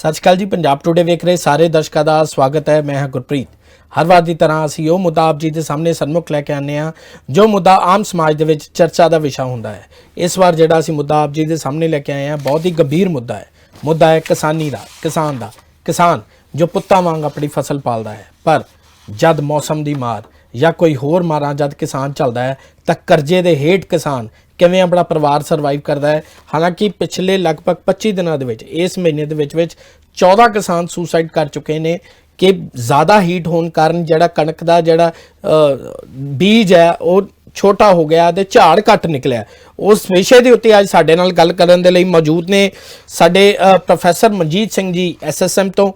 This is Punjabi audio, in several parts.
ਸਤਿ ਸ਼੍ਰੀ ਅਕਾਲ ਜੀ। ਪੰਜਾਬ ਟੂਡੇ ਵੇਖ ਰਹੇ ਸਾਰੇ ਦਰਸ਼ਕਾਂ ਦਾ ਸਵਾਗਤ ਹੈ। ਮੈਂ ਹਾਂ ਗੁਰਪ੍ਰੀਤ। ਹਰ ਵਾਰ ਦੀ ਤਰ੍ਹਾਂ ਅਸੀਂ ਉਹ ਮੁੱਦਾ ਆਪ ਜੀ ਦੇ ਸਾਹਮਣੇ ਸਨਮੁਖ ਲੈ ਕੇ ਆਉਂਦੇ ਹਾਂ ਜੋ ਮੁੱਦਾ ਆਮ ਸਮਾਜ ਦੇ ਵਿੱਚ ਚਰਚਾ ਦਾ ਵਿਸ਼ਾ ਹੁੰਦਾ ਹੈ। ਇਸ ਵਾਰ ਜਿਹੜਾ ਅਸੀਂ ਮੁੱਦਾ ਆਪ ਜੀ ਦੇ ਸਾਹਮਣੇ ਲੈ ਕੇ ਆਏ ਹਾਂ ਬਹੁਤ ਹੀ ਗੰਭੀਰ ਮੁੱਦਾ ਹੈ। ਮੁੱਦਾ ਹੈ ਕਿਸਾਨੀ ਦਾ, ਕਿਸਾਨ ਦਾ। ਕਿਸਾਨ ਜੋ ਪੁੱਤਾਂ ਵਾਂਗ ਆਪਣੀ ਫਸਲ ਪਾਲਦਾ ਹੈ, ਪਰ ਜਦ ਮੌਸਮ ਦੀ ਮਾਰ ਜਾਂ ਕੋਈ ਹੋਰ ਮਾਰਾਂ ਜਦ ਕਿਸਾਨ ਚੱਲਦਾ ਹੈ ਤਾਂ ਕਰਜ਼ੇ ਦੇ ਹੇਠ ਕਿਸਾਨ ਕਿਵੇਂ ਆਪਣਾ ਪਰਿਵਾਰ ਸਰਵਾਈਵ ਕਰਦਾ ਹੈ। ਹਾਲਾਂਕਿ ਪਿਛਲੇ ਲਗਭਗ 25 ਦਿਨਾਂ ਦੇ ਵਿੱਚ ਇਸ ਮਹੀਨੇ ਦੇ ਵਿੱਚ 14 ਕਿਸਾਨ ਸੁਸਾਈਡ ਕਰ ਚੁੱਕੇ ਨੇ ਕਿ ज़्यादा ਹੀਟ ਹੋਣ ਕਾਰਨ ਜਿਹੜਾ ਕਣਕ ਦਾ ਜਿਹੜਾ ਬੀਜ ਹੈ ਉਹ ਛੋਟਾ ਹੋ ਗਿਆ ਤੇ ਝਾੜ ਘੱਟ ਨਿਕਲਿਆ। ਉਸ ਵਿਸ਼ੇ ਦੇ ਉੱਤੇ ਅੱਜ ਸਾਡੇ ਨਾਲ ਗੱਲ ਕਰਨ ਦੇ ਲਈ ਮੌਜੂਦ ਨੇ ਸਾਡੇ ਪ੍ਰੋਫੈਸਰ ਮਨਜੀਤ ਸਿੰਘ ਜੀ SSM ਤੋਂ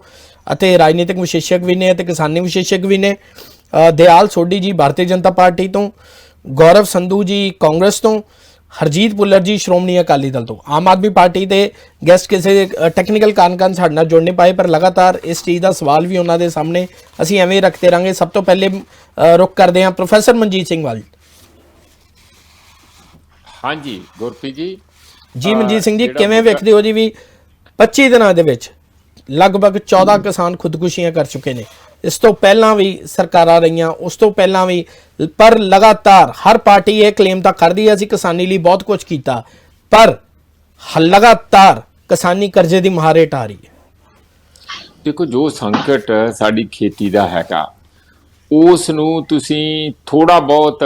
ਅਤੇ ਰਾਜਨੀਤਿਕ ਵਿਸ਼ੇਸ਼ਕ ਵੀ ਨੇ ਅਤੇ ਕਿਸਾਨੀ ਵਿਸ਼ੇਸ਼ਕ ਵੀ ਨੇ। ਦਿਆਲ ਸੋਢੀ ਜੀ ਭਾਰਤੀ ਜਨਤਾ ਪਾਰਟੀ ਤੋਂ, ਗੌਰਵ ਸੰਧੂ ਜੀ ਕਾਂਗਰਸ ਤੋਂ, ਹਰਜੀਤ ਭੁੱਲਰ ਜੀ ਸ਼੍ਰੋਮਣੀ ਅਕਾਲੀ ਦਲ ਤੋਂ। ਆਮ ਆਦਮੀ ਪਾਰਟੀ ਦੇ ਗੈਸਟ ਕਿਸੇ ਟੈਕਨੀਕਲ ਕਾਰਨ ਸਾਡੇ ਨਾਲ ਜੁੜ ਨਹੀਂ ਪਾਏ, ਪਰ ਲਗਾਤਾਰ ਇਸ ਚੀਜ਼ ਦਾ ਸਵਾਲ ਵੀ ਉਹਨਾਂ ਦੇ ਸਾਹਮਣੇ ਅਸੀਂ ਐਵੇਂ ਰੱਖਦੇ ਰਾਂਗੇ। ਸਭ ਤੋਂ ਪਹਿਲੇ ਰੁਕ ਕਰਦੇ ਹਾਂ ਪ੍ਰੋਫੈਸਰ ਮਨਜੀਤ ਸਿੰਘ ਵੱਲ। ਹਾਂਜੀ ਗੁਰਪ੍ਰੀਤ ਜੀ ਮਨਜੀਤ ਸਿੰਘ ਜੀ, ਕਿਵੇਂ ਵੇਖਦੇ ਹੋ ਜੀ ਵੀ 25 ਦਿਨਾਂ ਦੇ ਵਿੱਚ ਲਗਭਗ 14 ਕਿਸਾਨ ਖੁਦਕੁਸ਼ੀਆਂ ਕਰ ਚੁੱਕੇ ਨੇ। ਇਸ ਤੋਂ ਪਹਿਲਾਂ ਵੀ ਸਰਕਾਰਾਂ ਰਹੀਆਂ, ਉਸ ਤੋਂ ਪਹਿਲਾਂ ਵੀ, ਪਰ ਲਗਾਤਾਰ ਹਰ ਪਾਰਟੀ ਇਹ ਕਲੇਮ ਤਾਂ ਕਰਦੀ ਹੈ ਅਸੀਂ ਕਿਸਾਨੀ ਲਈ ਬਹੁਤ ਕੁਝ ਕੀਤਾ, ਪਰ ਲਗਾਤਾਰ ਕਿਸਾਨੀ ਕਰਜ਼ੇ ਦੀ ਮਾਰ ਹੇਠ ਆ ਰਹੀ ਹੈ। ਦੇਖੋ, ਜੋ ਸੰਕਟ ਸਾਡੀ ਖੇਤੀ ਦਾ ਹੈਗਾ ਉਸ ਨੂੰ ਤੁਸੀਂ ਥੋੜਾ ਬਹੁਤ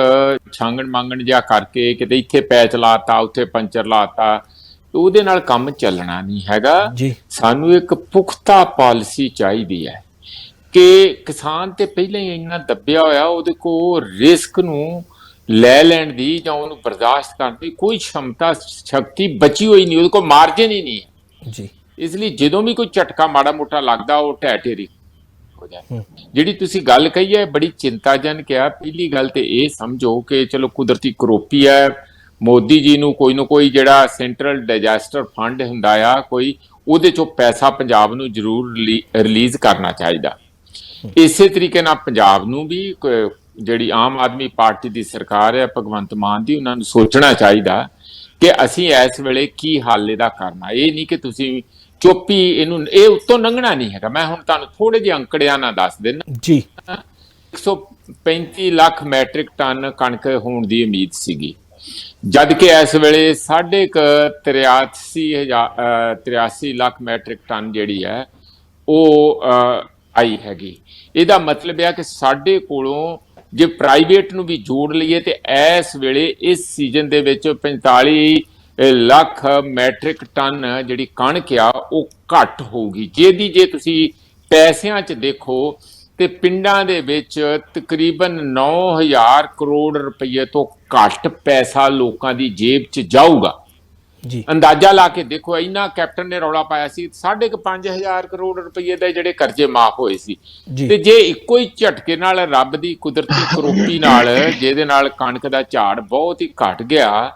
ਛਾਂਗਣ ਮੰਗਣ ਜਿਹਾ ਕਰਕੇ ਕਿਤੇ ਇੱਥੇ ਪੈਚ ਲਾਤਾ ਉੱਥੇ ਪੰਚਰ ਲਾਤਾ, ਉਹਦੇ ਨਾਲ ਕੰਮ ਚੱਲਣਾ ਨਹੀਂ ਹੈਗਾ ਜੀ। ਸਾਨੂੰ ਇੱਕ ਪੁਖਤਾ ਪਾਲਿਸੀ ਚਾਹੀਦੀ ਹੈ ਕਿ ਕਿਸਾਨ ਤੇ ਪਹਿਲਾਂ ਹੀ ਇੰਨਾ ਦੱਬਿਆ ਹੋਇਆ, ਉਹਦੇ ਕੋਲ ਰਿਸਕ ਨੂੰ ਲੈ ਲੈਣ ਦੀ ਜਾਂ ਉਹਨੂੰ ਬਰਦਾਸ਼ਤ ਕਰਨ ਦੀ ਕੋਈ ਸ਼ਮਤਾ ਸ਼ਕਤੀ ਬਚੀ ਹੋਈ ਨਹੀਂ, ਉਹਦੇ ਕੋਲ ਮਾਰਜਨ ਹੀ ਨਹੀਂ ਹੈ ਜੀ। ਇਸ ਲਈ ਜਦੋਂ ਵੀ ਕੋਈ ਝਟਕਾ ਮਾੜਾ ਮੋਟਾ ਲੱਗਦਾ ਉਹ ਢਹਿ ਢੇਰੀ ਹੋ ਜਾਏ। ਜਿਹੜੀ ਤੁਸੀਂ ਗੱਲ ਕਹੀ ਹੈ ਬੜੀ ਚਿੰਤਾਜਨਕ ਹੈ। ਪਹਿਲੀ ਗੱਲ ਤੇ ਇਹ ਸਮਝੋ ਕਿ ਚਲੋ ਕੁਦਰਤੀ ਕਰੋਪੀ ਹੈ, ਮੋਦੀ ਜੀ ਨੂੰ ਕੋਈ ਨਾ ਕੋਈ ਜਿਹੜਾ ਸੈਂਟਰਲ ਡਿਜ਼ਾਸਟਰ ਫੰਡ ਹੁੰਦਾ ਆ ਕੋਈ, ਉਹਦੇ ਚੋਂ ਪੈਸਾ ਪੰਜਾਬ ਨੂੰ ਜ਼ਰੂਰ ਰਿਲੀਜ਼ ਕਰਨਾ ਚਾਹੀਦਾ। ਇਸੇ ਤਰੀਕੇ ਨਾਲ ਪੰਜਾਬ ਨੂੰ ਵੀ ਜਿਹੜੀ ਆਮ ਆਦਮੀ ਪਾਰਟੀ ਦੀ ਸਰਕਾਰ ਹੈ ਭਗਵੰਤ ਮਾਨ ਦੀ, ਉਹਨਾਂ ਨੂੰ ਸੋਚਣਾ ਚਾਹੀਦਾ ਕਿ ਅਸੀਂ ਇਸ ਵੇਲੇ ਕੀ ਹੱਲ ਇਹਦਾ ਕਰਨਾ। ਇਹ ਨਹੀਂ ਕਿ ਤੁਸੀਂ ਚੁੱਪੀ ਇਹਨੂੰ ਇਹ ਉੱਤੋਂ ਲੰਘਣਾ ਨਹੀਂ ਹੈਗਾ। ਮੈਂ ਹੁਣ ਤੁਹਾਨੂੰ ਥੋੜੇ ਜਿਹੇ ਅੰਕੜਿਆਂ ਨਾਲ ਦੱਸ ਦਿੰਦਾ ਜੀ। 135 ਲੱਖ ਮੈਟ੍ਰਿਕ ਟਨ ਕਣਕ ਹੋਣ ਦੀ ਉਮੀਦ ਸੀਗੀ, ਜਦ ਕਿ ਇਸ ਵੇਲੇ 83 ਲੱਖ ਮੈਟ੍ਰਿਕ ਟਨ ਜਿਹੜੀ ਹੈ ਉਹ ਆਈ ਹੈਗੀ। ਇਹਦਾ ਮਤਲਬ ਹੈ ਕਿ ਸਾਡੇ ਕੋਲੋਂ ਜੇ ਪ੍ਰਾਈਵੇਟ ਨੂੰ ਵੀ ਜੋੜ ਲਈਏ ਤੇ ਇਸ ਵੇਲੇ ਇਸ ਸੀਜ਼ਨ ਦੇ ਵਿੱਚ 45 ਲੱਖ ਮੈਟ੍ਰਿਕ ਟਨ ਜਿਹੜੀ ਕਣਕ ਆ ਉਹ ਘੱਟ ਹੋਊਗੀ, ਜਿਹਦੀ ਜੇ ਤੁਸੀਂ ਪੈਸਿਆਂ 'ਚ ਦੇਖੋ ਤੇ ਪਿੰਡਾਂ ਦੇ ਵਿੱਚ ਤਕਰੀਬਨ 9,000 ਕਰੋੜ ਰੁਪਏ ਤੋਂ ਘੱਟ ਪੈਸਾ ਲੋਕਾਂ ਦੀ ਜੇਬ 'ਚ ਜਾਊਗਾ ਜੀ। ਅੰਦਾਜ਼ਾ ਲਾ ਕੇ ਦੇਖੋ, ਇੰਨਾ ਕੈਪਟਨ ਨੇ ਰੌਲਾ ਪਾਇਆ ਸੀ 5,500 ਕਰੋੜ ਰੁਪਏ ਦੇ ਜਿਹੜੇ ਕਰਜ਼ੇ ਮਾਫ ਹੋਏ ਸੀ, ਤੇ ਜੇ ਇੱਕੋ ਹੀ ਝਟਕੇ ਨਾਲ ਰੱਬ ਦੀ ਕੁਦਰਤੀ ਕਰੋਪੀ ਨਾਲ ਜਿਹਦੇ ਨਾਲ ਕਣਕ ਦਾ ਝਾੜ ਬਹੁਤ ਹੀ ਘਟ ਗਿਆ,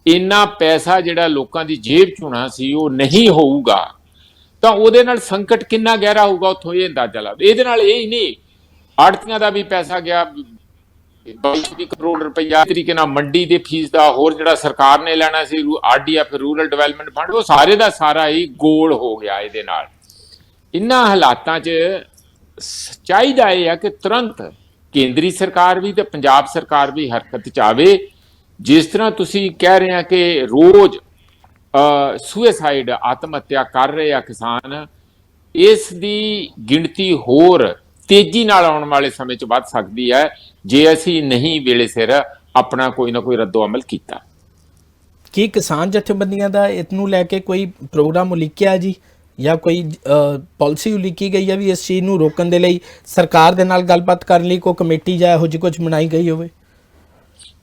ਇੰਨਾ ਪੈਸਾ ਜਿਹੜਾ ਲੋਕਾਂ ਦੀ ਜੇਬ 'ਚ ਹੋਣਾ ਸੀ ਉਹ ਨਹੀਂ ਹੋਊਗਾ, ਤਾਂ ਉਹਦੇ ਨਾਲ ਸੰਕਟ ਕਿੰਨਾ ਗਹਿਰਾ ਹੋਊਗਾ ਉੱਥੋਂ ਇਹ ਅੰਦਾਜ਼ਾ ਲਾ। ਇਹਦੇ ਨਾਲ ਇਹ ਹੀ ਨਹੀਂ, ਆੜਤੀਆਂ ਦਾ ਵੀ ਪੈਸਾ ਗਿਆ 22 ਕਰੋੜ ਰੁਪਈਆ, ਤਰੀਕੇ ਨਾਲ ਮੰਡੀ ਦੇ ਫੀਸ ਦਾ, ਹੋਰ ਜਿਹੜਾ ਸਰਕਾਰ ਨੇ ਲੈਣਾ ਸੀ RDF ਰੂਰਲ ਡਿਵੈਲਪਮੈਂਟ ਫੰਡ, ਉਹ ਸਾਰੇ ਦਾ ਸਾਰਾ ਹੀ ਗੋਲ ਹੋ ਗਿਆ ਇਹਦੇ ਨਾਲ। ਇਹਨਾਂ ਹਾਲਾਤਾਂ 'ਚ ਚਾਹੀਦਾ ਇਹ ਆ ਕਿ ਤੁਰੰਤ ਕੇਂਦਰੀ ਸਰਕਾਰ ਵੀ ਤੇ ਪੰਜਾਬ ਸਰਕਾਰ ਵੀ ਹਰਕਤ 'ਚ ਆਵੇ। ਜਿਸ ਤਰ੍ਹਾਂ ਤੁਸੀਂ ਕਹਿ ਰਹੇ ਆ ਕਿ ਰੋਜ਼ ਸੁਸਾਈਡ ਆਤਮ ਹੱਤਿਆ ਕਰ ਰਹੇ ਆ ਕਿਸਾਨ, ਇਸ ਦੀ ਗਿਣਤੀ ਹੋਰ ਤੇਜ਼ੀ ਨਾਲ ਆਉਣ ਵਾਲੇ ਸਮੇਂ 'ਚ ਵੱਧ ਸਕਦੀ ਹੈ ਜੇ ਅਸੀਂ ਨਹੀਂ ਵੇਲੇ ਸਿਰ ਆਪਣਾ ਕੋਈ ਨਾ ਕੋਈ ਰੱਦੋ ਅਮਲ ਕੀਤਾ। ਕੀ ਕਿਸਾਨ ਜਥੇਬੰਦੀਆਂ ਦਾ ਇਹਨੂੰ ਲੈ ਕੇ ਕੋਈ ਪ੍ਰੋਗਰਾਮ ਉਲੀਕਿਆ ਜੀ, ਜਾਂ ਕੋਈ ਪਾਲਿਸੀ ਉਲੀਕੀ ਗਈ ਹੈ ਵੀ ਇਸ ਚੀਜ਼ ਨੂੰ ਰੋਕਣ ਦੇ ਲਈ ਸਰਕਾਰ ਦੇ ਨਾਲ ਗੱਲਬਾਤ ਕਰਨ ਲਈ ਕੋਈ ਕਮੇਟੀ ਜਾਂ ਇਹੋ ਜਿਹੀ ਕੁਝ ਬਣਾਈ ਗਈ ਹੋਵੇ?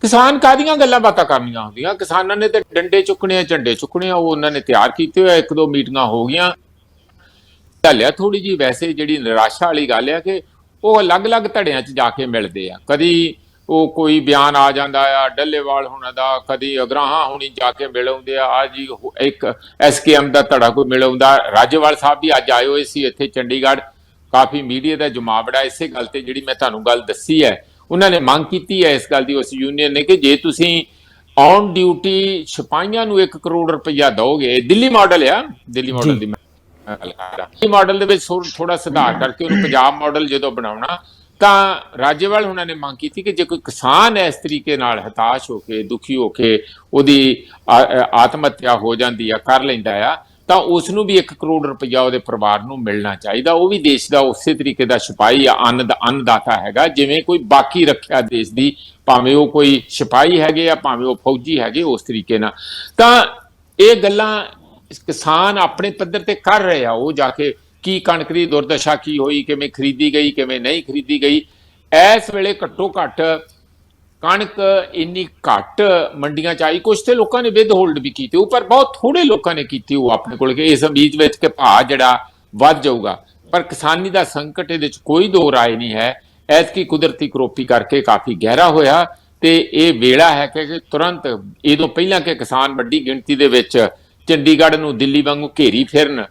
ਕਿਸਾਨ ਕਾਹਦੀਆਂ ਗੱਲਾਂ ਬਾਤਾਂ ਕਰਨੀਆਂ ਹੁੰਦੀਆਂ, ਕਿਸਾਨਾਂ ਨੇ ਤੇ ਡੰਡੇ ਚੁੱਕਣੇ ਆ, ਝੰਡੇ ਚੁੱਕਣੇ ਆ, ਉਹ ਉਹਨਾਂ ਨੇ ਤਿਆਰ ਕੀਤੇ ਹੋਏ। 1-2 ਮੀਟਿੰਗਾਂ ਹੋ ਗਈਆਂ, ਢਲਿਆ ਥੋੜੀ ਜੀ। ਵੈਸੇ ਜਿਹੜੀ ਨਿਰਾਸ਼ਾ ਵਾਲੀ ਗੱਲ ਹੈ ਕਿ ਉਹ ਅਲੱਗ-ਅਲੱਗ ਧੜਿਆਂ 'ਚ ਜਾ ਕੇ ਮਿਲਦੇ ਆ। ਕਦੀ ਉਹ ਕੋਈ ਬਿਆਨ ਆ ਜਾਂਦਾ ਆ ਡੱਲੇਵਾਲ ਹੋਣਾ ਦਾ, ਕਦੀ ਅਗਰਾਹਾਂ ਹੋਣੀ ਜਾ ਕੇ ਮਿਲ ਆਉਂਦੇ ਆ। ਆ ਜੀ ਇੱਕ SKM ਦਾ ਧੜਾ ਕੋਈ ਮਿਲ ਆਉਂਦਾ। ਰਾਜੇਵਾਲ ਸਾਹਿਬ ਵੀ ਅੱਜ ਆਏ ਹੋਏ ਸੀ ਇੱਥੇ ਚੰਡੀਗੜ੍ਹ, ਕਾਫੀ ਮੀਡੀਆ ਦਾ ਜਮਾਵੜਾ ਇਸੇ ਗੱਲ ਤੇ ਜਿਹੜੀ ਮੈਂ ਤੁਹਾਨੂੰ ਗੱਲ ਦੱਸੀ ਹੈ। ਉਹਨਾਂ ਨੇ ਮੰਗ ਕੀਤੀ ਹੈ ਇਸ ਗੱਲ ਦੀ ਉਸ ਯੂਨੀਅਨ ਨੇ ਕਿ ਜੇ ਤੁਸੀਂ ਔਨ ਡਿਊਟੀ ਸਿਪਾਹੀਆਂ ਨੂੰ 1 ਕਰੋੜ ਰੁਪਈਆ ਦਿਓਗੇ, ਦਿੱਲੀ ਮਾਡਲ ਆ, ਦਿੱਲੀ ਮਾਡਲ ਦੀ ਗੱਲ ਕਰਦਾ ਇਹ ਮਾਡਲ ਦੇ ਵਿੱਚ ਥੋੜਾ ਸੁਧਾਰ ਕਰਕੇ ਉਹਨੂੰ ਪੰਜਾਬ ਮਾਡਲ ਜਦੋਂ ਬਣਾਉਣਾ ਤਾਂ ਰਾਜੇਵਾਲ ਉਹਨਾਂ ਨੇ ਮੰਗ ਕੀਤੀ ਕਿ ਜੇ ਕੋਈ ਕਿਸਾਨ ਇਸ ਤਰੀਕੇ ਨਾਲ ਹਤਾਸ਼ ਹੋ ਕੇ ਦੁਖੀ ਹੋ ਕੇ ਉਹਦੀ ਆਤਮ ਹੱਤਿਆ ਹੋ ਜਾਂਦੀ ਆ ਕਰ ਲੈਂਦਾ ਆ ਤਾਂ ਉਸ ਨੂੰ ਵੀ 1 ਕਰੋੜ ਰੁਪਈਆ ਉਹਦੇ ਪਰਿਵਾਰ ਨੂੰ ਮਿਲਣਾ ਚਾਹੀਦਾ। ਉਹ ਵੀ ਦੇਸ਼ ਦਾ ਉਸੇ ਤਰੀਕੇ ਦਾ ਸਿਪਾਹੀ ਆ ਅੰਨਦਾਤਾ ਹੈਗਾ ਜਿਵੇਂ ਕੋਈ ਬਾਕੀ ਰੱਖਿਆ ਦੇਸ਼ ਦੀ, ਭਾਵੇਂ ਉਹ ਕੋਈ ਸਿਪਾਹੀ ਹੈਗੇ ਆ ਭਾਵੇਂ ਉਹ ਫੌਜੀ ਹੈਗੇ ਉਸ ਤਰੀਕੇ ਨਾਲ। ਤਾਂ ਇਹ ਗੱਲਾਂ ਕਿਸਾਨ ਆਪਣੇ ਪੱਧਰ ਤੇ ਕਰ ਰਹੇ ਆ। ਉਹ ਜਾ ਕੇ ਕੀ ਕਣਕ ਦੀ ਦੁਰਦਸ਼ਾ ਕੀ ਹੋਈ, ਕਿਵੇਂ ਖਰੀਦੀ ਗਈ ਕਿਵੇਂ ਨਹੀਂ ਖਰੀਦੀ ਗਈ। ਇਸ ਵੇਲੇ ਘੱਟੋ ਘੱਟ ਕਣਕ ਇੰਨੀ ਘੱਟ ਮੰਡੀਆਂ ਚ ਆਈ, ਕੁਛ ਤੇ ਲੋਕਾਂ ਨੇ ਵਿਦ ਹੋਲਡ ਵੀ ਕੀਤੀ ਪਰ ਬਹੁਤ ਥੋੜੇ ਲੋਕਾਂ ਨੇ ਕੀਤੀ ਉਹ ਆਪਣੇ ਕੋਲ ਕਿ ਇਸ ਉਮੀਦ ਵਿੱਚ ਕਿ ਭਾਅ ਜਿਹੜਾ ਵੱਧ ਜਾਊਗਾ। ਪਰ ਕਿਸਾਨੀ ਦਾ ਸੰਕਟ ਇਹਦੇ ਚ ਕੋਈ ਦੋ ਰਾਏ ਨਹੀਂ ਹੈ। ਐਤਕੀ ਕੁਦਰਤੀ ਕਰੋਪੀ ਕਰਕੇ ਕਾਫੀ ਗਹਿਰਾ ਹੋਇਆ ਤੇ ਇਹ ਵੇਲਾ ਹੈ ਕਿ ਤੁਰੰਤ ਇਹਦੋਂ ਪਹਿਲਾਂ ਕਿ ਕਿਸਾਨ ਵੱਡੀ ਗਿਣਤੀ ਦੇ ਵਿੱਚ ਚੰਡੀਗੜ੍ਹ ਨੂੰ ਦਿੱਲੀ ਵਾਂਗੂ ਘੇਰੀ ਫਿਰਨ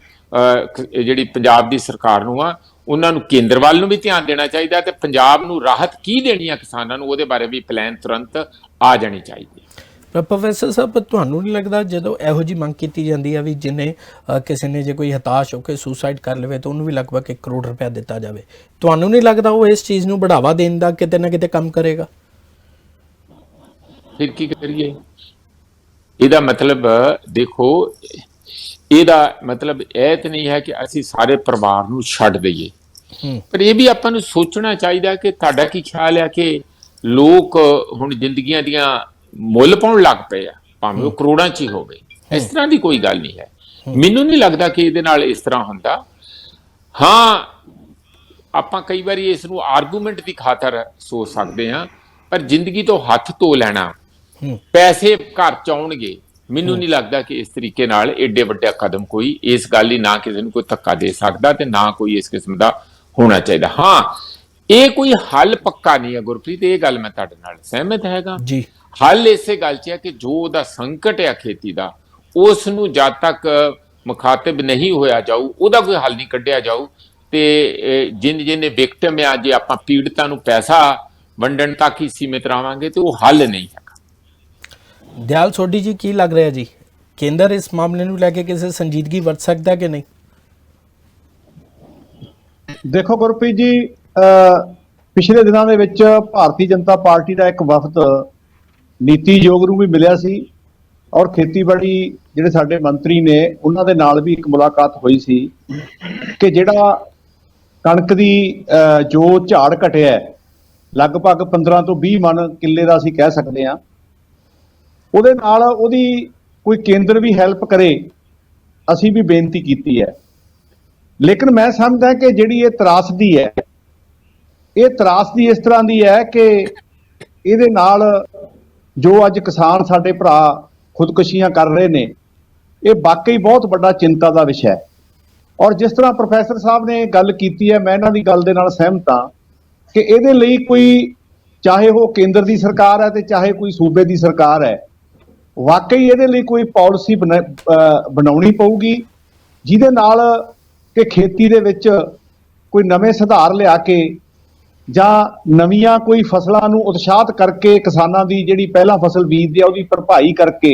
ਜਿਹੜੀ ਪੰਜਾਬ ਦੀ ਸਰਕਾਰ ਨੂੰ ਆ ਉਹਨਾਂ ਨੂੰ ਕੇਂਦਰ ਵੱਲ ਨੂੰ ਵੀ ਧਿਆਨ ਦੇਣਾ ਚਾਹੀਦਾ ਤੇ ਪੰਜਾਬ ਨੂੰ ਰਾਹਤ ਕੀ ਦੇਣੀ ਆ ਕਿਸਾਨਾਂ ਨੂੰ ਉਹਦੇ ਬਾਰੇ ਵੀ ਪਲਾਨ ਤੁਰੰਤ ਆ ਜਾਣੀ ਚਾਹੀਦੀ। ਪਰ ਪ੍ਰੋਫੈਸਰ ਸਾਹਿਬ ਤੁਹਾਨੂੰ ਨਹੀਂ ਲੱਗਦਾ ਜਦੋਂ ਇਹੋ ਜਿਹੀ ਮੰਗ ਕੀਤੀ ਜਾਂਦੀ ਆ ਵੀ ਜਿਹਨੇ ਕਿਸੇ ਨੇ ਜੇ ਕੋਈ ਹਤਾਸ਼ ਹੋ ਕੇ ਸੁਸਾਈਡ ਕਰ ਲਵੇ ਤਾਂ ਉਹਨੂੰ ਵੀ ਲਗਭਗ 1 ਕਰੋੜ ਰੁਪਇਆ ਦਿੱਤਾ ਜਾਵੇ, ਤੁਹਾਨੂੰ ਨਹੀਂ ਲੱਗਦਾ ਉਹ ਇਸ ਚੀਜ਼ ਨੂੰ ਬੜਾਵਾ ਦੇਣ ਦਾ ਕਿਤੇ ਨਾ ਕਿਤੇ ਕੰਮ ਕਰੇਗਾ? ਫਿਰ ਕੀ ਕਰੀਏ? ਇਹਦਾ ਮਤਲਬ ਦੇਖੋ, ਇਹਦਾ ਮਤਲਬ ਇਹ ਤਾਂ ਨਹੀਂ ਹੈ ਕਿ ਅਸੀਂ ਸਾਰੇ ਪਰਿਵਾਰ ਨੂੰ ਛੱਡ ਦਈਏ, ਪਰ ਇਹ ਵੀ ਆਪਾਂ ਨੂੰ ਸੋਚਣਾ ਚਾਹੀਦਾ ਕਿ ਤੁਹਾਡਾ ਕੀ ਖਿਆਲ ਹੈ ਕਿ ਲੋਕ ਹੁਣ ਜ਼ਿੰਦਗੀਆਂ ਦੀਆਂ ਮੁੱਲ ਪਾਉਣ ਲੱਗ ਪਏ ਆ, ਭਾਵੇਂ ਉਹ ਕਰੋੜਾਂ 'ਚ ਹੀ ਹੋਵੇ। ਇਸ ਤਰ੍ਹਾਂ ਦੀ ਕੋਈ ਗੱਲ ਨਹੀਂ ਹੈ। ਮੈਨੂੰ ਨਹੀਂ ਲੱਗਦਾ ਕਿ ਇਹਦੇ ਨਾਲ ਇਸ ਤਰ੍ਹਾਂ ਹੁੰਦਾ। ਹਾਂ, ਆਪਾਂ ਕਈ ਵਾਰੀ ਇਸ ਨੂੰ ਆਰਗੂਮੈਂਟ ਦੀ ਖਾਤਰ ਸੋਚ ਸਕਦੇ ਹਾਂ, ਪਰ ਜ਼ਿੰਦਗੀ ਤੋਂ ਹੱਥ ਧੋ ਲੈਣਾ, ਪੈਸੇ ਘਰ 'ਚ ਆਉਣਗੇ, ਮੈਨੂੰ ਨਹੀਂ ਲੱਗਦਾ ਕਿ ਇਸ ਤਰੀਕੇ ਨਾਲ ਏਡੇ ਵੱਡਾ ਕਦਮ ਕੋਈ ਇਸ ਗੱਲ ਲਈ ਨਾ ਕਿਸੇ ਨੂੰ ਕੋਈ ਧੱਕਾ ਦੇ ਸਕਦਾ ਤੇ ਨਾ ਕੋਈ ਇਸ ਕਿਸਮ ਦਾ ਹੋਣਾ ਚਾਹੀਦਾ। ਹਾਂ, ਇਹ ਕੋਈ ਹੱਲ ਪੱਕਾ ਨਹੀਂ ਹੈ ਗੁਰਪ੍ਰੀਤ, ਇਹ ਗੱਲ ਮੈਂ ਤੁਹਾਡੇ ਨਾਲ ਸਹਿਮਤ ਹੈਗਾ ਜੀ। ਹੱਲ ਇਸੇ ਗੱਲ 'ਚ ਹੈ ਕਿ ਜੋ ਉਹਦਾ ਸੰਕਟ ਹੈ ਖੇਤੀ ਦਾ, ਉਸ ਨੂੰ ਜਦ ਤੱਕ ਮੁਖਾਤਿਬ ਨਹੀਂ ਹੋਇਆ ਜਾਊ ਉਹਦਾ ਕੋਈ ਹੱਲ ਨਹੀਂ ਕੱਢਿਆ ਜਾਊ ਤੇ ਜਿੰਨੇ ਵਿਕਟਮ ਆ ਜੇ ਆਪਾਂ ਪੀੜਤਾਂ ਨੂੰ ਪੈਸਾ ਵੰਡਣ ਤੱਕ ਹੀ ਸੀਮਿਤ ਰਹਾਂਗੇ ਤੇ ਉਹ ਹੱਲ ਨਹੀਂ ਹੈਗਾ। ਦਿਆਲ ਸੋਢੀ ਜੀ, ਕੀ ਲੱਗ ਰਿਹਾ ਜੀ, ਕੇਂਦਰ ਇਸ ਮਾਮਲੇ ਨੂੰ ਲੈ ਕੇ ਕਿਸੇ ਸੰਜੀਦਗੀ ਵਰਤ ਸਕਦਾ ਕਿ ਨਹੀਂ? ਦੇਖੋ ਗੁਰਪ੍ਰੀਤ ਜੀ, ਪਿਛਲੇ ਦਿਨਾਂ ਦੇ ਵਿੱਚ ਭਾਰਤੀ ਜਨਤਾ ਪਾਰਟੀ ਦਾ ਇੱਕ ਵਫਦ ਨੀਤੀ ਆਯੋਗ ਨੂੰ ਵੀ ਮਿਲਿਆ ਸੀ ਔਰ ਖੇਤੀਬਾੜੀ ਜਿਹੜੇ ਸਾਡੇ ਮੰਤਰੀ ਨੇ ਉਹਨਾਂ ਦੇ ਨਾਲ ਵੀ ਇੱਕ ਮੁਲਾਕਾਤ ਹੋਈ ਸੀ ਕਿ ਜਿਹੜਾ ਕਣਕ ਦੀ ਜੋ ਝਾੜ ਘਟਿਆ ਲਗਭਗ 15 ਤੋਂ 20 ਮਣ ਕਿੱਲੇ ਦਾ ਅਸੀਂ ਕਹਿ ਸਕਦੇ ਹਾਂ, ਉਹਦੇ ਨਾਲ ਉਹਦੀ ਕੋਈ ਕੇਂਦਰ ਵੀ ਹੈਲਪ ਕਰੇ, ਅਸੀਂ ਵੀ ਬੇਨਤੀ ਕੀਤੀ ਹੈ। ਲੇਕਿਨ ਮੈਂ ਸਮਝਦਾ ਕਿ ਜਿਹੜੀ ਇਹ ਤਰਾਸਦੀ ਹੈ, ਇਹ ਤਰਾਸਦੀ ਇਸ ਤਰ੍ਹਾਂ ਦੀ ਹੈ ਕਿ ਇਹਦੇ ਨਾਲ ਜੋ ਅੱਜ ਕਿਸਾਨ ਸਾਡੇ ਭਰਾ ਖੁਦਕੁਸ਼ੀਆਂ ਕਰ ਰਹੇ ਨੇ, ਇਹ ਵਾਕਈ ਬਹੁਤ ਵੱਡਾ ਚਿੰਤਾ ਦਾ ਵਿਸ਼ਾ ਹੈ। ਔਰ ਜਿਸ ਤਰ੍ਹਾਂ ਪ੍ਰੋਫੈਸਰ ਸਾਹਿਬ ਨੇ ਗੱਲ ਕੀਤੀ ਹੈ, ਮੈਂ ਇਹਨਾਂ ਦੀ ਗੱਲ ਦੇ ਨਾਲ ਸਹਿਮਤ ਹਾਂ ਕਿ ਇਹਦੇ ਲਈ ਕੋਈ, ਚਾਹੇ ਉਹ ਕੇਂਦਰ ਦੀ ਸਰਕਾਰ ਹੈ ਤੇ ਚਾਹੇ ਕੋਈ ਸੂਬੇ ਦੀ ਸਰਕਾਰ ਹੈ, ਵਾਕਈ ਇਹਦੇ ਲਈ ਕੋਈ ਪਾਲਿਸੀ ਬਣਾਉਣੀ ਪਊਗੀ ਜਿਹਦੇ ਨਾਲ ਕਿ ਖੇਤੀ ਦੇ ਵਿੱਚ ਕੋਈ ਨਵੇਂ ਸੁਧਾਰ ਲਿਆ ਕੇ ਜਾਂ ਨਵੀਆਂ ਕੋਈ ਫਸਲਾਂ ਨੂੰ ਉਤਸ਼ਾਹਿਤ ਕਰਕੇ ਕਿਸਾਨਾਂ ਦੀ ਜਿਹੜੀ ਪਹਿਲਾਂ ਫਸਲ ਬੀਜਦੇ ਆ ਉਹਦੀ ਭਰਪਾਈ ਕਰਕੇ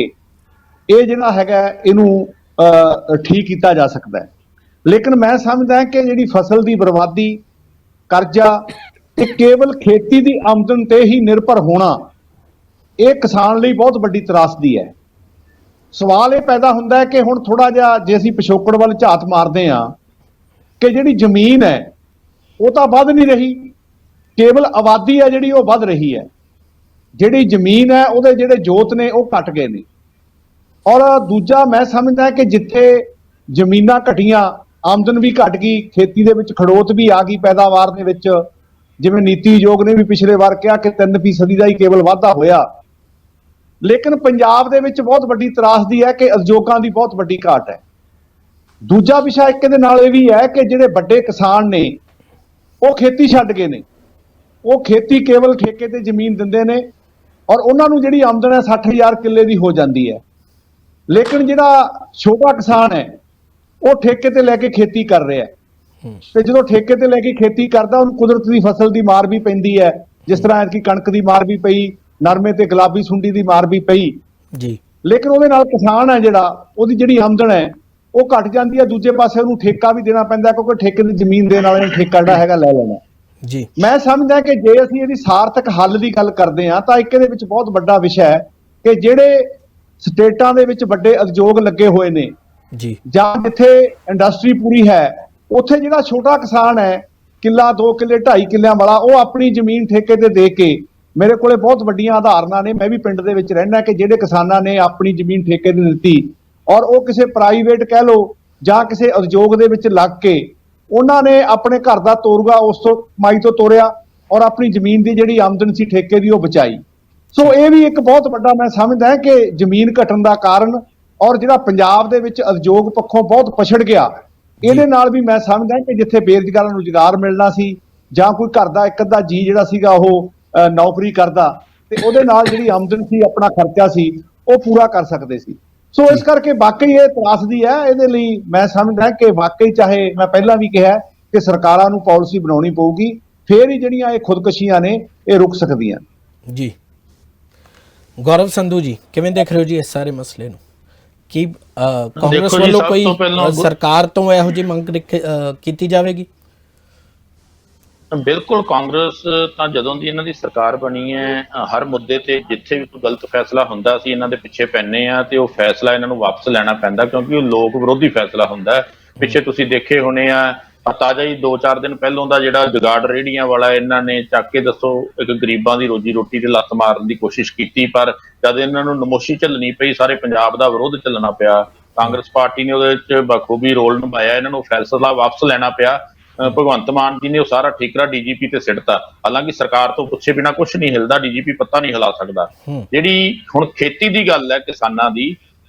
ਇਹ ਜਿਹੜਾ ਹੈਗਾ ਇਹਨੂੰ ਠੀਕ ਕੀਤਾ ਜਾ ਸਕਦਾ ਹੈ। ਲੇਕਿਨ ਮੈਂ ਸਮਝਦਾ ਕਿ ਜਿਹੜੀ ਫਸਲ ਦੀ ਬਰਬਾਦੀ, ਕਰਜ਼ਾ ਤੇ ਕੇਵਲ ਖੇਤੀ ਦੀ ਆਮਦਨ ਤੇ ਹੀ ਨਿਰਭਰ ਹੋਣਾ, ਇਹ ਕਿਸਾਨ ਲਈ ਬਹੁਤ ਵੱਡੀ ਤਰਾਸਦੀ ਹੈ। ਸਵਾਲ ਇਹ ਪੈਦਾ ਹੁੰਦਾ ਹੈ ਕਿ ਹੁਣ ਥੋੜਾ ਜਿਹਾ ਜੇ ਅਸੀਂ ਪਿਛੋਕੜ ਵੱਲ ਝਾਤ ਮਾਰਦੇ ਹਾਂ ਕਿ ਜਿਹੜੀ ਜ਼ਮੀਨ ਹੈ ਉਹ ਤਾਂ ਵੱਧ ਨਹੀਂ ਰਹੀ, ਕੇਵਲ ਆਬਾਦੀ ਹੈ ਜਿਹੜੀ ਉਹ ਵੱਧ ਰਹੀ ਹੈ। ਜਿਹੜੀ ਜ਼ਮੀਨ ਹੈ ਉਹਦੇ ਜਿਹੜੇ ਜੋਤ ਨੇ ਉਹ ਘਟ ਗਏ ਨੇ। ਔਰ ਦੂਜਾ ਮੈਂ ਸਮਝਦਾ ਕਿ ਜਿੱਥੇ ਜ਼ਮੀਨਾਂ ਘਟੀਆਂ, ਆਮਦਨ ਵੀ ਘਟ ਗਈ, ਖੇਤੀ ਦੇ ਵਿੱਚ ਖੜੋਤ ਵੀ ਆ ਗਈ ਪੈਦਾਵਾਰ ਦੇ ਵਿੱਚ, ਜਿਵੇਂ ਨੀਤੀ ਆਯੋਗ ਨੇ ਵੀ ਪਿਛਲੇ ਵਾਰ ਕਿਹਾ ਕਿ 3% ਦਾ ਹੀ ਕੇਵਲ ਵਾਧਾ ਹੋਇਆ। ਲੇਕਿਨ ਪੰਜਾਬ ਦੇ ਵਿੱਚ ਬਹੁਤ ਵੱਡੀ ਤਰਾਸਦੀ ਹੈ ਕਿ ਉਦਯੋਗਾਂ ਦੀ ਬਹੁਤ ਵੱਡੀ ਘਾਟ ਹੈ। ਦੂਜਾ ਵਿਸ਼ਾ ਇੱਕ ਦੇ ਨਾਲ ਇਹ ਵੀ ਹੈ ਕਿ ਜਿਹੜੇ ਵੱਡੇ ਕਿਸਾਨ ਨੇ ਉਹ ਖੇਤੀ ਛੱਡ ਗਏ ਨੇ, ਉਹ ਖੇਤੀ ਕੇਵਲ ਠੇਕੇ ਤੇ ਜ਼ਮੀਨ ਦਿੰਦੇ ਨੇ ਔਰ ਉਹਨਾਂ ਨੂੰ ਜਿਹੜੀ ਆਮਦਨ ਹੈ 60,000 ਕਿੱਲੇ ਦੀ ਹੋ ਜਾਂਦੀ ਹੈ। ਲੇਕਿਨ ਜਿਹੜਾ ਛੋਟਾ ਕਿਸਾਨ ਹੈ ਉਹ ਠੇਕੇ ਤੇ ਲੈ ਕੇ ਖੇਤੀ ਕਰ ਰਿਹਾ ਤੇ ਜਦੋਂ ਠੇਕੇ ਤੇ ਲੈ ਕੇ ਖੇਤੀ ਕਰਦਾ ਉਹਨੂੰ ਕੁਦਰਤ ਦੀ ਫਸਲ ਦੀ ਮਾਰ ਵੀ ਪੈਂਦੀ ਹੈ, ਜਿਸ ਤਰ੍ਹਾਂ ਐਤਕੀ ਕਣਕ ਦੀ ਮਾਰ ਵੀ ਪਈ, ਨਰਮੇ ਤੇ ਗੁਲਾਬੀ ਸੁੰਡੀ ਦੀ ਮਾਰ ਵੀ ਪਈ ਜੀ। ਲੇਕਿਨ ਉਹਦੇ ਨਾਲ ਕਿਸਾਨ ਹੈ ਜਿਹੜਾ, ਉਹਦੀ ਜਿਹੜੀ ਆਮਦਨ ਹੈ ਉਹ ਘਟ ਜਾਂਦੀ ਹੈ, ਦੂਜੇ ਪਾਸੇ ਉਹਨੂੰ ਠੇਕਾ ਵੀ ਦੇਣਾ ਪੈਂਦਾ, ਕਿਉਂਕਿ ਠੇਕੇ ਦੀ ਜ਼ਮੀਨ ਦੇਣ ਵਾਲੇ ਨੇ ਠੇਕਾ ਜਿਹੜਾ ਹੈਗਾ ਲੈ ਲੈਣਾ ਜੀ। ਮੈਂ ਸਮਝਦਾ ਕਿ ਜੇ ਅਸੀਂ ਇਹਦੀ ਸਾਰਥਕ ਹੱਲ ਦੀ ਗੱਲ ਕਰਦੇ ਹਾਂ ਤਾਂ ਇੱਕ ਇਹਦੇ ਵਿੱਚ ਬਹੁਤ ਵੱਡਾ ਵਿਸ਼ਾ ਹੈ ਕਿ ਜਿਹੜੇ ਸਟੇਟਾਂ ਦੇ ਵਿੱਚ ਵੱਡੇ ਉਦਯੋਗ ਲੱਗੇ ਹੋਏ ਨੇ ਜੀ, ਜਾਂ ਜਿੱਥੇ ਇੰਡਸਟਰੀ ਪੂਰੀ ਹੈ, ਉੱਥੇ ਜਿਹੜਾ ਛੋਟਾ ਕਿਸਾਨ ਹੈ, ਕਿੱਲਾ 2 ਕਿੱਲੇ 2.5 ਕਿੱਲਿਆਂ ਵਾਲਾ, ਉਹ ਆਪਣੀ ਜ਼ਮੀਨ ਠੇਕੇ ਤੇ ਦੇ ਕੇ, ਮੇਰੇ ਕੋਲੇ ਬਹੁਤ ਵੱਡੀਆਂ ਉਦਾਹਰਨਾਂ ਨੇ, ਮੈਂ ਵੀ ਪਿੰਡ ਦੇ ਵਿੱਚ ਰਹਿਣਾ, ਕਿ ਜਿਹੜੇ ਕਿਸਾਨਾਂ ਨੇ ਆਪਣੀ ਜ਼ਮੀਨ ਠੇਕੇ ਤੇ ਦਿੱਤੀ ਔਰ ਉਹ ਕਿਸੇ ਪ੍ਰਾਈਵੇਟ ਕਹਿ ਲਓ ਜਾਂ ਕਿਸੇ ਉਦਯੋਗ ਦੇ ਵਿੱਚ ਲੱਗ ਕੇ ਉਹਨਾਂ ਨੇ ਆਪਣੇ ਘਰ ਦਾ ਤੋਰੂਆ ਉਸ ਤੋਂ ਕਮਾਈ ਤੋਂ ਤੋਰਿਆ ਔਰ ਆਪਣੀ ਜ਼ਮੀਨ ਦੀ ਜਿਹੜੀ ਆਮਦਨ ਸੀ ਠੇਕੇ ਦੀ ਉਹ ਬਚਾਈ। ਸੋ ਇਹ ਵੀ ਇੱਕ ਬਹੁਤ ਵੱਡਾ ਮੈਂ ਸਮਝਦਾ ਹਾਂ ਕਿ ਜ਼ਮੀਨ ਘਟਣ ਦਾ ਕਾਰਨ, ਔਰ ਜਿਹੜਾ ਪੰਜਾਬ ਦੇ ਵਿੱਚ ਉਦਯੋਗ ਪੱਖੋਂ ਬਹੁਤ ਪਛੜ ਗਿਆ, ਇਹਦੇ ਨਾਲ ਵੀ ਮੈਂ ਸਮਝਦਾ ਕਿ ਜਿੱਥੇ ਬੇਰੁਜ਼ਗਾਰਾਂ ਨੂੰ ਰੁਜ਼ਗਾਰ ਮਿਲਣਾ ਸੀ ਜਾਂ ਕੋਈ ਘਰ ਦਾ ਇੱਕ ਅੱਧਾ ਜੀ ਜਿਹੜਾ ਸੀਗਾ ਉਹ ਨੌਕਰੀ ਕਰਦਾ ਤੇ ਉਹਦੇ ਨਾਲ ਜਿਹੜੀ ਆਮਦਨ ਸੀ, ਆਪਣਾ ਖਰਚਾ ਸੀ, ਉਹ ਪੂਰਾ ਕਰ ਸਕਦੇ ਸੀ। ਸੋ ਇਸ ਕਰਕੇ ਵਾਕਈ ਇਹ ਤਰਾਸਦੀ ਹੈ। ਇਹਦੇ ਲਈ ਮੈਂ ਸਮਝਦਾ ਕਿ ਵਾਕਈ, ਚਾਹੇ ਮੈਂ ਪਹਿਲਾਂ ਵੀ ਕਿਹਾ ਕਿ ਸਰਕਾਰਾਂ ਨੂੰ ਪਾਲਿਸੀ ਬਣਾਉਣੀ ਪਊਗੀ, ਫੇਰ ਹੀ ਜਿਹੜੀਆਂ ਇਹ ਖੁਦਕੁਸ਼ੀਆਂ ਨੇ ਇਹ ਰੁਕ ਸਕਦੀਆਂ ਜੀ। ਗੌਰਵ ਸੰਧੂ ਜੀ, ਕਿਵੇਂ ਦੇਖ ਰਹੇ ਹੋ ਜੀ ਇਸ ਸਾਰੇ ਮਸਲੇ ਨੂੰ? ਕੀ ਕਾਂਗਰਸ ਵੱਲੋਂ ਕੋਈ ਸਰਕਾਰ ਤੋਂ ਇਹੋ ਜਿਹੀ ਮੰਗ ਕੀਤੀ ਜਾਵੇਗੀ? ਬਿਲਕੁਲ, ਕਾਂਗਰਸ ਤਾਂ ਜਦੋਂ ਦੀ ਇਹਨਾਂ ਦੀ ਸਰਕਾਰ ਬਣੀ ਹੈ, ਹਰ ਮੁੱਦੇ ਤੇ ਜਿੱਥੇ ਵੀ ਕੋਈ ਗਲਤ ਫੈਸਲਾ ਹੁੰਦਾ ਸੀ ਇਹਨਾਂ ਦੇ ਪਿੱਛੇ ਪੈਂਦੇ ਆ ਤੇ ਉਹ ਫੈਸਲਾ ਇਹਨਾਂ ਨੂੰ ਵਾਪਸ ਲੈਣਾ ਪੈਂਦਾ, ਕਿਉਂਕਿ ਉਹ ਲੋਕ ਵਿਰੋਧੀ ਫੈਸਲਾ ਹੁੰਦਾ। ਪਿੱਛੇ ਤੁਸੀਂ ਦੇਖੇ ਹੋਣੇ ਆ, ਤਾਜ਼ਾ ਹੀ 2-4 ਦਿਨ ਪਹਿਲੋਂ ਦਾ ਜਿਹੜਾ ਜੁਗਾੜ ਰੇਹੜੀਆਂ ਵਾਲਾ ਇਹਨਾਂ ਨੇ ਚੱਕ ਕੇ, ਦੱਸੋ, ਇੱਕ ਗਰੀਬਾਂ ਦੀ ਰੋਜੀ ਰੋਟੀ ਤੇ ਲੱਤ ਮਾਰਨ ਦੀ ਕੋਸ਼ਿਸ਼ ਕੀਤੀ, ਪਰ ਜਦ ਇਹਨਾਂ ਨੂੰ ਨਮੋਸ਼ੀ ਝੱਲਣੀ ਪਈ, ਸਾਰੇ ਪੰਜਾਬ ਦਾ ਵਿਰੋਧ ਝੱਲਣਾ ਪਿਆ। ਕਾਂਗਰਸ ਪਾਰਟੀ ਨੇ ਉਹਦੇ ਵਿੱਚ ਬਖੂਬੀ ਰੋਲ ਨਿਭਾਇਆ, ਇਹਨਾਂ ਨੂੰ ਫੈਸਲਾ ਵਾਪਸ ਲੈਣਾ ਪਿਆ। ਭਗਵੰਤ ਮਾਨ ਜੀ ਨੇ ਉਹ ਸਾਰਾ ਠੀਕਰਾ ਡੀਜੀਪੀ ਤੇ ਸਿੱਟਤਾ। ਹਾਲਾਂਕਿ ਸਰਕਾਰ ਤੋਂ ਪੁੱਛੇ ਬਿਨਾਂ ਕੁਝ ਨਹੀਂ ਹਿਲਦਾ, ਡੀਜੀਪੀ ਪੱਤਾ ਨਹੀਂ ਹਿਲਾ ਸਕਦਾ। ਜਿਹੜੀ ਹੁਣ ਖੇਤੀ ਦੀ ਗੱਲ ਹੈ ਕਿਸਾਨਾਂ ਦੀ,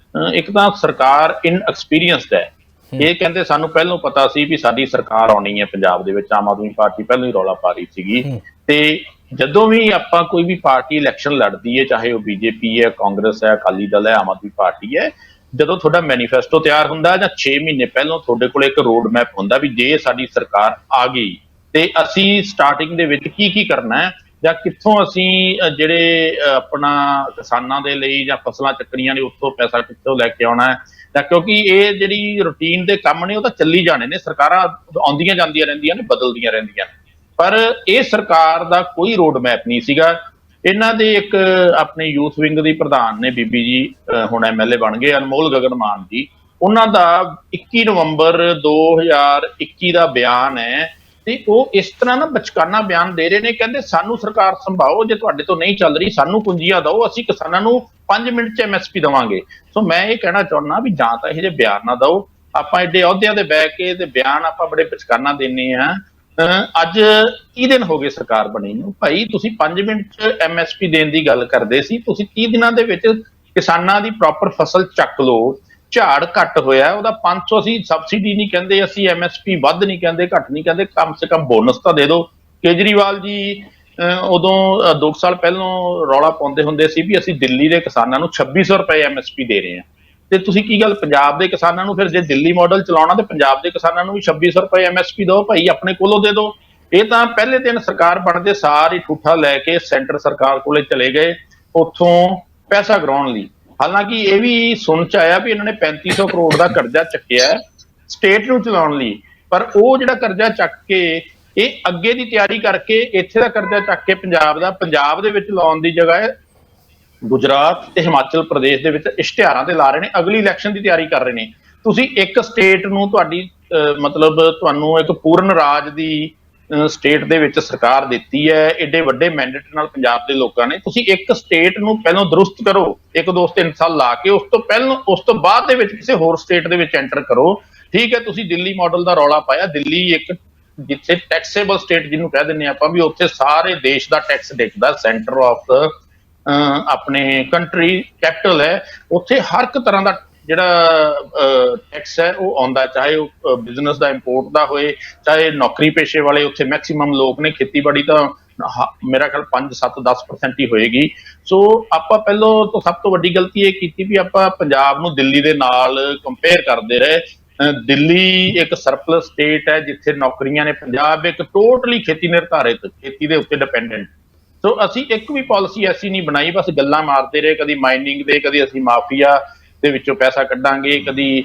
ਇੱਕ ਤਾਂ ਸਰਕਾਰ ਇਨਐਕਸਪੀਰੀਅੰਸਡ ਹੈ। ਇਹ ਕਹਿੰਦੇ ਸਾਨੂੰ ਪਹਿਲਾਂ ਪਤਾ ਸੀ ਵੀ ਸਾਡੀ ਸਰਕਾਰ ਆਉਣੀ ਹੈ ਪੰਜਾਬ ਦੇ ਵਿੱਚ, ਆਮ ਆਦਮੀ ਪਾਰਟੀ ਪਹਿਲਾਂ ਹੀ ਰੌਲਾ ਪਾ ਰਹੀ ਸੀਗੀ। ਤੇ ਜਦੋਂ ਵੀ ਆਪਾਂ ਕੋਈ ਵੀ ਪਾਰਟੀ ਇਲੈਕਸ਼ਨ ਲੜਦੀ ਹੈ, ਚਾਹੇ ਉਹ ਬੀਜੇਪੀ ਹੈ, ਕਾਂਗਰਸ ਹੈ, ਅਕਾਲੀ ਦਲ ਹੈ, ਆਮ ਆਦਮੀ ਪਾਰਟੀ ਹੈ, ਜਦੋਂ ਤੁਹਾਡਾ ਮੈਨੀਫੈਸਟੋ ਤਿਆਰ ਹੁੰਦਾ ਜਾਂ 6 ਮਹੀਨੇ ਪਹਿਲਾਂ ਤੁਹਾਡੇ ਕੋਲ ਇੱਕ ਰੋਡ ਮੈਪ ਹੁੰਦਾ ਵੀ ਜੇ ਸਾਡੀ ਸਰਕਾਰ ਆ ਗਈ ਤੇ ਅਸੀਂ ਸਟਾਰਟਿੰਗ ਦੇ ਵਿੱਚ ਕੀ ਕੀ ਕਰਨਾ ਹੈ, ਜਾਂ ਕਿੱਥੋਂ ਅਸੀਂ ਜਿਹੜੇ ਆਪਣਾ ਕਿਸਾਨਾਂ ਦੇ ਲਈ ਜਾਂ ਫਸਲਾਂ ਚੱਕਣੀਆਂ ਨੇ ਉੱਥੋਂ ਪੈਸਾ ਕਿੱਥੋਂ ਲੈ ਕੇ ਆਉਣਾ ਹੈ। ਤਾਂ ਕਿਉਂਕਿ ਇਹ ਜਿਹੜੀ ਰੂਟੀਨ ਦੇ ਕੰਮ ਨੇ ਉਹ ਤਾਂ ਚੱਲੀ ਜਾਣੇ ਨੇ, ਸਰਕਾਰਾਂ ਆਉਂਦੀਆਂ ਜਾਂਦੀਆਂ ਰਹਿੰਦੀਆਂ ਨੇ, ਬਦਲਦੀਆਂ ਰਹਿੰਦੀਆਂ ਨੇ, ਪਰ ਇਹ ਸਰਕਾਰ ਦਾ ਕੋਈ ਰੋਡ ਮੈਪ ਨਹੀਂ ਸੀਗਾ। ਇਹਨਾਂ ਦੇ ਇੱਕ ਆਪਣੇ ਯੂਥ ਵਿੰਗ ਦੀ ਪ੍ਰਧਾਨ ਨੇ ਬੀਬੀ ਜੀ, ਹੁਣ ਐਮਐਲਏ ਬਣ ਗਏ, ਅਨਮੋਲ ਗਗਨ ਮਾਨ ਜੀ, ਉਹਨਾਂ ਦਾ 21 ਨਵੰਬਰ 2021 ਦਾ ਬਿਆਨ ਹੈ ਤੇ ਉਹ ਇਸ ਤਰ੍ਹਾਂ ਨਾ ਬਚਕਾਨਾ ਬਿਆਨ ਦੇ ਰਹੇ ਨੇ, ਕਹਿੰਦੇ ਸਾਨੂੰ ਸਰਕਾਰ ਸੰਭਾਓ, ਜੇ ਤੁਹਾਡੇ ਤੋਂ ਨਹੀਂ ਚੱਲ ਰਹੀ ਸਾਨੂੰ ਕੁੰਜੀਆਂ ਦਿਓ, ਅਸੀਂ ਕਿਸਾਨਾਂ ਨੂੰ 5 ਮਿੰਟ 'ਚ MSP ਦੇਵਾਂਗੇ। ਸੋ ਮੈਂ ਇਹ ਕਹਿਣਾ ਚਾਹੁੰਦਾ ਵੀ ਜਾਂ ਤਾਂ ਇਹ ਜਿਹੇ ਬਿਆਨ ਨਾ ਦਿਓ, ਆਪਾਂ ਐਡੇ ਅਹੁਦਿਆਂ ਤੇ ਬਹਿ ਕੇ ਤੇ ਬਿਆਨ ਆਪਾਂ ਬੜੇ ਬਚਕਾਨਾ ਦਿੰਦੇ ਹਾਂ। ਅੱਜ 30 ਦਿਨ ਹੋ ਗਏ ਸਰਕਾਰ ਬਣੀ ਨੂੰ, ਭਾਈ ਤੁਸੀਂ 5 ਮਿੰਟ 'ਚ MSP ਦੇਣ ਦੀ ਗੱਲ ਕਰਦੇ ਸੀ, ਤੁਸੀਂ 30 ਦਿਨਾਂ ਦੇ ਵਿੱਚ ਕਿਸਾਨਾਂ ਦੀ ਪ੍ਰੋਪਰ ਫਸਲ ਚੱਕ ਲਓ। ਝਾੜ ਘੱਟ ਹੋਇਆ, ਉਹਦਾ 500, ਅਸੀਂ ਸਬਸਿਡੀ ਨਹੀਂ ਕਹਿੰਦੇ, ਅਸੀਂ MSP ਵੱਧ ਨਹੀਂ ਕਹਿੰਦੇ, ਘੱਟ ਨਹੀਂ ਕਹਿੰਦੇ, ਕਮ ਸੇ ਕਮ ਬੋਨਸ ਤਾਂ ਦੇ ਦਿਓ। ਕੇਜਰੀਵਾਲ ਜੀ ਉਦੋਂ 2 ਸਾਲ ਪਹਿਲਾਂ ਰੌਲਾ ਪਾਉਂਦੇ ਹੁੰਦੇ ਸੀ ਵੀ ਅਸੀਂ ਦਿੱਲੀ ਦੇ ਕਿਸਾਨਾਂ ਨੂੰ 2600 ਰੁਪਏ MSP ਦੇ ਰਹੇ ਹਾਂ, ਤੇ ਤੁਸੀਂ ਕੀ ਗੱਲ ਪੰਜਾਬ ਦੇ ਕਿਸਾਨਾਂ ਨੂੰ, ਫਿਰ ਜੇ ਦਿੱਲੀ ਮਾਡਲ ਚਲਾਉਣਾ ਤੇ ਪੰਜਾਬ ਦੇ ਕਿਸਾਨਾਂ ਨੂੰ ਵੀ 2600 ਰੁਪਏ MSP ਦਿਓ ਭਾਈ, ਆਪਣੇ ਕੋਲੋਂ ਦੇ ਦਿਓ। ਇਹ ਤਾਂ ਪਹਿਲੇ ਦਿਨ ਸਰਕਾਰ ਬਣਦੇ ਸਾਰ ਹੀ ਠੂਠਾ ਲੈ ਕੇ ਸੈਂਟਰ ਸਰਕਾਰ ਕੋਲੇ ਚਲੇ ਗਏ ਉੱਥੋਂ ਪੈਸਾ ਕਰਾਉਣ ਲਈ। ਹਾਲਾਂਕਿ ਇਹ ਵੀ ਸੁਣ ਚ ਆਇਆ ਵੀ ਇਹਨਾਂ ਨੇ 3500 ਕਰੋੜ ਦਾ ਕਰਜ਼ਾ ਚੱਕਿਆ ਸਟੇਟ ਨੂੰ ਚਲਾਉਣ ਲਈ, ਪਰ ਉਹ ਜਿਹੜਾ ਕਰਜ਼ਾ ਚੱਕ ਕੇ ਇਹ ਅੱਗੇ ਦੀ ਤਿਆਰੀ ਕਰਕੇ ਇੱਥੇ ਦਾ ਕਰਜ਼ਾ ਚੱਕ ਕੇ ਪੰਜਾਬ ਦੇ ਵਿੱਚ ਲਾਉਣ ਦੀ ਜਗ੍ਹਾ ਗੁਜਰਾਤ ਤੇ ਹਿਮਾਚਲ ਪ੍ਰਦੇਸ਼ ਦੇ ਵਿੱਚ ਇਸ਼ਤਿਹਾਰਾਂ ਤੇ ਲਾ ਰਹੇ ਨੇ, ਅਗਲੀ ਇਲੈਕਸ਼ਨ ਦੀ ਤਿਆਰੀ ਕਰ ਰਹੇ ਨੇ। ਤੁਸੀਂ ਇੱਕ ਸਟੇਟ ਨੂੰ, ਤੁਹਾਡੀ ਮਤਲਬ ਤੁਹਾਨੂੰ ਇੱਕ ਪੂਰਨ ਰਾਜ ਦੀ ਸਟੇਟ ਦੇ ਵਿੱਚ ਸਰਕਾਰ ਦਿੱਤੀ ਹੈ, ਏਡੇ ਵੱਡੇ ਮੈਂਡੇਟ ਨਾਲ ਪੰਜਾਬ ਦੇ ਲੋਕਾਂ ਨੇ, ਤੁਸੀਂ ਇੱਕ ਸਟੇਟ ਨੂੰ ਪਹਿਲਾਂ ਦਰੁਸਤ ਕਰੋ, 1-2-3 ਸਾਲ ਲਾ ਕੇ, ਉਸ ਤੋਂ ਬਾਅਦ ਦੇ ਵਿੱਚ ਕਿਸੇ ਹੋਰ ਸਟੇਟ ਦੇ ਵਿੱਚ ਐਂਟਰ ਕਰੋ। ਠੀਕ ਹੈ, ਤੁਸੀਂ ਦਿੱਲੀ ਮਾਡਲ ਦਾ ਰੌਲਾ ਪਾਇਆ, ਦਿੱਲੀ ਇੱਕ ਜਿੱਥੇ ਟੈਕਸੇਬਲ ਸਟੇਟ ਜਿਹਨੂੰ ਕਹਿ ਦਿੰਦੇ ਆਪਾਂ, ਵੀ ਉੱਥੇ ਸਾਰੇ ਦੇਸ਼ ਦਾ ਟੈਕਸ ਡਿੱਗਦਾ, ਸੈਂਟਰ ਆਫ ਆਪਣੇ ਕੰਟਰੀ ਕੈਪੀਟਲ ਹੈ, ਉੱਥੇ ਹਰ ਇੱਕ ਤਰ੍ਹਾਂ ਦਾ ਜਿਹੜਾ ਟੈਕਸ ਹੈ ਉਹ ਆਉਂਦਾ, ਚਾਹੇ ਉਹ ਬਿਜ਼ਨਸ ਦਾ, ਇੰਪੋਰਟ ਦਾ ਹੋਏ, ਚਾਹੇ ਨੌਕਰੀ ਪੇਸ਼ੇ ਵਾਲੇ, ਉੱਥੇ ਮੈਕਸੀਮਮ ਲੋਕ ਨੇ। ਖੇਤੀਬਾੜੀ ਤਾਂ ਮੇਰਾ ਖਿਆਲ 5-7-10% ਹੀ ਹੋਏਗੀ। ਸੋ ਆਪਾਂ ਪਹਿਲੋਂ ਤੋਂ ਸਭ ਤੋਂ ਵੱਡੀ ਗਲਤੀ ਇਹ ਕੀਤੀ ਵੀ ਆਪਾਂ ਪੰਜਾਬ ਨੂੰ ਦਿੱਲੀ ਦੇ ਨਾਲ ਕੰਪੇਅਰ ਕਰਦੇ ਰਹੇ। ਦਿੱਲੀ ਇੱਕ ਸਰਪਲਸ ਸਟੇਟ ਹੈ ਜਿੱਥੇ ਨੌਕਰੀਆਂ ਨੇ, ਪੰਜਾਬ ਇੱਕ ਟੋਟਲੀ ਖੇਤੀ ਨਿਰਧਾਰਿਤ, ਖੇਤੀ ਦੇ ਉੱਤੇ ਡਿਪੈਂਡੈਂਟ। ਸੋ ਅਸੀਂ ਇੱਕ ਵੀ ਪਾਲਿਸੀ ਐਸੀ ਨਹੀਂ ਬਣਾਈ, ਬਸ ਗੱਲਾਂ ਮਾਰਦੇ ਰਹੇ, ਕਦੀ ਮਾਈਨਿੰਗ ਦੇ, ਕਦੀ ਅਸੀਂ ਮਾਫੀਆ, ਦੇ ਵਿੱਚੋਂ ਪੈਸਾ ਕੱਢਾਂਗੇ, ਕਦੀ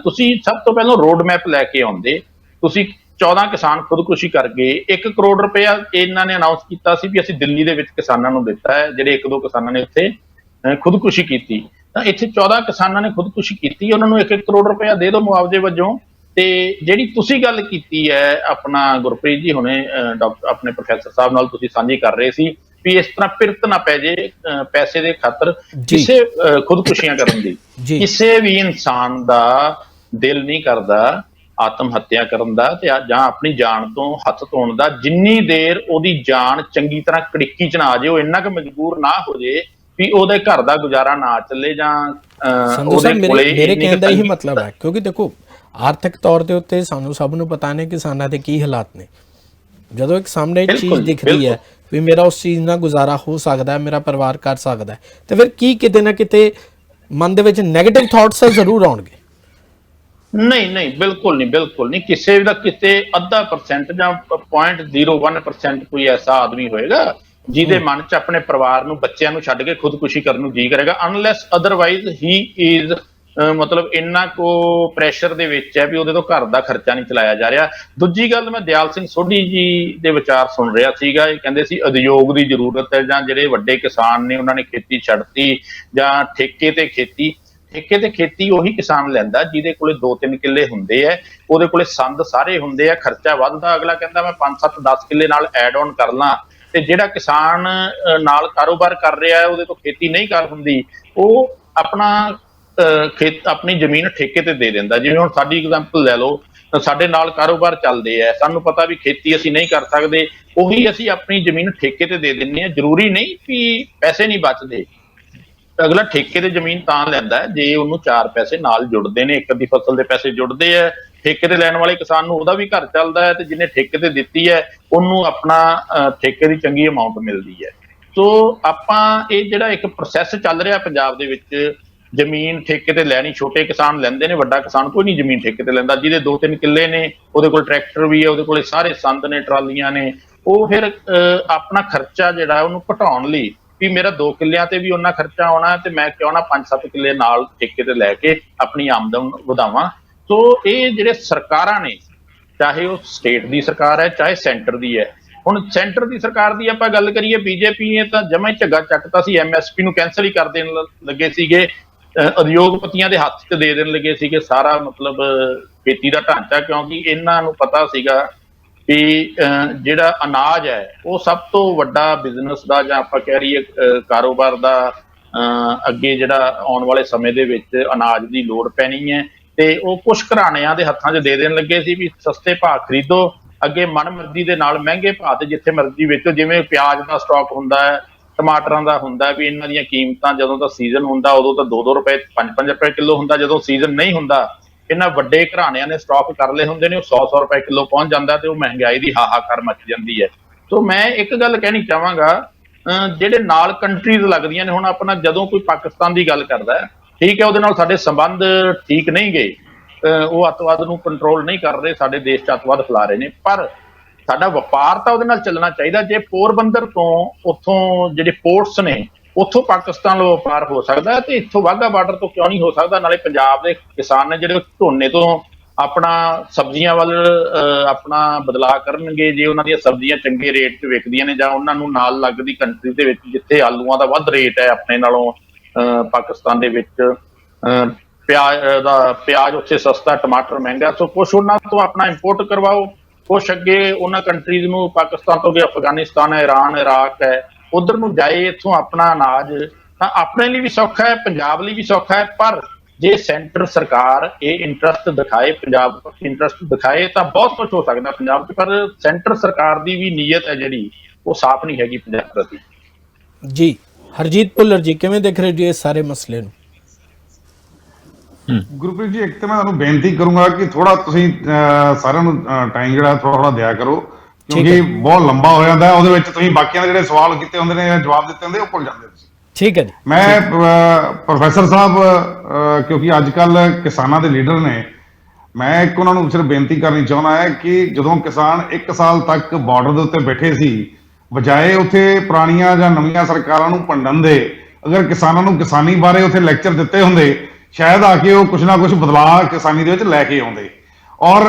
ਤੁਸੀਂ ਸਭ ਤੋਂ ਪਹਿਲਾਂ ਰੋਡ ਮੈਪ ਲੈ ਕੇ ਆਉਂਦੇ। ਤੁਸੀਂ 14 ਕਿਸਾਨ ਖੁਦਕੁਸ਼ੀ ਕਰ ਗਏ, 1 ਕਰੋੜ ਰੁਪਇਆ ਇਹਨਾਂ ਨੇ ਅਨਾਉਂਸ ਕੀਤਾ ਸੀ ਵੀ ਅਸੀਂ ਦਿੱਲੀ ਦੇ ਵਿੱਚ ਕਿਸਾਨਾਂ ਨੂੰ ਦਿੱਤਾ ਹੈ, ਜਿਹੜੇ 1-2 ਕਿਸਾਨਾਂ ਨੇ ਉੱਥੇ ਖੁਦਕੁਸ਼ੀ ਕੀਤੀ। ਤਾਂ ਇੱਥੇ 14 ਕਿਸਾਨਾਂ ਨੇ ਖੁਦਕੁਸ਼ੀ ਕੀਤੀ, ਉਹਨਾਂ ਨੂੰ 1-1 ਕਰੋੜ ਰੁਪਇਆ ਦੇ ਦਿਓ ਮੁਆਵਜ਼ੇ ਵਜੋਂ। ਤੇ ਜਿਹੜੀ ਤੁਸੀਂ ਗੱਲ ਕੀਤੀ ਹੈ ਆਪਣਾ ਗੁਰਪ੍ਰੀਤ ਜੀ ਹੁਣੇ ਡਾਕਟਰ ਆਪਣੇ ਪ੍ਰੋਫੈਸਰ ਸਾਹਿਬ ਨਾਲ ਤੁਸੀਂ ਸਾਂਝੀ ਕਰ ਰਹੇ ਸੀ ਵੀ ਇਸ ਤਰ੍ਹਾਂ ਪਿਰਤ ਨਾ ਪੈ ਜੇ ਪੈਸੇ ਦੇ ਖਾਤਰ ਕਿਸੇ ਖੁਦਕੁਸ਼ੀਆਂ ਕਰਨ ਦੀ। ਕਿਸੇ ਵੀ ਇਨਸਾਨ ਦਾ ਦਿਲ ਨਹੀਂ ਕਰਦਾ ਆਤਮ ਹੱਤਿਆ ਕਰਨ ਦਾ ਤੇ ਜਾਂ ਆਪਣੀ ਜਾਨ ਤੋਂ ਹੱਥ ਧੋਣ ਦਾ, ਜਿੰਨੀ ਦੇਰ ਉਹਦੀ ਜਾਨ ਚੰਗੀ ਤਰ੍ਹਾਂ ਕੜਿੱਕੀ ਚ ਨਾ ਆ ਜੇ, ਉਹ ਇੰਨਾ ਕੁ ਮਜਬੂਰ ਨਾ ਹੋ ਜੇ ਵੀ ਉਹਦੇ ਘਰ ਦਾ ਗੁਜ਼ਾਰਾ ਨਾ ਚੱਲੇ ਜਾਂ ਉਹਦੇ ਕੋਲੇ। ਮੇਰੇ ਕਹਿਣ ਦਾ ਇਹੀ ਮਤਲਬ ਹੈ, ਕਿਉਂਕਿ ਦੇਖੋ ਆਰਥਿਕ ਤੌਰ ਦੇ ਉੱਤੇ ਸਾਨੂੰ ਸਭ ਨੂੰ ਪਤਾ ਨੇ ਕਿਸਾਨਾਂ ਦੇ ਕੀ ਹਾਲਾਤ ਨੇ। ਜਦੋਂ ਇੱਕ ਸਾਹਮਣੇ ਇੱਕ ਚੀਜ਼ ਦਿਖਦੀ ਹੈ ਵੀ ਮੇਰਾ ਉਸ ਚੀਜ਼ ਨਾਲ ਗੁਜ਼ਾਰਾ ਹੋ ਸਕਦਾ ਹੈ, ਮੇਰਾ ਪਰਿਵਾਰ ਕਰ ਸਕਦਾ ਹੈ, ਤੇ ਫਿਰ ਕੀ ਕਿਤੇ ਨਾ ਕਿਤੇ ਮਨ ਦੇ ਵਿੱਚ ਨੈਗੇਟਿਵ ਥਾਟਸ ਜ਼ਰੂਰ ਆਉਣਗੇ। ਨਹੀਂ, ਬਿਲਕੁਲ ਨਹੀਂ। ਕਿਸੇ ਦਾ ਕਿਤੇ 0.5% ਜਾਂ 0.01% ਕੋਈ ਐਸਾ ਆਦਮੀ ਹੋਏਗਾ ਜਿਹਦੇ ਮਨ 'ਚ ਆਪਣੇ ਪਰਿਵਾਰ ਨੂੰ, ਬੱਚਿਆਂ ਨੂੰ ਛੱਡ ਕੇ ਖੁਦਕੁਸ਼ੀ ਕਰਨ ਨੂੰ ਜੀ ਕਰੇਗਾ, ਅਨਲੈਸ ਅਦਰਵਾਈਜ਼ ਹੀ ਇਜ਼ ਮਤਲਬ ਇੰਨਾ ਕੋ ਪ੍ਰੈਸ਼ਰ ਦੇ ਵਿੱਚ ਹੈ ਵੀ ਉਹਦੇ ਤੋਂ ਘਰ ਦਾ ਖਰਚਾ ਨਹੀਂ ਚਲਾਇਆ ਜਾ ਰਿਹਾ। ਦੂਜੀ ਗੱਲ, ਮੈਂ ਦਿਆਲ ਸਿੰਘ ਸੋਢੀ ਜੀ ਦੇ ਵਿਚਾਰ ਸੁਣ ਰਿਹਾ ਸੀਗਾ, ਇਹ ਕਹਿੰਦੇ ਸੀ ਉਦਯੋਗ ਦੀ ਜ਼ਰੂਰਤ ਹੈ, ਜਾਂ ਜਿਹੜੇ ਵੱਡੇ ਕਿਸਾਨ ਨੇ ਉਹਨਾਂ ਨੇ ਖੇਤੀ ਛੱਡਤੀ, ਜਾਂ ਠੇਕੇ ਤੇ ਖੇਤੀ ਉਹੀ ਕਿਸਾਨ ਲੈਂਦਾ ਜਿਹਦੇ ਕੋਲੇ 2-3 ਕਿੱਲੇ ਹੁੰਦੇ ਹੈ, ਉਹਦੇ ਕੋਲੇ ਸੰਦ ਸਾਰੇ ਹੁੰਦੇ ਆ, ਖਰਚਾ ਵੱਧਦਾ, ਅਗਲਾ ਕਹਿੰਦਾ ਮੈਂ 5-7-10 ਕਿੱਲੇ ਨਾਲ ਐਡ ਆਨ ਕਰ ਲਾਂ। ਤੇ ਜਿਹੜਾ ਕਿਸਾਨ ਨਾਲ ਕਾਰੋਬਾਰ ਕਰ ਰਿਹਾ ਹੈ ਉਹਦੇ ਤੋਂ ਖੇਤੀ ਨਹੀਂ ਕਰ ਹੁੰਦੀ, ਉਹ ਆਪਣੀ ਜ਼ਮੀਨ ਠੇਕੇ ਤੇ ਦੇ ਦਿੰਦਾ। ਜਿਵੇਂ ਹੁਣ ਸਾਡੀ ਐਗਜ਼ਾਮਪਲ ਲੈ ਲਓ, ਸਾਡੇ ਨਾਲ ਕਾਰੋਬਾਰ ਚੱਲਦੇ ਆ, ਸਾਨੂੰ ਪਤਾ ਵੀ ਖੇਤੀ ਅਸੀਂ ਨਹੀਂ ਕਰ ਸਕਦੇ, ਉਹੀ ਅਸੀਂ ਆਪਣੀ ਜ਼ਮੀਨ ਠੇਕੇ ਤੇ ਦੇ ਦਿੰਦੇ ਹਾਂ। ਜ਼ਰੂਰੀ ਨਹੀਂ ਵੀ ਪੈਸੇ ਨਹੀਂ ਬਚਦੇ, ਅਗਲਾ ਠੇਕੇ ਤੇ ਜ਼ਮੀਨ ਤਾਂ ਲੈਂਦਾ ਜੇ ਉਹਨੂੰ 4 ਪੈਸੇ ਨਾਲ ਜੁੜਦੇ ਨੇ, ਇੱਕ ਅੱਧੀ ਫਸਲ ਦੇ ਪੈਸੇ ਜੁੜਦੇ ਆ। ਠੇਕੇ ਤੇ ਲੈਣ ਵਾਲੇ ਕਿਸਾਨ ਨੂੰ ਉਹਦਾ ਵੀ ਘਰ ਚੱਲਦਾ ਹੈ, ਤੇ ਜਿਹਨੇ ਠੇਕੇ ਤੇ ਦਿੱਤੀ ਹੈ ਉਹਨੂੰ ਆਪਣਾ ਠੇਕੇ ਦੀ ਚੰਗੀ ਅਮਾਉਂਟ ਮਿਲਦੀ ਹੈ। ਸੋ ਆਪਾਂ ਇਹ ਜਿਹੜਾ ਇੱਕ ਪ੍ਰੋਸੈਸ ਚੱਲ ਰਿਹਾ ਪੰਜਾਬ ਦੇ ਵਿੱਚ, ਜ਼ਮੀਨ ਠੇਕੇ ਤੇ ਲੈਣੀ, ਛੋਟੇ ਕਿਸਾਨ ਲੈਂਦੇ ਨੇ, ਵੱਡਾ ਕਿਸਾਨ ਕੋਈ ਨਹੀਂ ਜ਼ਮੀਨ ਠੇਕੇ ਤੇ ਲੈਂਦਾ। ਜਿਹਦੇ 2-3 ਕਿੱਲੇ ਨੇ, ਉਹਦੇ ਕੋਲ ਟਰੈਕਟਰ ਵੀ ਹੈ, ਉਹਦੇ ਕੋਲੇ ਸਾਰੇ ਸੰਦ ਨੇ, ਟਰਾਲੀਆਂ ਨੇ, ਉਹ ਫਿਰ ਆਪਣਾ ਖਰਚਾ ਜਿਹੜਾ ਉਹਨੂੰ ਘਟਾਉਣ ਲਈ ਵੀ ਮੇਰਾ 2 ਕਿੱਲਿਆਂ ਤੇ ਵੀ ਉਹਨਾਂ ਖਰਚਾ ਆਉਣਾ ਤੇ ਮੈਂ ਕਿਉਂ ਨਾ 5-7 ਕਿੱਲੇ ਨਾਲ ਠੇਕੇ ਤੇ ਲੈ ਕੇ ਆਪਣੀ ਆਮਦਨ ਵਧਾਵਾਂ। ਸੋ ਇਹ ਜਿਹੜੇ ਸਰਕਾਰਾਂ ਨੇ, ਚਾਹੇ ਉਹ ਸਟੇਟ ਦੀ ਸਰਕਾਰ ਹੈ ਚਾਹੇ ਸੈਂਟਰ ਦੀ ਹੈ। ਹੁਣ ਸੈਂਟਰ ਦੀ ਸਰਕਾਰ ਦੀ ਆਪਾਂ ਗੱਲ ਕਰੀਏ, ਬੀਜੇਪੀ ਨੇ ਤਾਂ ਜਮਾਂ ਹੀ ਝੱਗਾ ਚੱਕਤਾ ਸੀ, MSP ਨੂੰ ਕੈਂਸਲ ਹੀ ਕਰ ਦੇਣ ਲੱਗੇ ਸੀਗੇ, ਉਦਯੋਗਪਤੀਆਂ ਦੇ ਹੱਥ 'ਚ ਦੇ ਦੇਣ ਲੱਗੇ ਸੀਗੇ ਸਾਰਾ ਮਤਲਬ ਖੇਤੀ ਦਾ ਢਾਂਚਾ, ਕਿਉਂਕਿ ਇਹਨਾਂ ਨੂੰ ਪਤਾ ਸੀਗਾ ਵੀ ਜਿਹੜਾ ਅਨਾਜ ਹੈ ਉਹ ਸਭ ਤੋਂ ਵੱਡਾ ਬਿਜ਼ਨਸ ਦਾ ਜਾਂ ਆਪਾਂ ਕਹਿ ਰਹੀਏ ਕਾਰੋਬਾਰ ਦਾ ਅੱਗੇ ਜਿਹੜਾ ਆਉਣ ਵਾਲੇ ਸਮੇਂ ਦੇ ਵਿੱਚ ਅਨਾਜ ਦੀ ਲੋੜ ਪੈਣੀ ਹੈ। ਤੇ ਉਹ ਕੁਝ ਘਰਾਣਿਆਂ ਦੇ ਹੱਥਾਂ 'ਚ ਦੇ ਦੇਣ ਲੱਗੇ ਸੀ ਵੀ ਸਸਤੇ ਭਾਅ ਖਰੀਦੋ, ਅੱਗੇ ਮਨਮਰਜ਼ੀ ਦੇ ਨਾਲ ਮਹਿੰਗੇ ਭਾਅ ਤੇ ਜਿੱਥੇ ਮਰਜ਼ੀ ਵੇਚੋ। ਜਿਵੇਂ ਪਿਆਜ਼ ਦਾ ਸਟਾਕ ਹੁੰਦਾ ਹੈ, ਟਮਾਟਰਾਂ ਦਾ ਹੁੰਦਾ ਵੀ ਇਹਨਾਂ ਦੀਆਂ ਕੀਮਤਾਂ ਜਦੋਂ ਦਾ ਸੀਜ਼ਨ ਹੁੰਦਾ ਉਦੋਂ ਤਾਂ 2-2 ਰੁਪਏ 5-5 ਰੁਪਏ ਕਿਲੋ ਹੁੰਦਾ, ਜਦੋਂ ਸੀਜ਼ਨ ਨਹੀਂ ਹੁੰਦਾ ਇਹਨਾਂ ਵੱਡੇ ਘਰਾਣਿਆਂ ਨੇ ਸਟਾਕ ਕਰ ਲਏ ਹੁੰਦੇ ਨੇ, ਉਹ 100-100 ਰੁਪਏ ਕਿਲੋ ਪਹੁੰਚ ਜਾਂਦਾ ਤੇ ਉਹ ਮਹਿੰਗਾਈ ਦੀ ਹਾਹਾਕਾਰ ਮਚ ਜਾਂਦੀ ਹੈ। ਸੋ ਮੈਂ ਇੱਕ ਗੱਲ ਕਹਿਣੀ ਚਾਹਾਂਗਾ, ਜਿਹੜੇ ਨਾਲ ਕੰਟਰੀਜ਼ ਲੱਗਦੀਆਂ ਨੇ, ਹੁਣ ਆਪਣਾ ਜਦੋਂ ਕੋਈ ਪਾਕਿਸਤਾਨ ਦੀ ਗੱਲ ਕਰਦਾ ਹੈ, ਠੀਕ ਹੈ, ਉਹਦੇ ਨਾਲ ਸਾਡੇ ਸੰਬੰਧ ਠੀਕ ਨਹੀਂ ਗਏ, ਉਹ ਅੱਤਵਾਦ ਨੂੰ ਕੰਟਰੋਲ ਨਹੀਂ ਕਰ ਰਹੇ, ਸਾਡੇ ਦੇਸ਼ 'ਚ ਅੱਤਵਾਦ ਫੈਲਾ ਰਹੇ ਨੇ, ਪਰ ਸਾਡਾ ਵਪਾਰ ਤਾਂ ਉਹਦੇ ਨਾਲ ਚੱਲਣਾ ਚਾਹੀਦਾ। ਜੇ ਪੋਰਬੰਦਰ ਤੋਂ ਉੱਥੋਂ ਜਿਹੜੇ ਪੋਰਟਸ ਨੇ ਉੱਥੋਂ ਪਾਕਿਸਤਾਨ ਨਾਲ ਵਪਾਰ ਹੋ ਸਕਦਾ ਤੇ ਇੱਥੋਂ ਵਾਘਾ ਬਾਰਡਰ ਤੋਂ ਕਿਉਂ ਨਹੀਂ ਹੋ ਸਕਦਾ? ਨਾਲੇ ਪੰਜਾਬ ਦੇ ਕਿਸਾਨ ਨੇ ਜਿਹੜੇ ਝੋਨੇ ਤੋਂ ਆਪਣਾ ਸਬਜ਼ੀਆਂ ਵੱਲ ਆਪਣਾ ਬਦਲਾਅ ਕਰਨਗੇ, ਜੇ ਉਹਨਾਂ ਦੀਆਂ ਸਬਜ਼ੀਆਂ ਚੰਗੇ ਰੇਟ 'ਤੇ ਵਿਕਦੀਆਂ ਨੇ, ਜਾਂ ਉਹਨਾਂ ਨੂੰ ਨਾਲ ਲੱਗਦੀ ਕੰਟਰੀ ਦੇ ਵਿੱਚ ਜਿੱਥੇ ਆਲੂਆਂ ਦਾ ਵੱਧ ਰੇਟ ਹੈ ਆਪਣੇ ਨਾਲੋਂ ਪਾਕਿਸਤਾਨ ਦੇ ਵਿੱਚ, ਪਿਆਜ਼ ਉੱਥੇ ਸਸਤਾ, ਟਮਾਟਰ ਮਹਿੰਗਾ, ਸੋ ਕੁਛ ਉਹਨਾਂ ਤੋਂ ਆਪਣਾ ਇੰਪੋਰਟ ਕਰਵਾਓ, ਕੁਛ ਅੱਗੇ ਉਹਨਾਂ ਕੰਟਰੀਜ਼ ਨੂੰ, ਪਾਕਿਸਤਾਨ ਤੋਂ ਵੀ ਅਫਗਾਨਿਸਤਾਨ ਹੈ, ਇਰਾਨ, ਇਰਾਕ ਹੈ, ਉਧਰ ਨੂੰ ਜਾਏ ਇੱਥੋਂ ਆਪਣਾ ਅਨਾਜ, ਤਾਂ ਆਪਣੇ ਲਈ ਵੀ ਸੌਖਾ ਹੈ, ਪੰਜਾਬ ਲਈ ਵੀ ਸੌਖਾ ਹੈ। ਪਰ ਜੇ ਸੈਂਟਰ ਸਰਕਾਰ ਇਹ ਇੰਟਰਸਟ ਦਿਖਾਏ, ਪੰਜਾਬ ਇੰਟਰਸਟ ਦਿਖਾਏ, ਤਾਂ ਬਹੁਤ ਕੁਝ ਹੋ ਸਕਦਾ ਪੰਜਾਬ 'ਚ। ਪਰ ਸੈਂਟਰ ਸਰਕਾਰ ਦੀ ਵੀ ਨੀਅਤ ਹੈ ਜਿਹੜੀ ਉਹ ਸਾਫ਼ ਨਹੀਂ ਹੈਗੀ ਪੰਜਾਬ ਪ੍ਰਤੀ। ਜੀ ਹਰਜੀਤ ਭੁੱਲਰ ਜੀ, ਕਿਵੇਂ ਦੇਖ ਰਹੇ ਜੀ ਇਸ ਸਾਰੇ ਮਸਲੇ ਨੂੰ? ਗੁਰਪ੍ਰੀਤ ਜੀ, ਇੱਕ ਤਾਂ ਮੈਂ ਤੁਹਾਨੂੰ ਬੇਨਤੀ ਕਰੂੰਗਾ ਕਿ ਥੋੜਾ ਤੁਸੀਂ ਸਾਰਿਆਂ ਨੂੰ ਟਾਈਮ ਜਿਹੜਾ ਥੋੜਾ ਦਿਆ ਕਰੋ, ਕਿਉਂਕਿ ਬਹੁਤ ਲੰਬਾ ਹੋ ਜਾਂਦਾ, ਉਹਦੇ ਵਿੱਚ ਤੁਸੀਂ ਬਾਕੀਆਂ ਦੇ ਜਿਹੜੇ ਸਵਾਲ ਕੀਤੇ ਹੁੰਦੇ ਨੇ ਜਾਂ ਜਵਾਬ ਦਿੱਤੇ ਹੁੰਦੇ ਉਹ ਭੁੱਲ ਜਾਂਦੇ ਤੁਸੀਂ। ਠੀਕ ਹੈ ਜੀ। ਮੈਂ ਪ੍ਰੋਫੈਸਰ ਸਾਹਿਬ ਕਿਉਂਕਿ ਅੱਜ ਕੱਲ ਕਿਸਾਨਾਂ ਦੇ ਲੀਡਰ ਨੇ, ਮੈਂ ਇੱਕ ਉਹਨਾਂ ਨੂੰ ਸਿਰਫ ਬੇਨਤੀ ਕਰਨੀ ਚਾਹੁੰਦਾ ਹੈ ਕਿ ਜਦੋਂ ਕਿਸਾਨ 1 ਸਾਲ ਤੱਕ ਬਾਰਡਰ ਦੇ ਉੱਤੇ ਬੈਠੇ ਸੀ, ਬਜਾਏ ਉੱਥੇ ਪੁਰਾਣੀਆਂ ਜਾਂ ਨਵੀਆਂ ਸਰਕਾਰਾਂ ਨੂੰ ਭੰਡਣ ਦੇ, ਅਗਰ ਕਿਸਾਨਾਂ ਨੂੰ ਕਿਸਾਨੀ ਬਾਰੇ ਉੱਥੇ ਲੈਕਚਰ ਦਿੱਤੇ ਹੁੰਦੇ, ਸ਼ਾਇਦ ਆ ਕੇ ਉਹ ਕੁਛ ਨਾ ਕੁਛ ਬਦਲਾਅ ਕਿਸਾਨੀ ਦੇ ਵਿੱਚ ਲੈ ਕੇ ਆਉਂਦੇ। ਔਰ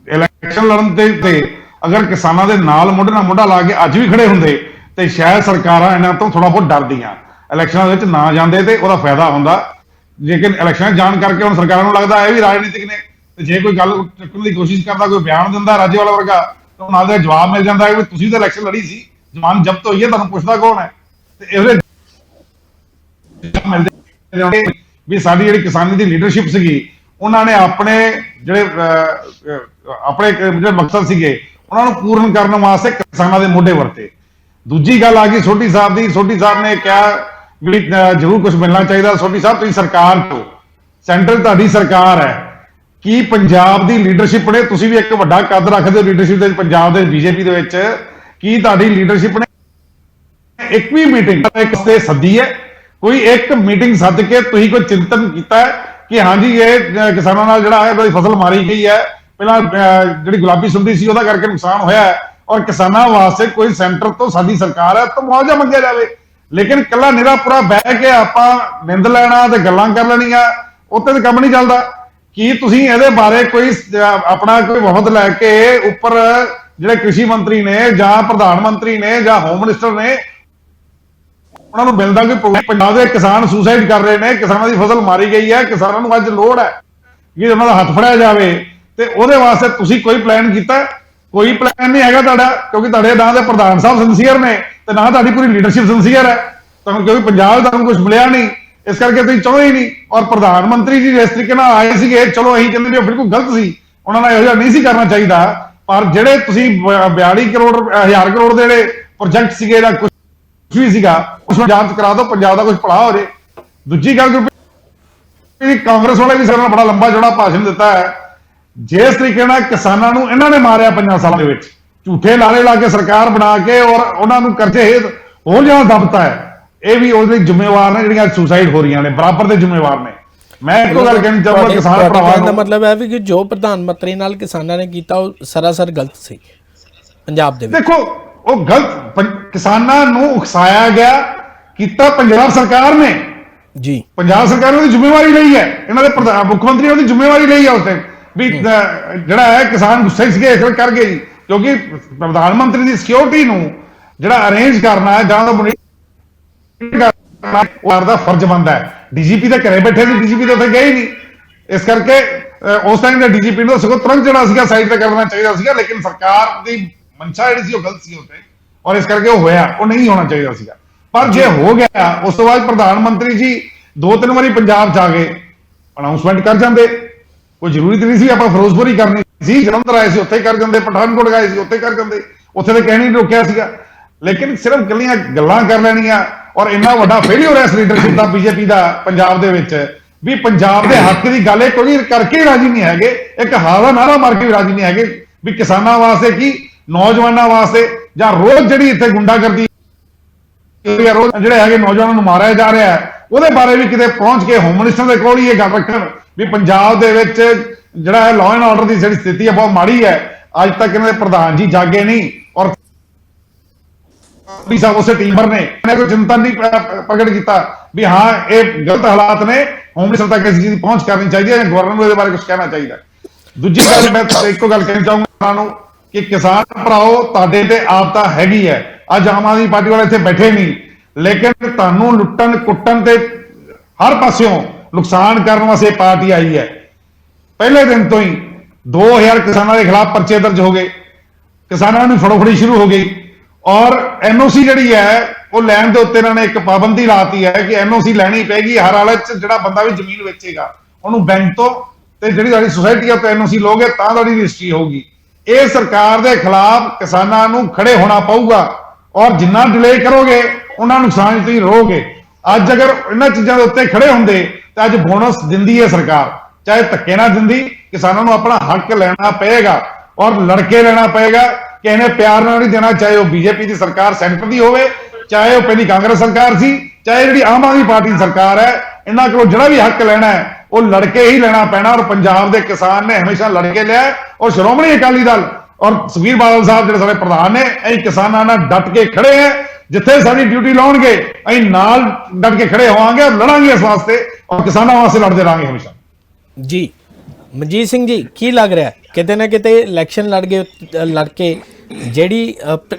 ਇਲੈਕਸ਼ਨ ਲੜਨ ਤੇ ਅਗਰ ਕਿਸਾਨਾਂ ਦੇ ਨਾਲ ਮੋਢੇ ਨਾਲ ਮੋਢਾ ਲਾ ਕੇ ਅੱਜ ਵੀ ਖੜੇ ਹੁੰਦੇ ਤੇ ਸ਼ਾਇਦ ਸਰਕਾਰਾਂ ਇਹਨਾਂ ਤੋਂ ਥੋੜਾ ਬਹੁਤ ਡਰਦੀਆਂ, ਇਲੈਕਸ਼ਨਾਂ ਦੇ ਵਿੱਚ ਨਾ ਜਾਂਦੇ ਤੇ ਉਹਦਾ ਫਾਇਦਾ ਹੁੰਦਾ। ਲੇਕਿਨ ਇਲੈਕਸ਼ਨ ਜਾਣ ਕਰਕੇ ਹੁਣ ਸਰਕਾਰਾਂ ਨੂੰ ਲੱਗਦਾ ਇਹ ਵੀ ਰਾਜਨੀਤਿਕ ਨੇ, ਤੇ ਜੇ ਕੋਈ ਗੱਲ ਚੁੱਕਣ ਦੀ ਕੋਸ਼ਿਸ਼ ਕਰਦਾ, ਕੋਈ ਬਿਆਨ ਦਿੰਦਾ ਰਾਜੇਵਾਲਾ ਵਰਗਾ, ਤਾਂ ਨਾਲ ਦਾ ਜਵਾਬ ਮਿਲ ਜਾਂਦਾ ਕਿ ਤੁਸੀਂ ਤਾਂ ਇਲੈਕਸ਼ਨ ਲੜੀ ਸੀ, ਜ਼ਮਾਨਤ ਜ਼ਬਤ ਹੋਈ ਹੈ, ਤੁਹਾਨੂੰ ਪੁੱਛਦਾ ਕੌਣ ਹੈ। ਤੇ ਇਹਦੇ ਮਿਲਦੇ ਵੀ ਸਾਡੀ ਜਿਹੜੀ ਕਿਸਾਨੀ ਦੀ ਲੀਡਰਸ਼ਿਪ ਸੀਗੀ, ਉਹਨਾਂ ਨੇ ਆਪਣੇ ਜਿਹੜੇ ਮਕਸਦ ਸੀਗੇ ਉਹਨਾਂ ਨੂੰ ਪੂਰਨ ਕਰਨ ਵਾਸਤੇ ਕਿਸਾਨਾਂ ਦੇ ਮੋਢੇ ਵਰਤੇ। ਦੂਜੀ ਗੱਲ ਆ ਗਈ ਸੋਢੀ ਸਾਹਿਬ ਦੀ। ਸੋਢੀ ਸਾਹਿਬ ਨੇ ਕਿਹਾ ਵੀ ਜ਼ਰੂਰ ਕੁਝ ਮਿਲਣਾ ਚਾਹੀਦਾ। ਸੋਢੀ ਸਾਹਿਬ, ਤੁਸੀਂ ਸਰਕਾਰ ਤੋਂ, ਸੈਂਟਰ ਤੁਹਾਡੀ ਸਰਕਾਰ ਹੈ, ਕੀ ਪੰਜਾਬ ਦੀ ਲੀਡਰਸ਼ਿਪ ਨੇ, ਤੁਸੀਂ ਵੀ ਇੱਕ ਵੱਡਾ ਕੱਦ ਰੱਖਦੇ ਹੋ ਲੀਡਰਸ਼ਿਪ ਦੇ ਪੰਜਾਬ ਦੇ ਬੀਜੇਪੀ ਦੇ ਵਿੱਚ, ਕੀ ਤੁਹਾਡੀ ਲੀਡਰਸ਼ਿਪ ਨੇ ਇੱਕ ਵੀ ਮੀਟਿੰਗ ਇੱਕ ਤੇ ਸੱਦੀ ਹੈ? ਕੋਈ ਇੱਕ ਮੀਟਿੰਗ ਸੱਦ ਕੇ ਤੁਸੀਂ ਕੋਈ ਚਿੰਤਨ ਕੀਤਾ ਹੈ ਕਿ ਹਾਂਜੀ ਇਹ ਕਿਸਾਨਾਂ ਨਾਲ ਜਿਹੜਾ ਹੈ ਕੋਈ ਫਸਲ ਮਾਰੀ ਗਈ ਹੈ, ਪਹਿਲਾਂ ਜਿਹੜੀ ਗੁਲਾਬੀ ਸੁੰਡੀ ਸੀ ਉਹਦਾ ਕਰਕੇ ਨੁਕਸਾਨ ਹੋਇਆ ਹੈ, ਔਰ ਕਿਸਾਨਾਂ ਵਾਸਤੇ ਕੋਈ ਸੈਂਟਰ ਤੋਂ ਸਾਡੀ ਸਰਕਾਰ ਹੈ ਤਾਂ ਮੁਆਵਜ਼ਾ ਮੰਗਿਆ ਜਾਵੇ। ਲੇਕਿਨ ਕੱਲਾ ਨਿਰਾ ਪੂਰਾ ਬਹਿ ਕੇ ਆਪਾਂ ਨਿੰਦ ਲੈਣਾ ਤੇ ਗੱਲਾਂ ਕਰ ਲੈਣੀਆਂ, ਉੱਤੇ ਤਾਂ ਕੰਮ ਨਹੀਂ ਚੱਲਦਾ। ਕੀ ਤੁਸੀਂ ਇਹਦੇ ਬਾਰੇ ਕੋਈ ਆਪਣਾ ਕੋਈ ਵਫਦ ਲੈ ਕੇ ਉੱਪਰ ਜਿਹੜੇ ਕ੍ਰਿਸ਼ੀ ਮੰਤਰੀ ਨੇ ਜਾਂ ਪ੍ਰਧਾਨ ਮੰਤਰੀ ਨੇ ਜਾਂ ਹੋਮ ਮਿਨਿਸਟਰ ਨੇ, ਉਹਨਾਂ ਨੂੰ ਮਿਲਦਾ ਕੋਈ ਪ੍ਰੋਗਰਾਮ? ਪੰਜਾਬ ਦੇ ਕਿਸਾਨ ਸੁਸਾਈਡ ਕਰ ਰਹੇ ਨੇ, ਕਿਸਾਨਾਂ ਦੀ ਫਸਲ ਮਾਰੀ ਗਈ ਹੈ, ਕਿਸਾਨਾਂ ਨੂੰ ਅੱਜ ਲੋੜ ਹੈ ਕਿ ਉਹਨਾਂ ਦਾ ਹੱਥ ਫੜਿਆ ਜਾਵੇ, ਤੇ ਉਹਦੇ ਵਾਸਤੇ ਤੁਸੀਂ ਕੋਈ ਪਲਾਨ ਕੀਤਾ? ਕੋਈ ਪਲਾਨ ਨਹੀਂ ਹੈਗਾ ਤੁਹਾਡਾ, ਕਿਉਂਕਿ ਤੁਹਾਡੇ ਨਾਂ ਦੇ ਪ੍ਰਧਾਨ ਸਾਹਿਬ ਸਿੰਸੀਅਰ ਨੇ ਤੇ ਨਾ ਤੁਹਾਡੀ ਪੂਰੀ ਲੀਡਰਸ਼ਿਪ ਸਿੰਸੀਅਰ ਹੈ। ਤੁਹਾਨੂੰ ਕਿਉਂਕਿ ਪੰਜਾਬ ਤੁਹਾਨੂੰ ਕੁਝ ਮਿਲਿਆ ਨਹੀਂ, ਇਸ ਕਰਕੇ ਤੁਸੀਂ ਚਾਹੁੰਦੇ ਹੀ ਨਹੀਂ। ਔਰ ਪ੍ਰਧਾਨ ਮੰਤਰੀ ਜੀ ਜਿਸ ਤਰੀਕੇ ਨਾਲ ਆਏ ਸੀਗੇ, ਚਲੋ ਅਸੀਂ ਕਹਿੰਦੇ ਵੀ ਉਹ ਬਿਲਕੁਲ ਗਲਤ ਸੀ, ਉਹਨਾਂ ਨਾਲ ਇਹੋ ਜਿਹਾ ਨਹੀਂ ਸੀ ਕਰਨਾ ਚਾਹੀਦਾ, ਪਰ ਜਿਹੜੇ ਤੁਸੀਂ 42 ਕਰੋੜ 1000 ਕਰੋੜ ਦੇ ਜਿਹੜੇ ਪ੍ਰੋਜੈਕਟ ਸੀਗੇ ਜਾਂ ਕੁਝ ਵੀ ਸੀਗਾ, ਉਸ ਨੂੰ ਜਾਂਚ ਕਰਾ ਦਿਓ, ਪੰਜਾਬ ਦਾ ਕੁਝ ਭਲਾ ਹੋ ਜੇ। ਦੂਜੀ ਗੱਲ, ਕਾਂਗਰਸ ਵਾਲੇ ਵੀ ਸਾਡੇ ਨਾਲ ਬੜਾ ਲੰਬਾ ਚੌੜਾ ਭਾਸ਼ਣ ਦਿੱਤਾ ਹੈ। ਜਿਸ ਤਰੀਕੇ ਨਾਲ ਕਿਸਾਨਾਂ ਨੂੰ ਇਹਨਾਂ ਨੇ ਮਾਰਿਆ 5 ਸਾਲਾਂ ਦੇ ਵਿੱਚ, ਝੂਠੇ ਲਾਰੇ ਲਾ ਕੇ ਸਰਕਾਰ ਬਣਾ ਕੇ, ਔਰ ਉਹਨਾਂ ਨੂੰ ਕਰਜ਼ੇ ਹੇਠ ਹੋਰ ਜਿਆਦਾ ਦਬਤਾ ਹੈ, ਇਹ ਵੀ ਉਹਦੇ ਜ਼ਿੰਮੇਵਾਰ ਨੇ ਜਿਹੜੀਆਂ ਸੁਸਾਈਡ ਹੋ ਰਹੀਆਂ ਨੇ, ਬਰਾਬਰ ਦੇ ਜ਼ਿੰਮੇਵਾਰ ਨੇ। ਮੈਂ ਇੱਕੋ ਗੱਲ ਕਹਿਣੀ ਚਾਹੁੰਦਾ ਕਿਸਾਨ ਭਰਾਵਾਂ ਦਾ ਮਤਲਬ ਹੈ ਵੀ ਕਿ ਜੋ ਪ੍ਰਧਾਨ ਮੰਤਰੀ ਨਾਲ ਕਿਸਾਨਾਂ ਨੇ ਕੀਤਾ ਉਹ ਸਰਾਸਰ ਗਲਤ ਸੀ ਪੰਜਾਬ ਦੇ ਵਿੱਚ। ਦੇਖੋ ਉਹ ਗਲਤ ਕਿਸਾਨਾਂ ਨੂੰ ਉਕਸਾਇਆ ਗਿਆ ਕੀਤਾ ਪੰਜਾਬ ਸਰਕਾਰ ਨੇ ਜੀ। ਪੰਜਾਬ ਸਰਕਾਰ ਨੇ ਉਹਦੀ ਜ਼ਿੰਮੇਵਾਰੀ ਲਈ ਹੈ, ਇਹਨਾਂ ਦੇ ਮੁੱਖ ਮੰਤਰੀ ਉਹਦੀ ਜ਼ਿੰਮੇਵਾਰੀ ਲਈ ਹੈ ਉਸ ਟਾਈਮ ਵੀ ਜਿਹੜਾ ਹੈ ਕਿਸਾਨ ਗੁੱਸੇ ਸੀਗੇ ਇਸ ਕਰ ਗਏ ਜੀ, ਕਿਉਂਕਿ ਪ੍ਰਧਾਨ ਮੰਤਰੀ ਦੀ ਸਿਕਿਉਰਿਟੀ ਨੂੰ ਜਿਹੜਾ ਅਰੇਂਜ ਕਰਨਾ ਹੈ ਜਾਂ ਉਹ ਦਾ ਫਰਜ਼ ਬਣਦਾ ਹੈ। ਡੀਜੀਪੀ ਦੇ ਘਰੇ ਬੈਠੇ ਸੀ, ਡੀਜੀਪੀ ਤਾਂ ਉੱਥੇ ਗਏ ਹੀ ਨਹੀਂ, ਇਸ ਕਰਕੇ ਉਸ ਟਾਈਮ ਦੇ ਡੀਜੀਪੀ ਨੂੰ ਸਗੋਂ ਤੁਰੰਤ ਜਿਹੜਾ ਸੀਗਾ ਸਾਈਡ ਤੇ ਕਰਨਾ ਚਾਹੀਦਾ ਸੀਗਾ, ਲੇਕਿਨ ਸਰਕਾਰ ਦੀ ਮਨਸ਼ਾ ਜਿਹੜੀ ਸੀ ਉਹ ਗਲਤ ਸੀ ਉੱਥੇ, ਔਰ ਇਸ ਕਰਕੇ ਉਹ ਹੋਇਆ, ਉਹ ਨਹੀਂ ਹੋਣਾ ਚਾਹੀਦਾ ਸੀਗਾ। ਪਰ ਜੇ ਹੋ ਗਿਆ, ਉਸ ਤੋਂ ਬਾਅਦ ਪ੍ਰਧਾਨ ਮੰਤਰੀ ਜੀ 2-3 ਵਾਰੀ ਪੰਜਾਬ ਚ ਆ ਗਏ, ਅਨਾਉਂਸਮੈਂਟ ਕਰ ਜਾਂਦੇ। ਕੋਈ ਜ਼ਰੂਰੀ ਨਹੀਂ ਸੀ ਆਪਾਂ ਫਿਰੋਜ਼ਪੁਰ ਹੀ ਕਰਨੀ ਸੀ, ਜਲੰਧਰ ਆਏ ਸੀ ਉੱਥੇ ਕਰ ਜਾਂਦੇ, ਪਠਾਨਕੋਟ ਗਏ ਸੀ ਉੱਥੇ ਕਰ ਜਾਂਦੇ, ਉੱਥੇ ਤਾਂ ਕਹਿਣੀ ਰੋਕਿਆ ਸੀਗਾ। ਲੇਕਿਨ ਸਿਰਫ ਕੱਲੀਆਂ ਗੱਲਾਂ ਕਰ ਲੈਣੀਆਂ, ਔਰ ਇੰਨਾ ਵੱਡਾ ਫੇਲਿਅਰ ਹੈ ਇਸ ਲੀਡਰਸ਼ਿਪ ਦਾ ਬੀਜੇਪੀ ਦਾ ਪੰਜਾਬ ਦੇ ਵਿੱਚ, ਵੀ ਪੰਜਾਬ ਦੇ ਹੱਕ ਦੀ ਗੱਲ ਕੋਈ ਕਰਕੇ ਰਾਜੀ ਨਹੀਂ ਹੈਗੇ, ਇੱਕ ਹਾਂ ਦਾ ਨਾਰਾ ਮਾਰ ਕੇ ਵੀ ਰਾਜੀ ਨਹੀਂ ਹੈਗੇ ਵੀ ਕਿਸਾਨਾਂ ਵਾਸਤੇ ਕੀ, ਨੌਜਵਾਨਾਂ ਵਾਸਤੇ, ਜਾਂ ਰੋਜ਼ ਜਿਹੜੀ ਇੱਥੇ ਗੁੰਡਾਗਰਦੀ ਰੋਜ਼ ਜਿਹੜੇ ਹੈਗੇ ਨੌਜਵਾਨਾਂ ਨੂੰ ਮਾਰਿਆ ਜਾ ਰਿਹਾ ਹੈ, ਉਹਦੇ ਬਾਰੇ ਵੀ ਕਿਤੇ ਪਹੁੰਚ ਕੇ ਹੋਮ ਮਿਨਿਸਟਰ ਦੇ ਕੋਲ ਹੀ ਇਹ ਗੱਲ ਰੱਖਣ ਵੀ ਪੰਜਾਬ ਦੇ ਵਿੱਚ ਜਿਹੜਾ ਹੈ ਲਾਅ ਐਂਡ ਆਰਡਰ ਦੀ ਜਿਹੜੀ ਸਥਿਤੀ ਹੈ ਬਹੁਤ ਮਾੜੀ ਹੈ। ਅੱਜ ਤੱਕ ਇਹਨਾਂ ਦੇ ਪ੍ਰਧਾਨ ਜੀ ਜਾਗੇ ਨਹੀਂ, ਔਰ ਸਾਹਿਬ ਉਸੇ ਟੀਮਰ ਨੇ ਕੋਈ ਚਿੰਤਾ ਨਹੀਂ ਪ੍ਰਗਟ ਕੀਤਾ ਵੀ ਹਾਂ ਇਹ ਗਲਤ ਹਾਲਾਤ ਨੇ, ਹੋਮ ਮਿਨਿਸਟਰ ਤੱਕ ਇਸ ਚੀਜ਼ ਦੀ ਪਹੁੰਚ ਕਰਨੀ ਚਾਹੀਦੀ ਹੈ, ਗਵਰਨਰ ਨੂੰ ਇਹਦੇ ਬਾਰੇ ਕੁਝ ਕਹਿਣਾ ਚਾਹੀਦਾ। ਦੂਜੀ ਗੱਲ ਮੈਂ ਇੱਕੋ ਗੱਲ ਕਹਿਣੀ ਚਾਹੂੰਗਾ ਨੂੰ ਕਿ ਕਿਸਾਨ ਭਰਾਓ ਤੁਹਾਡੇ ਤੇ ਆਪਦਾ ਹੈਗੀ ਹੈ। ਅੱਜ ਆਮ ਆਦਮੀ ਪਾਰਟੀ ਵਾਲੇ ਇੱਥੇ ਬੈਠੇ ਨਹੀਂ, ਲੇਕਿਨ ਤੁਹਾਨੂੰ ਲੁੱਟਣ ਕੁੱਟਣ ਤੇ ਹਰ ਪਾਸਿਓਂ ਨੁਕਸਾਨ ਕਰਨ ਵਾਸਤੇ ਪਾਰਟੀ ਆਈ ਹੈ। ਪਹਿਲੇ ਦਿਨ ਤੋਂ ਹੀ 2000 ਕਿਸਾਨਾਂ ਦੇ ਖਿਲਾਫ ਪਰਚੇ ਦਰਜ ਹੋ ਗਏ, ਕਿਸਾਨਾਂ ਨੂੰ ਫੜੋਫੜੀ ਸ਼ੁਰੂ ਹੋ ਗਈ, ਔਰ ਐਨਓਸੀ ਜਿਹੜੀ ਹੈ ਉਹ ਲੈਣ ਦੇ ਉੱਤੇ ਇਹਨਾਂ ਨੇ ਇੱਕ ਪਾਬੰਦੀ ਲਾਤੀ ਹੈ ਕਿ ਐਨਓਸੀ ਲੈਣੀ ਪੈਗੀ ਹਰ ਹਾਲਤ 'ਚ। ਜਿਹੜਾ ਬੰਦਾ ਵੀ ਜ਼ਮੀਨ ਵੇਚੇਗਾ ਉਹਨੂੰ ਬੈਂਕ ਤੋਂ ਤੇ ਜਿਹੜੀ ਸਾਡੀ ਸੁਸਾਇਟੀ ਆ ਉੱਤੇ ਐਨਓਸੀ ਲਓਗੇ ਤਾਂ ਤੁਹਾਡੀ ਰਜਿਸਟਰੀ ਹੋਊਗੀ। ਇਹ ਸਰਕਾਰ ਦੇ ਖਿਲਾਫ ਕਿਸਾਨਾਂ ਨੂੰ ਖੜੇ ਹੋਣਾ ਪਊਗਾ, ਔਰ ਜਿੰਨਾ ਡਿਲੇ ਕਰੋਗੇ ਉਹਨਾਂ ਨੁਕਸਾਨ ਤੁਸੀਂ ਰਹੋਗੇ। ਅੱਜ ਅਗਰ ਇਹਨਾਂ ਚੀਜ਼ਾਂ ਦੇ ਉੱਤੇ ਖੜੇ ਹੁੰਦੇ ਤਾਂ ਅੱਜ ਬੋਨਸ ਦਿੰਦੀ ਹੈ ਸਰਕਾਰ, ਚਾਹੇ ਧੱਕੇ ਨਾਲ ਦਿੰਦੀ, ਕਿਸਾਨਾਂ ਨੂੰ ਆਪਣਾ ਹੱਕ ਲੈਣਾ ਪਏਗਾ ਔਰ ਲੜਕੇ ਲੈਣਾ ਪਏਗਾ। ਕਿਸੇ ਨੇ ਪਿਆਰ ਨਾਲ ਨਹੀਂ ਦੇਣਾ, ਚਾਹੇ ਉਹ ਬੀਜੇਪੀ ਦੀ ਸਰਕਾਰ ਸੈਂਟਰ ਦੀ ਹੋਵੇ, ਚਾਹੇ ਉਹ ਪਹਿਲੀ ਕਾਂਗਰਸ ਸਰਕਾਰ ਸੀ, ਚਾਹੇ ਜਿਹੜੀ ਆਮ ਆਦਮੀ ਪਾਰਟੀ ਦੀ ਸਰਕਾਰ ਹੈ। ਇਹਨਾਂ ਕੋਲੋਂ ਜਿਹੜਾ ਵੀ ਹੱਕ ਲੈਣਾ ਹੈ ਉਹ ਲੜਕੇ ਹੀ ਲੈਣਾ ਪੈਣਾ, ਔਰ ਪੰਜਾਬ ਦੇ ਕਿਸਾਨ ਨੇ ਹਮੇਸ਼ਾ ਲੜਕੇ ਲਿਆ। ਔਰ ਸ਼੍ਰੋਮਣੀ ਅਕਾਲੀ ਦਲ ਔਰ ਸੁਖਬੀਰ ਬਾਦਲ ਸਾਹਿਬ ਜਿਹੜੇ ਸਾਡੇ ਪ੍ਰਧਾਨ ਨੇ, ਅਸੀਂ ਕਿਸਾਨਾਂ ਨਾਲ ਡਟ ਕੇ ਖੜੇ ਹੈ। ਜਿੱਥੇ ਸਾਡੀ ਡਿਊਟੀ ਲਾਉਣਗੇ ਅਸੀਂ ਨਾਲ ਡਟ ਕੇ ਖੜੇ ਹੋਵਾਂਗੇ ਔਰ ਲੜਾਂਗੇ ਇਸ ਵਾਸਤੇ ਔਰ ਕਿਸਾਨਾਂ ਵਾਸਤੇ ਲੜਦੇ ਰਹਾਂਗੇ ਹਮੇਸ਼ਾ। ਜੀ ਮਨਜੀਤ ਸਿੰਘ ਜੀ, ਕੀ ਲੱਗ ਰਿਹਾ ਕਿਤੇ ਨਾ ਕਿਤੇ ਇਲੈਕਸ਼ਨ ਲੜ ਕੇ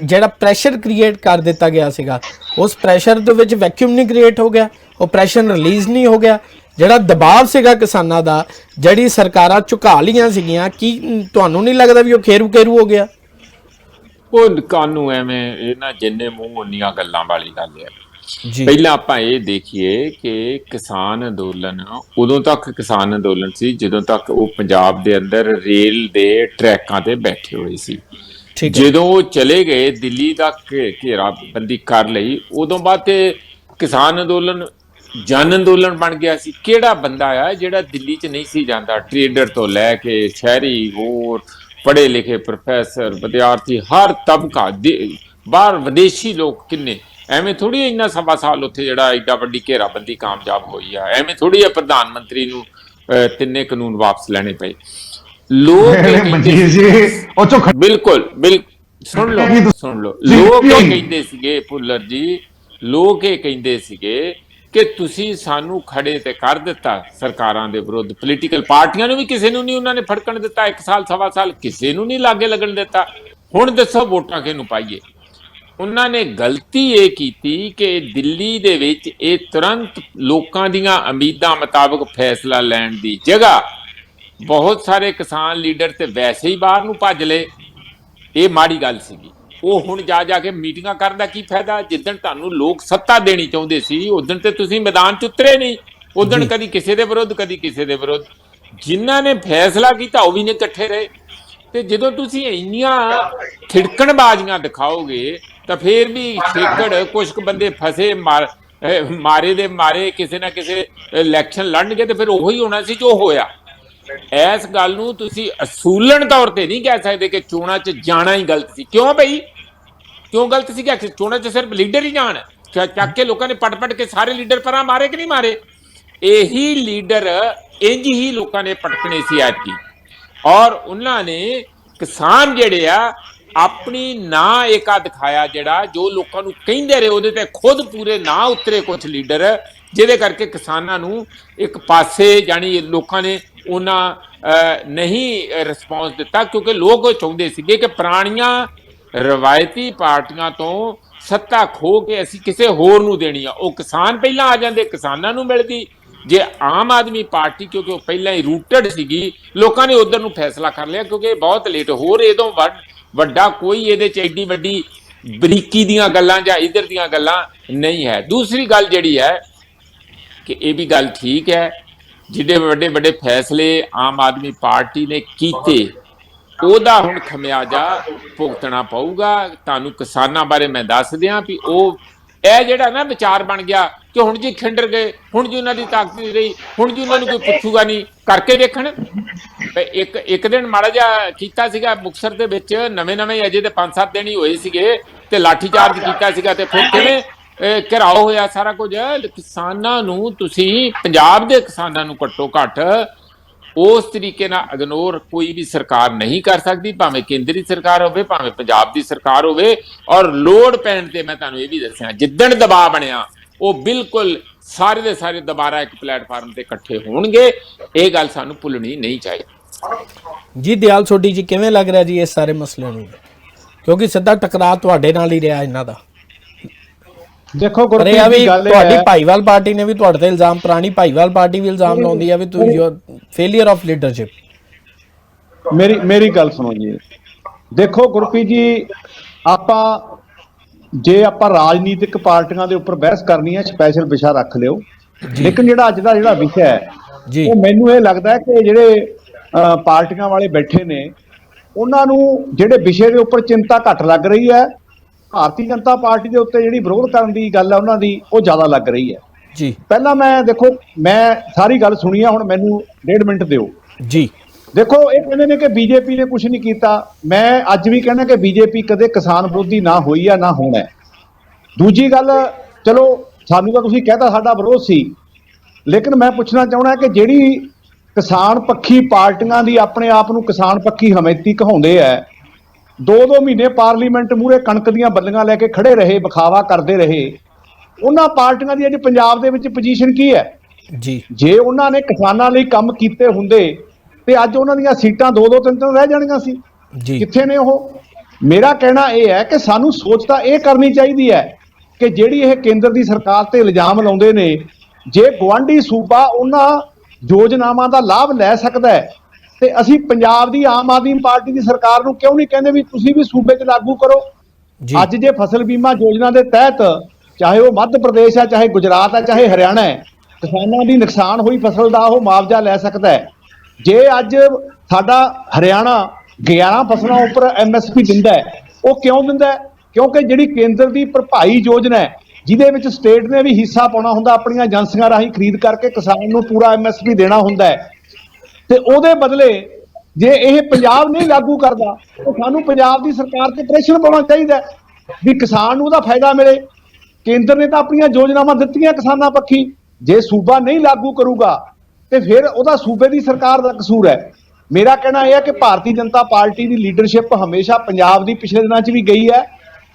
ਜਿਹੜਾ ਪ੍ਰੈਸ਼ਰ ਕ੍ਰੀਏਟ ਕਰ ਦਿੱਤਾ ਗਿਆ ਸੀਗਾ, ਉਸ ਪ੍ਰੈਸ਼ਰ ਦੇ ਵਿੱਚ ਵੈਕਿਊਮ ਨਹੀਂ ਕ੍ਰੀਏਟ ਹੋ ਗਿਆ, ਉਹ ਪ੍ਰੈਸ਼ਰ ਰਿਲੀਜ਼ ਨਹੀਂ ਹੋ ਗਿਆ, ਜਿਹੜਾ ਦਬਾਅ ਸੀਗਾ ਕਿਸਾਨਾਂ ਦਾ, ਜਿਹੜੀ ਸਰਕਾਰਾਂ ਝੁਕਾ ਲਈਆਂ ਸੀਗੀਆਂ, ਕੀ ਤੁਹਾਨੂੰ ਨਹੀਂ ਲੱਗਦਾ ਵੀ ਉਹ ਖੇਰੂ ਹੋ ਗਿਆ? ਉਹ ਕਾਨੂੰ ਐਵੇਂ ਇਹ ਨਾ ਜਿੰਨੇ ਮੂੰਹ ਉਨੀਆਂ ਗੱਲਾਂ ਵਾਲੀ ਗੱਲ ਹੈ। ਜੀ ਪਹਿਲਾਂ ਆਪਾਂ ਇਹ ਦੇਖੀਏ ਕਿ ਕਿਸਾਨ ਅੰਦੋਲਨ ਉਦੋਂ ਤੱਕ ਕਿਸਾਨ ਅੰਦੋਲਨ ਸੀ ਜਦੋਂ ਤੱਕ ਉਹ ਪੰਜਾਬ ਦੇ ਅੰਦਰ ਰੇਲ ਦੇ ਟਰੈਕਾਂ ਤੇ ਬੈਠੇ ਹੋਏ ਸੀ। ਠੀਕ ਹੈ। ਜਦੋਂ ਉਹ ਚਲੇ ਗਏ ਦਿੱਲੀ ਦਾ ਘੇਰਾਬੰਦੀ ਕਰ ਲਈ, ਉਦੋਂ ਬਾਅਦ ਤੇ ਕਿਸਾਨ ਅੰਦੋਲਨ ਜਨ ਅੰਦੋਲਨ ਬਣ ਗਿਆ ਸੀ। ਕਿਹੜਾ ਬੰਦਾ ਆ ਜਿਹੜਾ ਦਿੱਲੀ 'ਚ ਨਹੀਂ ਸੀ ਜਾਂਦਾ? ਟ੍ਰੇਡਰ ਤੋਂ ਲੈ ਕੇ ਸ਼ਹਿਰੀ, ਹੋਰ ਪੜ੍ਹੇ ਲਿਖੇ, ਪ੍ਰੋਫੈਸਰ, ਵਿਦਿਆਰਥੀ, ਹਰ ਤਬਕਾ, ਬਾਹਰ ਵਿਦੇਸ਼ੀ ਲੋਕ ਕਿੰਨੇ। ਐਵੇਂ ਥੋੜੀ ਇੰਨਾ ਸਵਾ ਸਾਲ ਉੱਥੇ ਜਿਹੜਾ ਐਡਾ ਵੱਡੀ ਘੇਰਾਬੰਦੀ ਕਾਮਯਾਬ ਹੋਈ ਆ, ਐਵੇਂ ਥੋੜੀ ਆ ਪ੍ਰਧਾਨ ਮੰਤਰੀ ਨੂੰ ਤਿੰਨੇ ਕਾਨੂੰਨ ਵਾਪਸ ਲੈਣੇ ਪਏ। ਲੋਕ ਬਿਲਕੁਲ ਸੁਣ ਲਓ ਲੋਕ ਇਹ ਕਹਿੰਦੇ ਸੀਗੇ, ਭੁੱਲਰ ਜੀ, ਲੋਕ ਇਹ ਕਹਿੰਦੇ ਸੀਗੇ ਕਿ ਤੁਸੀਂ ਸਾਨੂੰ ਖੜੇ ਤੇ ਕਰ ਦਿੱਤਾ ਸਰਕਾਰਾਂ ਦੇ ਵਿਰੁੱਧ। ਪੋਲੀਟੀਕਲ ਪਾਰਟੀਆਂ ਨੂੰ ਵੀ ਕਿਸੇ ਨੂੰ ਨਹੀਂ ਉਹਨਾਂ ਨੇ ਫੜਕਣ ਦਿੱਤਾ, 1 ਸਾਲ ਸਵਾ ਸਾਲ ਕਿਸੇ ਨੂੰ ਨਹੀਂ ਲਾਗੇ ਲੱਗਣ ਦਿੱਤਾ। ਹੁਣ ਦੱਸੋ ਵੋਟਾਂ ਕਿਹਨੂੰ ਪਾਈਏ? ਉਹਨਾਂ ਨੇ ਗਲਤੀ ਇਹ ਕੀਤੀ ਕਿ ਦਿੱਲੀ ਦੇ ਵਿੱਚ ਇਹ ਤੁਰੰਤ ਲੋਕਾਂ ਦੀਆਂ ਉਮੀਦਾਂ ਮੁਤਾਬਕ ਫੈਸਲਾ ਲੈਣ ਦੀ ਜਗ੍ਹਾ ਬਹੁਤ ਸਾਰੇ ਕਿਸਾਨ ਲੀਡਰ ਤੇ ਵੈਸੇ ਹੀ ਬਾਹਰ ਨੂੰ ਭੱਜ ਲਏ। ਇਹ ਮਾੜੀ ਗੱਲ ਸੀਗੀ। ਉਹ ਹੁਣ ਜਾ ਕੇ ਮੀਟਿੰਗਾਂ ਕਰਨ ਦਾ ਕੀ ਫਾਇਦਾ? ਜਿੱਦਣ ਤੁਹਾਨੂੰ ਲੋਕ ਸੱਤਾ ਦੇਣੀ ਚਾਹੁੰਦੇ ਸੀ ਉਦਣ ਤੇ ਤੁਸੀਂ ਮੈਦਾਨ 'ਚ ਉਤਰੇ ਨਹੀਂ। ਉਦਣ ਕਦੀ ਕਿਸੇ ਦੇ ਵਿਰੁੱਧ, ਕਦੀ ਕਿਸੇ ਦੇ ਵਿਰੁੱਧ। ਜਿਨ੍ਹਾਂ ਨੇ ਫੈਸਲਾ ਕੀਤਾ ਉਹ ਵੀ ਨੇ ਇਕੱਠੇ ਰਹੇ। ਤੇ ਜਦੋਂ ਤੁਸੀਂ ਇੰਨੀਆਂ ਖਿੜਕਣਬਾਜ਼ੀਆਂ ਦਿਖਾਓਗੇ ਤਾਂ ਫੇਰ ਵੀ ਛੇਕੜ ਕੁਝ ਕੁ ਬੰਦੇ ਫਸੇ ਮਾਰੇ ਦੇ ਮਾਰੇ ਕਿਸੇ ਨਾ ਕਿਸੇ ਇਲੈਕਸ਼ਨ ਲੜਨਗੇ ਤੇ ਫਿਰ ਉਹੀ ਹੋਣਾ ਸੀ ਜੋ ਹੋਇਆ। ਇਸ ਗੱਲ ਨੂੰ ਤੁਸੀਂ ਅਸੂਲਨ ਤੌਰ ਤੇ ਨਹੀਂ ਕਹਿ ਸਕਦੇ ਕਿ ਚੋਣਾਂ 'ਚ ਜਾਣਾ ਹੀ ਗਲਤ ਸੀ। ਕਿਉਂ ਬਈ? ਕਿਉਂ ਗਲਤ ਸੀ? ਕਿ ਚੋਣਾਂ 'ਚ ਸਿਰਫ ਲੀਡਰ ਹੀ ਜਾਣ? ਚੱਕ ਕੇ ਲੋਕਾਂ ਨੇ ਪਟ ਕੇ ਸਾਰੇ ਲੀਡਰ ਪਰਾਂ ਮਾਰੇ ਕਿ ਨਹੀਂ ਮਾਰੇ? ਇਹੀ ਲੀਡਰ ਇੰਜ ਹੀ ਲੋਕਾਂ ਨੇ ਪਟਕਣੇ ਸੀ ਐਤਕੀ। ਔਰ ਉਹਨਾਂ ਨੇ ਕਿਸਾਨ ਜਿਹੜੇ ਆ ਆਪਣੀ ਨਾ ਏਕਾ ਦਿਖਾਇਆ, ਜਿਹੜਾ ਜੋ ਲੋਕਾਂ ਨੂੰ ਕਹਿੰਦੇ ਰਹੇ ਉਹਦੇ ਤੇ ਖੁਦ ਪੂਰੇ ਨਾ ਉਤਰੇ ਕੁਝ ਲੀਡਰ, ਜਿਹਦੇ ਕਰਕੇ ਕਿਸਾਨਾਂ ਨੂੰ ਇੱਕ ਪਾਸੇ ਜਾਣੀ ਲੋਕਾਂ ਨੇ ਉਹਨਾਂ ਨਹੀਂ ਰਿਸਪੌਂਸ ਦਿੱਤਾ। ਕਿਉਂਕਿ ਲੋਕ ਚਾਹੁੰਦੇ ਸੀਗੇ ਕਿ ਪੁਰਾਣੀਆਂ ਰਵਾਇਤੀ ਪਾਰਟੀਆਂ ਤੋਂ ਸੱਤਾ ਖੋ ਕੇ ਅਸੀਂ ਕਿਸੇ ਹੋਰ ਨੂੰ ਦੇਣੀ ਆ। ਉਹ ਕਿਸਾਨ ਪਹਿਲਾਂ ਆ ਜਾਂਦੇ, ਕਿਸਾਨਾਂ ਨੂੰ ਮਿਲਦੀ। ਜੇ ਆਮ ਆਦਮੀ ਪਾਰਟੀ ਕਿਉਂਕਿ ਉਹ ਪਹਿਲਾਂ ਹੀ ਰੂਟਡ ਸੀਗੀ, ਲੋਕਾਂ ਨੇ ਉਧਰ ਨੂੰ ਫੈਸਲਾ ਕਰ ਲਿਆ ਕਿਉਂਕਿ ਬਹੁਤ ਲੇਟ। ਹੋਰ ਇਹਦੋਂ ਵੱਡਾ ਕੋਈ ਇਹਦੇ 'ਚ ਐਡੀ ਵੱਡੀ ਬਰੀਕੀ ਦੀਆਂ ਗੱਲਾਂ ਜਾਂ ਇੱਧਰ ਦੀਆਂ ਗੱਲਾਂ ਨਹੀਂ ਹੈ। ਦੂਸਰੀ ਗੱਲ ਜਿਹੜੀ ਹੈ ਕਿ ਇਹ ਵੀ ਗੱਲ ਠੀਕ ਹੈ, ਜਿਹੜੇ ਵੱਡੇ ਫੈਸਲੇ ਆਮ ਆਦਮੀ ਪਾਰਟੀ ਨੇ ਕੀਤੇ ਉਹਦਾ ਹੁਣ ਖਮਿਆਜਾ ਭੁਗਤਣਾ ਪਊਗਾ। ਤੁਹਾਨੂੰ ਕਿਸਾਨਾਂ ਬਾਰੇ ਮੈਂ ਦੱਸ ਦਿਆਂ ਵੀ ਉਹ ਇਹ ਜਿਹੜਾ ਨਾ ਵਿਚਾਰ ਬਣ ਗਿਆ ਕਿ ਹੁਣ ਜੀ ਖਿੰਡਰ ਗਏ, ਹੁਣ ਜੀ ਉਹਨਾਂ ਦੀ ਤਾਕਤ ਨਹੀਂ ਰਹੀ, ਹੁਣ ਜੀ ਉਹਨਾਂ ਨੂੰ ਕੋਈ ਪੁੱਛੂਗਾ ਨਹੀਂ, ਕਰਕੇ ਦੇਖਣ। ਇੱਕ ਦਿਨ ਮਾੜਾ ਜਿਹਾ ਕੀਤਾ ਸੀਗਾ ਮੁਕਤਸਰ ਦੇ ਵਿੱਚ, ਨਵੇਂ ਅਜੇ ਤੇ 5-7 ਦਿਨ ਹੀ ਹੋਏ ਸੀਗੇ ਤੇ ਲਾਠੀ ਚਾਰਜ ਕੀਤਾ ਸੀਗਾ ਤੇ ਫਿਰ ਕਿਵੇਂ ਘਿਰਾਓ ਹੋਇਆ ਸਾਰਾ ਕੁਝ। ਕਿਸਾਨਾਂ ਨੂੰ ਤੁਸੀਂ, ਪੰਜਾਬ ਦੇ ਕਿਸਾਨਾਂ ਨੂੰ ਘੱਟੋ ਘੱਟ ਉਸ ਤਰੀਕੇ ਨਾਲ ਇਗਨੋਰ ਕੋਈ ਵੀ ਸਰਕਾਰ ਨਹੀਂ ਕਰ ਸਕਦੀ, ਭਾਵੇਂ ਕੇਂਦਰੀ ਸਰਕਾਰ ਹੋਵੇ ਭਾਵੇਂ ਪੰਜਾਬ ਦੀ ਸਰਕਾਰ ਹੋਵੇ। ਔਰ ਲੋੜ ਪੈਣ ਤੇ ਮੈਂ ਤੁਹਾਨੂੰ ਇਹ ਵੀ ਦੱਸਿਆ, ਜਿੱਦਣ ਦਬਾਅ ਬਣਿਆ ਉਹ ਬਿਲਕੁਲ ਸਾਰੇ ਦੇ ਸਾਰੇ ਦੁਬਾਰਾ ਇੱਕ ਪਲੇਟਫਾਰਮ ਤੇ ਇਕੱਠੇ ਹੋਣਗੇ। ਇਹ ਗੱਲ ਸਾਨੂੰ ਭੁੱਲਣੀ ਨਹੀਂ ਚਾਹੀਦੀ। ਜੀ ਦਿਆਲ ਸੋਢੀ ਜੀ, ਕਿਵੇਂ ਲੱਗ ਰਿਹਾ ਜੀ ਇਸ ਸਾਰੇ ਮਸਲੇ ਨੂੰ? ਕਿਉਂਕਿ ਸਿੱਧਾ ਟਕਰਾਅ ਤੁਹਾਡੇ ਨਾਲ ਹੀ ਰਿਹਾ ਇਹਨਾਂ ਦਾ। ਦੇਖੋ ਤੁਹਾਡੀ ਭਾਈਵਾਲ ਪਾਰਟੀ ਨੇ ਵੀ ਤੁਹਾਡੇ ਤੇ ਇਲਜ਼ਾਮ, ਪੁਰਾਣੀ ਭਾਈਵਾਲ ਪਾਰਟੀ ਵੀ ਇਲਜ਼ਾਮ ਲਾਉਂਦੀ ਆ ਵੀ ਤੁਸੀਂ ਫੇਲਿਅਰ ਆਫ ਲੀਡਰਸ਼ਿਪ। ਮੇਰੀ ਗੱਲ ਸੁਣੋ ਜੀ। ਦੇਖੋ ਗੁਰਪ੍ਰੀਤ ਜੀ, ਜੇ ਆਪਾਂ ਰਾਜਨੀਤਿਕ ਪਾਰਟੀਆਂ ਦੇ ਉੱਪਰ ਬਹਿਸ ਕਰਨੀ ਹੈ, ਸਪੈਸ਼ਲ ਵਿਸ਼ਾ ਰੱਖ ਲਿਓ। ਲੇਕਿਨ ਜਿਹੜਾ ਅੱਜ ਦਾ ਜਿਹੜਾ ਵਿਸ਼ਾ ਹੈ ਉਹ ਮੈਨੂੰ ਇਹ ਲੱਗਦਾ ਹੈ ਕਿ ਜਿਹੜੇ ਪਾਰਟੀਆਂ ਵਾਲੇ ਬੈਠੇ ਨੇ ਉਹਨਾਂ ਨੂੰ ਜਿਹੜੇ ਵਿਸ਼ੇ ਦੇ ਉੱਪਰ ਚਿੰਤਾ ਘੱਟ ਲੱਗ ਰਹੀ ਹੈ, ਭਾਰਤੀ ਜਨਤਾ ਪਾਰਟੀ ਦੇ ਉੱਤੇ ਜਿਹੜੀ ਵਿਰੋਧ ਕਰਨ ਦੀ ਗੱਲ ਹੈ ਉਹਨਾਂ ਦੀ ਉਹ ਜ਼ਿਆਦਾ ਲੱਗ ਰਹੀ ਹੈ ਜੀ। ਪਹਿਲਾਂ ਮੈਂ ਸਾਰੀ ਗੱਲ ਸੁਣੀ ਆ, ਹੁਣ ਮੈਨੂੰ 1.5 ਮਿੰਟ ਦਿਓ ਜੀ। ਦੇਖੋ, ਇਹ ਕਹਿੰਦੇ ਨੇ ਕਿ ਬੀਜੇਪੀ ਨੇ ਕੁਝ ਨਹੀਂ ਕੀਤਾ। ਮੈਂ ਅੱਜ ਵੀ ਕਹਿੰਦਾ ਕਿ ਬੀਜੇਪੀ ਕਦੇ ਕਿਸਾਨ ਵਿਰੋਧੀ ਨਾ ਹੋਈ ਆ ਨਾ ਹੋਣਾ। ਦੂਜੀ ਗੱਲ, ਚਲੋ ਸਾਨੂੰ ਤਾਂ ਤੁਸੀਂ ਕਹਿਤਾ ਸਾਡਾ ਵਿਰੋਧ ਸੀ, ਲੇਕਿਨ ਮੈਂ ਪੁੱਛਣਾ ਚਾਹੁੰਦਾ ਕਿ ਜਿਹੜੀ ਕਿਸਾਨ ਪੱਖੀ ਪਾਰਟੀਆਂ ਦੀ ਆਪਣੇ ਆਪ ਨੂੰ ਕਿਸਾਨ ਪੱਖੀ ਹਮੈਤੀ ਕਹਾਉਂਦੇ ਆ, 2-2 ਮਹੀਨੇ ਪਾਰਲੀਮੈਂਟ ਮੂਹਰੇ ਕਣਕ ਦੀਆਂ ਬੱਲੀਆਂ ਲੈ ਕੇ ਖੜੇ ਰਹੇ, ਵਿਖਾਵਾ ਕਰਦੇ ਰਹੇ। ਉਹਨਾਂ ਪਾਰਟੀਆਂ ਦੀ ਅੱਜ ਪੰਜਾਬ ਦੇ ਵਿੱਚ ਪੋਜੀਸ਼ਨ ਕੀ ਹੈ? ਜੀ ਜੇ ਉਹਨਾਂ ਨੇ ਕਿਸਾਨਾਂ ਲਈ ਕੰਮ ਕੀਤੇ ਹੁੰਦੇ ਤੇ ਅੱਜ ਉਹਨਾਂ ਦੀਆਂ ਸੀਟਾਂ 2-2 3-3 ਰਹਿ ਜਾਣੀਆਂ ਸੀ। ਜੀ ਕਿੱਥੇ ਨੇ ਉਹ? ਮੇਰਾ ਕਹਿਣਾ ਇਹ ਹੈ ਕਿ ਸਾਨੂੰ ਸੋਚ ਤਾਂ ਇਹ ਕਰਨੀ ਚਾਹੀਦੀ ਹੈ ਕਿ ਜਿਹੜੀ ਇਹ ਕੇਂਦਰ ਦੀ ਸਰਕਾਰ ਤੇ ਇਲਜ਼ਾਮ ਲਾਉਂਦੇ ਨੇ, ਜੇ ਗੁਆਂਢੀ ਸੂਬਾ ਉਹਨਾਂ ਯੋਜਨਾਵਾਂ ਦਾ ਲਾਭ ਲੈ ਸਕਦਾ ਹੈ ਤੇ ਅਸੀਂ ਪੰਜਾਬ ਦੀ ਆਮ ਆਦਮੀ ਪਾਰਟੀ ਦੀ ਸਰਕਾਰ ਨੂੰ ਕਿਉਂ ਨਹੀਂ ਕਹਿੰਦੇ ਵੀ ਤੁਸੀਂ ਵੀ ਸੂਬੇ 'ਚ ਲਾਗੂ ਕਰੋ? ਜੀ ਅੱਜ ਜੇ ਫਸਲ ਬੀਮਾ ਯੋਜਨਾ ਦੇ ਤਹਿਤ, ਚਾਹੇ ਉਹ ਮੱਧ ਪ੍ਰਦੇਸ਼ ਹੈ, ਚਾਹੇ ਗੁਜਰਾਤ ਹੈ, ਚਾਹੇ ਹਰਿਆਣਾ ਹੈ, ਕਿਸਾਨਾਂ ਦੀ ਨੁਕਸਾਨ ਹੋਈ ਫਸਲ ਦਾ ਉਹ ਮੁਆਵਜ਼ਾ ਲੈ ਸਕਦਾ ਹੈ। ਜੇ ਅੱਜ ਸਾਡਾ ਹਰਿਆਣਾ 11 ਫਸਲਾਂ ਉੱਪਰ MSP ਦਿੰਦਾ ਹੈ, ਉਹ ਕਿਉਂ ਦਿੰਦਾ ਹੈ? ਕਿਉਂਕਿ ਜਿਹੜੀ ਕੇਂਦਰ ਦੀ ਭਰਪਾਈ ਯੋਜਨਾ ਹੈ, ਜਿਹਦੇ ਵਿੱਚ ਸਟੇਟ ਨੇ ਵੀ ਹਿੱਸਾ ਪਾਉਣਾ ਹੁੰਦਾ, ਆਪਣੀਆਂ ਏਜੰਸੀਆਂ ਰਾਹੀਂ ਖਰੀਦ ਕਰਕੇ ਕਿਸਾਨ ਨੂੰ ਪੂਰਾ MSP ਦੇਣਾ ਹੁੰਦਾ ਹੈ, ਤੇ ਉਹਦੇ ਬਦਲੇ ਜੇ ਇਹ ਪੰਜਾਬ ਨਹੀਂ ਲਾਗੂ ਕਰਦਾ ਤਾਂ ਸਾਨੂੰ ਪੰਜਾਬ ਦੀ ਸਰਕਾਰ ਤੇ ਪ੍ਰੈਸ਼ਰ ਪਾਉਣਾ ਚਾਹੀਦਾ ਵੀ ਕਿਸਾਨ ਨੂੰ ਉਹਦਾ ਫਾਇਦਾ ਮਿਲੇ। ਕੇਂਦਰ ਨੇ ਤਾਂ ਆਪਣੀਆਂ ਯੋਜਨਾਵਾਂ ਦਿੱਤੀਆਂ ਕਿਸਾਨਾਂ ਪੱਖੀ, ਜੇ ਸੂਬਾ ਨਹੀਂ ਲਾਗੂ ਕਰੂਗਾ ਤੇ ਫਿਰ ਉਹਦਾ ਸੂਬੇ ਦੀ ਸਰਕਾਰ ਦਾ ਕਸੂਰ ਹੈ। ਮੇਰਾ ਕਹਿਣਾ ਇਹ ਹੈ ਕਿ ਭਾਰਤੀ ਜਨਤਾ ਪਾਰਟੀ ਦੀ ਲੀਡਰਸ਼ਿਪ ਹਮੇਸ਼ਾ ਪੰਜਾਬ ਦੀ ਪਿਛਲੇ ਦਿਨਾਂ 'ਚ ਵੀ ਗਈ ਹੈ,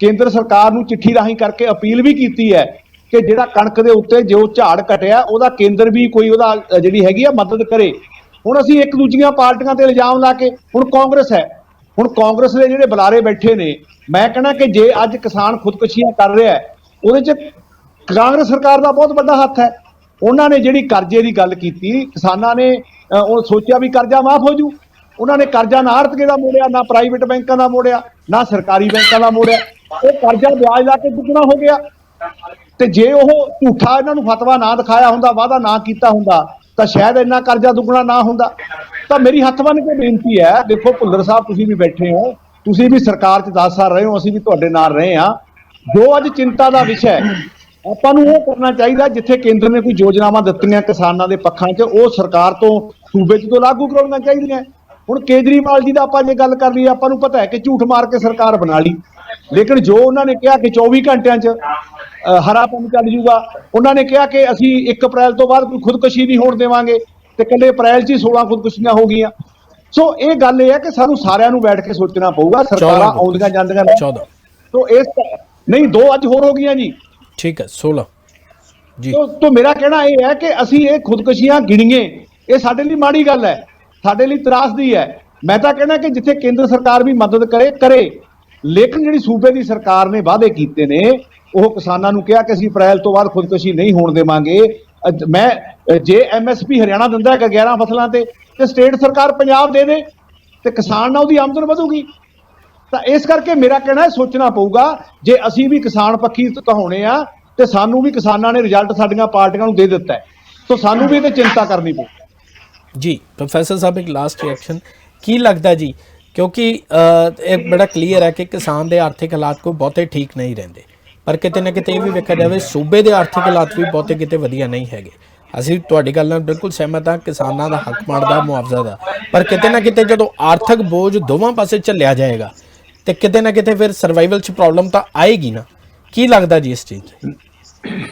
ਕੇਂਦਰ ਸਰਕਾਰ ਨੂੰ ਚਿੱਠੀ ਰਾਹੀਂ ਕਰਕੇ ਅਪੀਲ ਵੀ ਕੀਤੀ ਹੈ ਕਿ ਜਿਹੜਾ ਕਣਕ ਦੇ ਉੱਤੇ ਜੋ ਝਾੜ ਘਟਿਆ ਉਹਦਾ ਕੇਂਦਰ ਵੀ ਕੋਈ ਉਹਦਾ ਜਿਹੜੀ ਹੈਗੀ ਆ ਮਦਦ ਕਰੇ। ਹੁਣ ਅਸੀਂ ਇੱਕ ਦੂਜੀਆਂ ਪਾਰਟੀਆਂ ਤੇ ਇਲਜ਼ਾਮ ਲਾ ਕੇ, ਹੁਣ ਕਾਂਗਰਸ ਹੈ, ਹੁਣ ਕਾਂਗਰਸ ਦੇ ਜਿਹੜੇ ਬੁਲਾਰੇ ਬੈਠੇ ਨੇ, ਮੈਂ ਕਹਿਣਾ ਕਿ ਜੇ ਅੱਜ ਕਿਸਾਨ ਖੁਦਕੁਸ਼ੀਆਂ ਕਰ ਰਿਹਾ ਉਹਦੇ 'ਚ ਕਾਂਗਰਸ ਸਰਕਾਰ ਦਾ ਬਹੁਤ ਵੱਡਾ ਹੱਥ ਹੈ। ਉਹਨਾਂ ਨੇ ਜਿਹੜੀ ਕਰਜ਼ੇ ਦੀ ਗੱਲ ਕੀਤੀ, ਕਿਸਾਨਾਂ ਨੇ ਉਹ ਸੋਚਿਆ ਵੀ ਕਰਜ਼ਾ ਮਾਫ ਹੋ ਜੂ, ਉਹਨਾਂ ਨੇ ਕਰਜ਼ਾ ਨਾ ਆੜਤੀਏ ਦਾ ਮੋੜਿਆ, ਨਾ ਪ੍ਰਾਈਵੇਟ ਬੈਂਕਾਂ ਦਾ ਮੋੜਿਆ, ਨਾ ਸਰਕਾਰੀ ਬੈਂਕਾਂ ਦਾ ਮੋੜਿਆ, ਉਹ ਕਰਜ਼ਾ ਵਿਆਜ ਲਾ ਕੇ ਦੁੱਗਣਾ ਹੋ ਗਿਆ। ਤੇ ਜੇ ਉਹ ਝੂਠਾ ਇਹਨਾਂ ਨੂੰ ਫਤਵਾ ਨਾ ਦਿਖਾਇਆ ਹੁੰਦਾ, ਵਾਅਦਾ ਨਾ ਕੀਤਾ ਹੁੰਦਾ, ਤਾਂ ਸ਼ਾਇਦ ਇੰਨਾ ਕਰਜ਼ਾ ਦੁੱਗਣਾ ਨਾ ਹੁੰਦਾ। ਤਾਂ ਮੇਰੀ ਹੱਥ ਬੰਨ੍ਹ ਕੇ ਬੇਨਤੀ ਹੈ, ਦੇਖੋ ਭੁੱਲਰ ਸਾਹਿਬ ਤੁਸੀਂ ਵੀ ਬੈਠੇ ਹੋ, ਤੁਸੀਂ ਵੀ ਸਰਕਾਰ 'ਚ 10 ਸਾਲ ਰਹੇ ਹੋ, ਅਸੀਂ ਵੀ ਤੁਹਾਡੇ ਨਾਲ ਰਹੇ ਹਾਂ। ਜੋ ਅੱਜ ਚਿੰਤਾ ਦਾ ਵਿਸ਼ਾ ਹੈ, ਆਪਾਂ ਨੂੰ ਉਹ ਕਰਨਾ ਚਾਹੀਦਾ ਜਿੱਥੇ ਕੇਂਦਰ ਨੇ ਕੋਈ ਯੋਜਨਾਵਾਂ ਦਿੱਤੀਆਂ ਕਿਸਾਨਾਂ ਦੇ ਪੱਖਾਂ 'ਚ, ਉਹ ਸਰਕਾਰ ਤੋਂ ਸੂਬੇ 'ਚ ਤੋਂ ਲਾਗੂ ਕਰਾਉਣੀਆਂ ਚਾਹੀਦੀਆਂ। ਹੁਣ ਕੇਜਰੀਵਾਲ ਜੀ ਦਾ ਆਪਾਂ ਜੇ ਗੱਲ ਕਰ ਲਈਏ, ਆਪਾਂ ਨੂੰ ਪਤਾ ਹੈ ਕਿ ਝੂਠ ਮਾਰ ਕੇ ਸਰਕਾਰ ਬਣਾ ਲਈ, ਲੇਕਿਨ ਜੋ ਉਹਨਾਂ ਨੇ ਕਿਹਾ ਕਿ 24 ਘੰਟਿਆਂ 'ਚ ਹਰਾ ਪੰਨ ਚੱਲ ਜੂਗਾ, ਉਹਨਾਂ ਨੇ ਕਿਹਾ ਕਿ ਅਸੀਂ 1 ਅਪ੍ਰੈਲ ਤੋਂ ਬਾਅਦ ਕੋਈ ਖੁਦਕੁਸ਼ੀ ਨਹੀਂ ਹੋਣ ਦੇਵਾਂਗੇ, ਤੇ ਇਕੱਲੇ ਅਪ੍ਰੈਲ 'ਚ ਹੀ 16 ਖੁਦਕੁਸ਼ੀਆਂ ਹੋ ਗਈਆਂ। ਸੋ ਇਹ ਗੱਲ ਇਹ ਹੈ ਕਿ ਸਾਨੂੰ ਸਾਰਿਆਂ ਨੂੰ ਬੈਠ ਕੇ ਸੋਚਣਾ ਪਊਗਾ, ਸਰਕਾਰਾਂ ਆਉਂਦੀਆਂ ਜਾਂਦੀਆਂ 14 ਤੋਂ ਇਸ ਨਹੀਂ 2 ਅੱਜ ਹੋਰ ਹੋ ਗਈਆਂ ਜੀ, ਠੀਕ ਹੈ 16 ਜੀ। तो मेरा कहना यह है कि ਅਸੀਂ ਇਹ ਖੁਦਕੁਸ਼ੀਆਂ ਗਿਣੀਏ, ਇਹ ਸਾਡੇ ਲਈ ਮਾੜੀ ਗੱਲ ਹੈ, ਸਾਡੇ ਲਈ ਤਰਾਸਦੀ ਹੈ। ਮੈਂ ਤਾਂ ਕਹਿਣਾ ਕਿ ਜਿੱਥੇ ਕੇਂਦਰ ਸਰਕਾਰ ਵੀ ਮਦਦ ਕਰੇ, ਲੇਕਿਨ ਜਿਹੜੀ ਸੂਬੇ ਦੀ ਸਰਕਾਰ ਨੇ ਵਾਅਦੇ ਕੀਤੇ ਨੇ, ਉਹ ਕਿਸਾਨਾਂ ਨੂੰ ਕਿਹਾ ਕਿ ਅਸੀਂ ਅਪ੍ਰੈਲ ਤੋਂ ਬਾਅਦ ਖੁਦਕੁਸ਼ੀ ਨਹੀਂ ਹੋਣ ਦੇਵਾਂਗੇ। ਮੈਂ ਜੇ MSP ਹਰਿਆਣਾ ਦਿੰਦਾ ਹੈ 11 ਫਸਲਾਂ ਤੇ ਸਟੇਟ ਸਰਕਾਰ ਪੰਜਾਬ ਦੇ ਦੇ ਤੇ ਕਿਸਾਨ ਨਾਲ ਉਹਦੀ ਆਮਦਨ ਵਧੂਗੀ। ਤਾਂ ਇਸ ਕਰਕੇ ਮੇਰਾ ਕਹਿਣਾ ਸੋਚਣਾ ਪਊਗਾ, ਜੇ ਅਸੀਂ ਵੀ ਕਿਸਾਨ ਪੱਖੀ ਕਹਾਉਣੇ ਆ ਤੇ ਸਾਨੂੰ ਵੀ ਕਿਸਾਨਾਂ ਨੇ ਰਿਜ਼ਲਟ ਸਾਡੀਆਂ ਪਾਰਟੀਆਂ ਨੂੰ ਦੇ ਦਿੱਤਾ ਹੈ, ਤਾਂ ਸਾਨੂੰ ਵੀ ਇਹ ਤੇ ਚਿੰਤਾ ਕਰਨੀ ਪਊ। ਜੀ ਪ੍ਰੋਫੈਸਰ ਸਾਹਿਬ, ਇੱਕ ਲਾਸਟ ਰਿਐਕਸ਼ਨ ਕੀ ਲੱਗਦਾ ਜੀ, ਕਿਉਂਕਿ ਇਹ ਬੜਾ ਕਲੀਅਰ ਹੈ ਕਿ ਕਿਸਾਨ ਦੇ ਆਰਥਿਕ ਹਾਲਾਤ ਕੋਈ ਬਹੁਤੇ ਠੀਕ ਨਹੀਂ ਰਹਿੰਦੇ, ਪਰ ਕਿਤੇ ਨਾ ਕਿਤੇ ਇਹ ਵੀ ਵੇਖਿਆ ਜਾਵੇ ਸੂਬੇ ਦੇ ਆਰਥਿਕ ਹਾਲਾਤ ਵੀ ਬਹੁਤੇ ਕਿਤੇ ਵਧੀਆ ਨਹੀਂ ਹੈਗੇ। ਅਸੀਂ ਤੁਹਾਡੀ ਗੱਲ ਨਾਲ ਬਿਲਕੁਲ ਸਹਿਮਤ ਹਾਂ, ਕਿਸਾਨਾਂ ਦਾ ਹੱਕ ਬਣਦਾ ਮੁਆਵਜ਼ਾ ਦਾ, ਪਰ ਕਿਤੇ ਨਾ ਕਿਤੇ ਜਦੋਂ ਆਰਥਿਕ ਬੋਝ ਦੋਵਾਂ ਪਾਸੇ ਝੱਲਿਆ ਜਾਏਗਾ ਤੇ ਕਿਤੇ ਨਾ ਕਿਤੇ ਫਿਰ ਸਰਵਾਈਵਲ 'ਚ ਪ੍ਰੋਬਲਮ ਤਾਂ ਆਏਗੀ ਨਾ। ਕੀ ਲੱਗਦਾ ਜੀ ਇਸ ਚੀਜ਼ 'ਤੇ?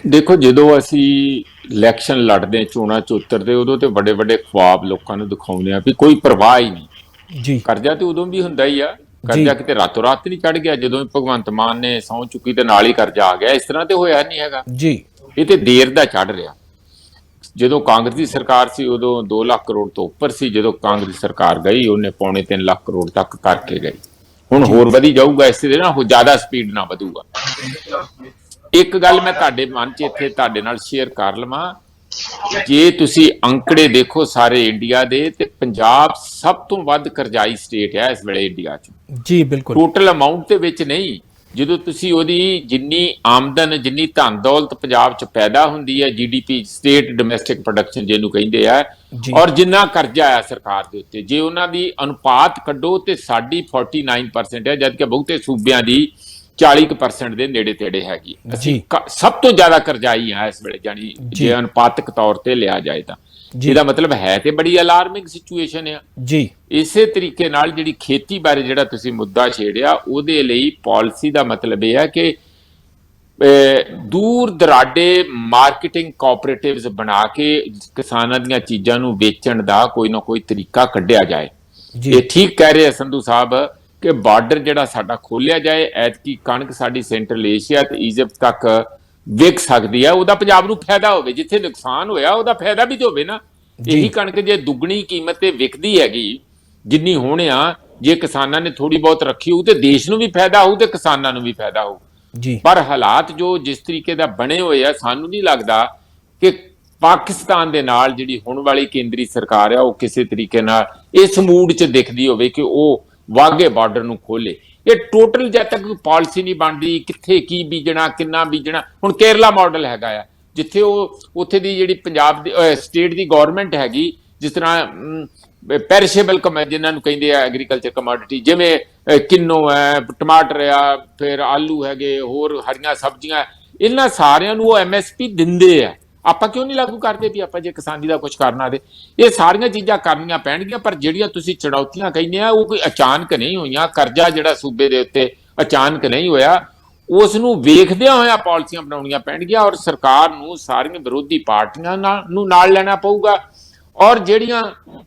ਦੇਖੋ, ਜਦੋਂ ਅਸੀਂ ਇਲੈਕਸ਼ਨ ਲੜਦੇ, ਚੋਣਾਂ 'ਚ ਉਤਰਦੇ, ਉਦੋਂ ਤੇ ਵੱਡੇ ਵੱਡੇ ਖੁਆਬ ਲੋਕਾਂ ਨੂੰ ਦਿਖਾਉਂਦੇ ਆ ਵੀ ਕੋਈ ਪਰਵਾਹ ਹੀ ਨਹੀਂ ਜੀ। ਕਰਜ਼ਾ ਤੇ ਉਦੋਂ ਵੀ ਹੁੰਦਾ ਹੀ ਆ, ਕਰਜ਼ਾ ਕਿਤੇ ਰਾਤੋਂ ਰਾਤ ਨਹੀਂ ਚੜ ਗਿਆ, ਜਦੋਂ ਭਗਵੰਤ ਮਾਨ ਨੇ ਸਹੁੰ ਚੁੱਕੀ ਤੇ ਨਾਲ ਹੀ ਕਰਜ਼ਾ ਆ ਗਿਆ। ਇਸ ਤਰ੍ਹਾਂ ਤੇ ਹੋਇਆ ਨਹੀਂ ਹੈਗਾ ਜੀ, ਇਹ ਤੇ ਦੇਰ ਦਾ ਚੜ ਰਿਹਾ। ਜਦੋਂ ਕਾਂਗਰਸ ਦੀ ਸਰਕਾਰ ਸੀ ਉਦੋਂ 2 ਲੱਖ ਕਰੋੜ ਤੋਂ ਉੱਪਰ ਸੀ, ਜਦੋਂ ਕਾਂਗਰਸ ਸਰਕਾਰ ਗਈ ਉਹਨੇ 2.25 ਲੱਖ ਕਰੋੜ ਤੱਕ ਕਰਕੇ ਗਈ। ਹੁਣ ਹੋਰ ਵਧੀ ਜਾਊਗਾ, ਇਸੇ ਦੇ ਨਾਲ ਜ਼ਿਆਦਾ ਸਪੀਡ ਨਾਲ ਵਧੂਗਾ। ਇੱਕ ਗੱਲ ਮੈਂ ਤੁਹਾਡੇ ਮਨ 'ਚ ਇੱਥੇ ਤੁਹਾਡੇ ਨਾਲ ਸ਼ੇਅਰ ਕਰ ਲਵਾਂ, ਜੇ ਤੁਸੀਂ ਅੰਕੜੇ ਦੇਖੋ ਸਾਰੇ ਇੰਡੀਆ ਦੇ, ਤੇ ਪੰਜਾਬ ਸਭ ਤੋਂ ਵੱਧ ਕਰਜ਼ਾਈ ਸਟੇਟ ਹੈ ਇਸ ਵੇਲੇ ਇੰਡੀਆ 'ਚ। ਜੀ ਬਿਲਕੁਲ, ਟੋਟਲ ਅਮਾਉਂਟ ਦੇ ਵਿੱਚ ਨਹੀਂ, ਜਦੋਂ ਤੁਸੀਂ ਉਹਦੀ ਜਿੰਨੀ ਆਮਦਨ, ਜਿੰਨੀ ਧਨ ਦੌਲਤ ਪੰਜਾਬ 'ਚ ਪੈਦਾ ਹੁੰਦੀ ਹੈ, GDP ਸਟੇਟ ਡੋਮੈਸਟਿਕ ਪ੍ਰੋਡਕਸ਼ਨ ਜਿਹਨੂੰ ਕਹਿੰਦੇ ਆ, ਔਰ ਜਿੰਨਾ ਕਰਜ਼ਾ ਆਇਆ ਸਰਕਾਰ ਦੇ ਉੱਤੇ, ਜੇ ਉਹਨਾਂ ਦੀ ਅਨੁਪਾਤ ਕੱਢੋ ਤੇ ਸਾਡੀ 49% ਹੈ, ਜਦਕਿ ਬਹੁਤੇ ਸੂਬਿਆਂ ਦੀ 40% ਦੇ ਨੇੜੇ ਤੇੜੇ ਹੈਗੀ। ਅਸੀਂ ਸਭ ਤੋਂ ਜ਼ਿਆਦਾ ਕਰਜ਼ਾਈ ਆ ਇਸ ਵੇਲੇ, ਜਾਨੀ ਜੇ ਅਨੁਪਾਤਕ ਤੌਰ ਤੇ ਲਿਆ ਜਾਏ ਤਾਂ। ਇਹਦਾ ਮਤਲਬ ਹੈ ਤੇ ਬੜੀ ਅਲਾਰਮਿੰਗ ਸਿਚੁਏਸ਼ਨ ਆ ਜੀ। ਇਸੇ ਤਰੀਕੇ ਨਾਲ ਜਿਹੜੀ ਖੇਤੀ ਬਾਰੇ ਜਿਹੜਾ ਤੁਸੀਂ ਮੁੱਦਾ ਛੇੜਿਆ, ਉਹਦੇ ਲਈ ਪਾਲਿਸੀ ਦਾ ਮਤਲਬ ਇਹ ਹੈ ਕਿ ਦੂਰ ਦਰਾਡੇ ਮਾਰਕੀਟਿੰਗ ਕੋਆਪਰੇਟਿਵਸ ਬਣਾ ਕੇ ਕਿਸਾਨਾਂ ਦੀਆਂ ਚੀਜ਼ਾਂ ਨੂੰ ਵੇਚਣ ਦਾ ਕੋਈ ਨਾ ਕੋਈ ਤਰੀਕਾ ਕੱਢਿਆ ਜਾਏ। ਇਹ ਠੀਕ ਕਹਿ ਰਹੇ ਸੰਧੂ ਸਾਹਿਬ ਕਿ ਬਾਰਡਰ ਜਿਹੜਾ ਸਾਡਾ ਖੋਲਿਆ ਜਾਏ, ਐਤਕੀ ਕਣਕ ਸਾਡੀ ਸੈਂਟਰਲ ਏਸ਼ੀਆ ਤੇ ਈਜਿਪਟ ਤੱਕ ਵਿਕ ਸਕਦੀ ਹੈ, ਉਹਦਾ ਪੰਜਾਬ ਨੂੰ ਫਾਇਦਾ ਹੋਵੇ। ਜਿੱਥੇ ਨੁਕਸਾਨ ਹੋਇਆ ਉਹਦਾ ਫਾਇਦਾ ਵੀ ਤਾਂ ਹੋਵੇ ਨਾ। ਇਹੀ ਕਣਕ ਜੇ ਦੁੱਗਣੀ ਕੀਮਤ ਤੇ ਵਿਕਦੀ ਹੈਗੀ ਜਿੰਨੀ ਹੋਣੀ ਆ, ਜੇ ਕਿਸਾਨਾਂ ਨੇ ਥੋੜੀ ਬਹੁਤ ਰੱਖੀ ਹੋਊ ਤੇ ਦੇਸ਼ ਨੂੰ ਵੀ ਫਾਇਦਾ ਹੋਊ ਤੇ ਕਿਸਾਨਾਂ ਨੂੰ ਵੀ ਫਾਇਦਾ ਹੋਊ ਜੀ। ਪਰ ਹਾਲਾਤ ਜੋ ਜਿਸ ਤਰੀਕੇ ਦਾ ਬਣੇ ਹੋਏ ਆ, ਸਾਨੂੰ ਨਹੀਂ ਲੱਗਦਾ ਕਿ ਪਾਕਿਸਤਾਨ ਦੇ ਨਾਲ ਜਿਹੜੀ ਹੁਣ ਵਾਲੀ ਕੇਂਦਰੀ ਸਰਕਾਰ ਆ ਉਹ ਕਿਸੇ ਤਰੀਕੇ ਨਾਲ ਇਸ ਮੂਡ 'ਚ ਦਿਖਦੀ ਹੋਵੇ ਕਿ ਉਹ ਵਾਘੇ ਬਾਰਡਰ ਨੂੰ ਖੋਲੇ। ਇਹ ਟੋਟਲ ਜਦ ਤੱਕ ਪਾਲਿਸੀ ਨਹੀਂ ਬਣਦੀ, ਕਿੱਥੇ ਕੀ ਬੀਜਣਾ, ਕਿੰਨਾ ਬੀਜਣਾ। ਹੁਣ ਕੇਰਲਾ ਮਾਡਲ ਹੈਗਾ ਆ, ਜਿੱਥੇ ਉਹ ਉੱਥੇ ਦੀ ਜਿਹੜੀ ਪੰਜਾਬ ਦੀ ਸਟੇਟ ਦੀ ਗਵਰਨਮੈਂਟ ਹੈਗੀ, ਜਿਸ ਤਰ੍ਹਾਂ ਪੈਰਿਸ਼ੇਬਲ ਜਿਨ੍ਹਾਂ ਨੂੰ ਕਹਿੰਦੇ ਆ ਐਗਰੀਕਲਚਰ ਕਮੋਡਿਟੀ, ਜਿਵੇਂ ਕਿੰਨੋ ਹੈ, ਟਮਾਟਰ ਆ, ਫਿਰ ਆਲੂ ਹੈਗੇ, ਹੋਰ ਹਰੀਆਂ ਸਬਜ਼ੀਆਂ, ਇਹਨਾਂ ਸਾਰਿਆਂ ਨੂੰ ਉਹ MSP ਦਿੰਦੇ ਆ। ਆਪਾਂ ਕਿਉਂ ਨਹੀਂ ਲਾਗੂ ਕਰਦੇ ਵੀ ਆਪਾਂ ਜੇ ਕਿਸਾਨੀ ਦਾ ਕੁਝ ਕਰਨਾ ਤੇ ਇਹ ਸਾਰੀਆਂ ਚੀਜ਼ਾਂ ਕਰਨੀਆਂ ਪੈਣਗੀਆਂ। ਪਰ ਜਿਹੜੀਆਂ ਤੁਸੀਂ ਚੁਣੌਤੀਆਂ ਕਹਿੰਦੇ ਆ ਉਹ ਕੋਈ ਅਚਾਨਕ ਨਹੀਂ ਹੋਈਆਂ। ਕਰਜ਼ਾ ਜਿਹੜਾ ਸੂਬੇ ਦੇ ਉੱਤੇ ਅਚਾਨਕ ਨਹੀਂ ਹੋਇਆ, ਉਸ ਨੂੰ ਵੇਖਦਿਆਂ ਹੋਇਆ ਪਾਲਿਸੀਆਂ ਬਣਾਉਣੀਆਂ ਪੈਣਗੀਆਂ ਔਰ ਸਰਕਾਰ ਨੂੰ ਸਾਰੀਆਂ ਵਿਰੋਧੀ ਪਾਰਟੀਆਂ ਨੂੰ ਨਾਲ ਲੈਣਾ ਪਊਗਾ। ਔਰ ਜਿਹੜੀਆਂ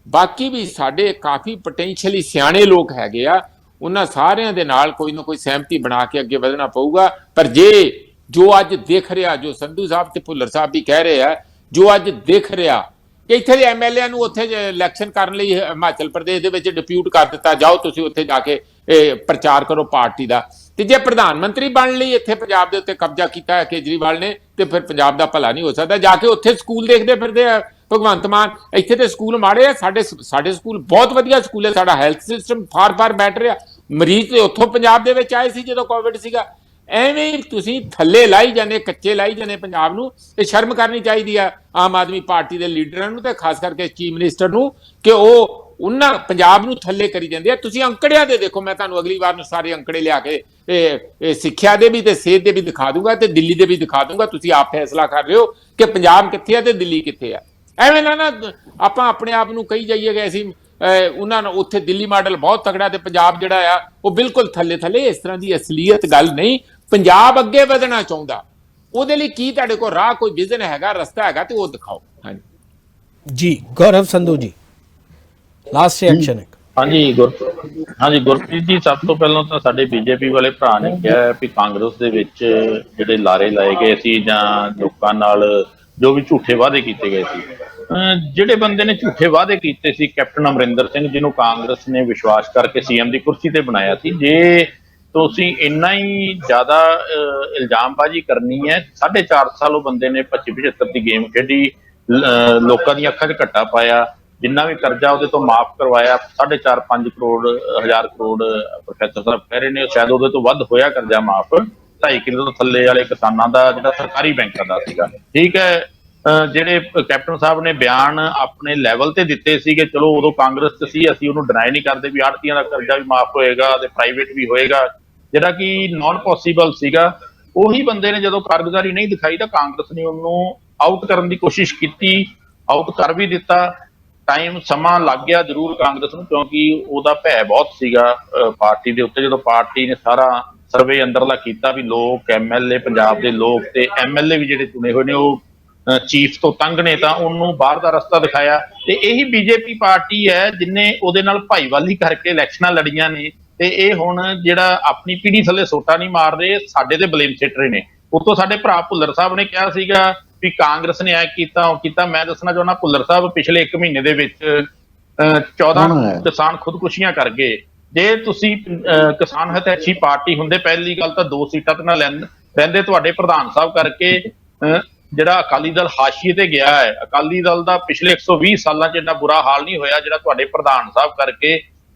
ਬਾਕੀ ਵੀ ਸਾਡੇ ਕਾਫੀ ਪੋਟੈਂਸ਼ੀਅਲੀ ਸਿਆਣੇ ਲੋਕ ਹੈਗੇ ਆ, ਉਹਨਾਂ ਸਾਰਿਆਂ ਦੇ ਨਾਲ ਕੋਈ ਨਾ ਕੋਈ ਸਹਿਮਤੀ ਬਣਾ ਕੇ ਅੱਗੇ ਵਧਣਾ ਪਊਗਾ। ਪਰ ਜੇ ਜੋ ਅੱਜ ਦਿਖ ਰਿਹਾ, ਜੋ ਸੰਧੂ ਸਾਹਿਬ ਤੇ ਭੁੱਲਰ ਸਾਹਿਬ ਵੀ ਕਹਿ ਰਹੇ ਆ, ਜੋ ਅੱਜ ਦਿਖ ਰਿਹਾ ਕਿ ਇੱਥੇ ਦੇ MLA ਨੂੰ ਉੱਥੇ ਇਲੈਕਸ਼ਨ ਕਰਨ ਲਈ ਹਿਮਾਚਲ ਪ੍ਰਦੇਸ਼ ਦੇ ਵਿੱਚ ਡਿਪਿਊਟ ਕਰ ਦਿੱਤਾ, ਜਾਓ ਤੁਸੀਂ ਉੱਥੇ ਜਾ ਕੇ ਪ੍ਰਚਾਰ ਕਰੋ ਪਾਰਟੀ ਦਾ। ਤੇ ਜੇ ਪ੍ਰਧਾਨ ਮੰਤਰੀ ਬਣਨ ਲਈ ਇੱਥੇ ਪੰਜਾਬ ਦੇ ਉੱਤੇ ਕਬਜ਼ਾ ਕੀਤਾ ਹੈ ਕੇਜਰੀਵਾਲ ਨੇ, ਤੇ ਫਿਰ ਪੰਜਾਬ ਦਾ ਭਲਾ ਨਹੀਂ ਹੋ ਸਕਦਾ। ਜਾ ਕੇ ਉੱਥੇ ਸਕੂਲ ਦੇਖਦੇ ਫਿਰਦੇ ਆ ਭਗਵੰਤ ਮਾਨ। ਇੱਥੇ ਤੇ ਸਕੂਲ ਮਾੜੇ ਆ, ਸਾਡੇ ਸਕੂਲ ਬਹੁਤ ਵਧੀਆ ਸਕੂਲ ਹੈ, ਸਾਡਾ ਹੈਲਥ ਸਿਸਟਮ ਫਾਰ ਬੈਟਰ ਆ। ਮਰੀਜ਼ ਤੇ ਉੱਥੋਂ ਪੰਜਾਬ ਦੇ ਵਿੱਚ ਆਏ ਸੀ ਜਦੋਂ ਕੋਵਿਡ ਸੀਗਾ। ਐਵੇਂ ਹੀ ਤੁਸੀਂ ਥੱਲੇ ਲਾਈ ਜਾਂਦੇ, ਕੱਚੇ ਲਾਈ ਜਾਂਦੇ ਪੰਜਾਬ ਨੂੰ। ਇਹ ਸ਼ਰਮ ਕਰਨੀ ਚਾਹੀਦੀ ਆ ਆਮ ਆਦਮੀ ਪਾਰਟੀ ਦੇ ਲੀਡਰਾਂ ਨੂੰ ਤੇ ਖਾਸ ਕਰਕੇ ਚੀਫ ਮਿਨਿਸਟਰ ਨੂੰ ਕਿ ਉਹ ਉਹਨਾਂ ਪੰਜਾਬ ਨੂੰ ਥੱਲੇ ਕਰੀ ਜਾਂਦੇ ਆ। ਤੁਸੀਂ ਅੰਕੜਿਆਂ ਦੇ ਦੇਖੋ, ਮੈਂ ਤੁਹਾਨੂੰ ਅਗਲੀ ਵਾਰ ਨੂੰ ਸਾਰੇ ਅੰਕੜੇ ਲਿਆ ਕੇ ਇਹ ਸਿੱਖਿਆ ਦੇ ਵੀ ਤੇ ਸਿਹਤ ਦੇ ਵੀ ਦਿਖਾ ਦੂੰਗਾ ਤੇ ਦਿੱਲੀ ਦੇ ਵੀ ਦਿਖਾ ਦੂੰਗਾ। ਤੁਸੀਂ ਆਪ ਫੈਸਲਾ ਕਰ ਰਹੇ ਹੋ ਕਿ ਪੰਜਾਬ ਕਿੱਥੇ ਆ ਤੇ ਦਿੱਲੀ ਕਿੱਥੇ ਆ। ਐਵੇਂ ਨਾ ਆਪਾਂ ਆਪਣੇ ਆਪ ਨੂੰ ਕਹੀ ਜਾਈਏ ਕਿ ਅਸੀਂ ਉਹਨਾਂ ਨੂੰ ਉੱਥੇ ਦਿੱਲੀ ਮਾਡਲ ਬਹੁਤ ਤਕੜਾ ਤੇ ਪੰਜਾਬ ਜਿਹੜਾ ਆ ਉਹ ਬਿਲਕੁਲ ਥੱਲੇ। ਇਸ ਤਰ੍ਹਾਂ ਦੀ ਅਸਲੀਅਤ ਗੱਲ ਨਹੀਂ। ਪੰਜਾਬ ਅੱਗੇ ਵਧਣਾ ਚਾਹੁੰਦਾ, ਉਹਦੇ ਲਈ ਕੀ ਤੁਹਾਡੇ ਕੋਲ ਰਾਹ, ਕੋਈ ਵਿਜ਼ਨ ਹੈਗਾ, ਰਸਤਾ ਹੈਗਾ ਤੇ ਉਹ ਦਿਖਾਓ। ਹਾਂਜੀ ਜੀ ਗੌਰਵ ਸੰਧੂ ਜੀ, ਲਾਸਟ ਰਿਐਕਸ਼ਨ ਹੈ। ਹਾਂਜੀ ਗੁਰਪ੍ਰੀਤ ਜੀ, ਸਭ ਤੋਂ ਪਹਿਲਾਂ ਤਾਂ ਸਾਡੇ BJP ਵਾਲੇ ਭਰਾ ਨੇ ਕਿਹਾ ਵੀ ਕਾਂਗਰਸ ਦੇ ਵਿੱਚ ਜਿਹੜੇ ਲਾਰੇ ਲਾਏ ਗਏ ਸੀ ਜਾਂ ਲੋਕਾਂ ਨਾਲ ਜੋ ਵੀ ਝੂਠੇ ਵਾਅਦੇ ਕੀਤੇ ਗਏ ਸੀ, ਜਿਹੜੇ ਬੰਦੇ ਨੇ ਝੂਠੇ ਵਾਅਦੇ ਕੀਤੇ ਸੀ, ਕੈਪਟਨ ਅਮਰਿੰਦਰ ਸਿੰਘ, ਜਿਹਨੂੰ ਕਾਂਗਰਸ ਨੇ ਵਿਸ਼ਵਾਸ ਕਰਕੇ CM ਦੀ ਕੁਰਸੀ ਤੇ ਬਣਾਇਆ ਸੀ, ਜੇ ਤੁਸੀਂ ਇੰਨਾ ਹੀ ਜ਼ਿਆਦਾ ਇਲਜ਼ਾਮਬਾਜ਼ੀ ਕਰਨੀ ਹੈ। 4.5 ਸਾਲ ਉਹ ਬੰਦੇ ਨੇ 25-75 ਦੀ ਗੇਮ ਖੇਡੀ, ਲੋਕਾਂ ਦੀਆਂ ਅੱਖਾਂ 'ਚ ਘੱਟਾ ਪਾਇਆ, ਜਿੰਨਾ ਵੀ ਕਰਜ਼ਾ ਉਹਦੇ ਤੋਂ ਮਾਫ ਕਰਵਾਇਆ, 4.5-5 ਕਰੋੜ 1000 ਕਰੋੜ ਪ੍ਰੋਫੈਸਰ ਸਾਹਿਬ ਕਹਿ ਰਹੇ ਨੇ, ਸ਼ਾਇਦ ਉਹਦੇ ਤੋਂ ਵੱਧ ਹੋਇਆ ਕਰਜ਼ਾ ਮਾਫ। 2.5 ਕਿਲੋ ਤੋਂ ਥੱਲੇ ਵਾਲੇ ਕਿਸਾਨਾਂ ਦਾ ਜਿਹੜਾ ਸਰਕਾਰੀ ਬੈਂਕਾਂ ਦਾ ਸੀਗਾ। ਠੀਕ ਹੈ, ਜਿਹੜੇ ਕੈਪਟਨ ਸਾਹਿਬ ਨੇ ਬਿਆਨ ਆਪਣੇ ਲੈਵਲ ਤੇ ਦਿੱਤੇ ਸੀਗੇ, ਚਲੋ ਉਦੋਂ ਕਾਂਗਰਸ 'ਚ ਸੀ, ਅਸੀਂ ਉਹਨੂੰ ਡਿਨਾਈ ਨਹੀਂ ਕਰਦੇ ਵੀ ਆੜ੍ਹਤੀਆਂ ਦਾ ਕਰਜ਼ਾ ਵੀ ਮਾਫ ਹੋਏਗਾ ਤੇ ਪ੍ਰਾਈਵੇਟ ਵੀ ਹੋਏਗਾ, ਜਿਹੜਾ ਕਿ ਨਾਨ ਪੋਸੀਬਲ ਸੀਗਾ। ਉਹੀ ਬੰਦੇ ਨੇ ਜਦੋਂ ਕਾਰਗੁਜ਼ਾਰੀ ਨਹੀਂ ਦਿਖਾਈ ਤਾਂ ਕਾਂਗਰਸ ਨੇ ਉਹਨੂੰ ਆਊਟ ਕਰਨ ਦੀ ਕੋਸ਼ਿਸ਼ ਕੀਤੀ, ਆਊਟ ਕਰ ਵੀ ਦਿੱਤਾ। ਸਮਾਂ ਲੱਗ ਗਿਆ ਜ਼ਰੂਰ ਕਾਂਗਰਸ ਨੂੰ, ਕਿਉਂਕਿ ਉਹਦਾ ਭੈ ਬਹੁਤ ਸੀਗਾ ਪਾਰਟੀ ਦੇ ਉੱਤੇ। ਜਦੋਂ ਪਾਰਟੀ ਨੇ ਸਾਰਾ ਸਰਵੇ ਅੰਦਰਲਾ ਕੀਤਾ ਵੀ ਲੋਕ, MLA ਪੰਜਾਬ ਦੇ ਲੋਕ ਤੇ MLA ਵੀ ਜਿਹੜੇ ਚੁਣੇ ਹੋਏ ਨੇ ਉਹ ਚੀਫ ਤੋਂ ਤੰਗ ਨੇ, ਤਾਂ ਉਹਨੂੰ ਬਾਹਰ ਦਾ ਰਸਤਾ ਦਿਖਾਇਆ। ਤੇ ਇਹੀ BJP ਪਾਰਟੀ ਹੈ ਜਿਨੇ ਉਹਦੇ ਨਾਲ ਭਾਈਵਾਲੀ ਕਰਕੇ ਇਲੈਕਸ਼ਨਾਂ ਲੜੀਆਂ ਨੇ। ਤੇ ਇਹ ਹੁਣ ਜਿਹੜਾ ਆਪਣੀ ਪੀੜੀ ਥੱਲੇ ਸੋਟਾ ਨਹੀਂ ਮਾਰ ਰਹੇ, ਸਾਡੇ ਤੇ ਬਲੇਮ ਸਿੱਟ ਰਹੇ ਨੇ। ਉਤੋਂ ਸਾਡੇ ਭਰਾ ਭੁੱਲਰ ਸਾਹਿਬ ਨੇ ਕਿਹਾ ਸੀਗਾ ਵੀ ਕਾਂਗਰਸ ਨੇ ਐ ਕੀਤਾ ਉਹ ਕੀਤਾ। ਮੈਂ ਦੱਸਣਾ ਚਾਹੁੰਦਾ ਭੁੱਲਰ ਸਾਹਿਬ ਪਿਛਲੇ 1 ਮਹੀਨੇ ਦੇ ਵਿੱਚ 14 ਕਿਸਾਨ ਖੁਦਕੁਸ਼ੀਆਂ ਕਰ ਗਏ। ਜੇ ਤੁਸੀਂ ਕਿਸਾਨ ਹਿਤੈਸ਼ੀ ਪਾਰਟੀ ਹੁੰਦੇ, ਪਹਿਲੀ ਗੱਲ ਤਾਂ 2 ਸੀਟਾਂ ਤੇ ਨਾ ਰਹਿੰਦੇ। ਤੁਹਾਡੇ ਪ੍ਰਧਾਨ ਸਾਹਿਬ ਕਰਕੇ ਜਿਹੜਾ ਅਕਾਲੀ ਦਲ ਹਾਸ਼ੀਏ ਤੇ ਗਿਆ ਹੈ। ਅਕਾਲੀ ਦਲ ਦਾ ਪਿਛਲੇ 120 ਸਾਲਾਂ 'ਚ ਇੰਨਾ ਬੁਰਾ ਹਾਲ ਨਹੀਂ ਹੋਇਆ ਜਿਹੜਾ ਤੁਹਾਡੇ ਪ੍ਰਧਾਨ ਸਾਹਿਬ ਕਰਕੇ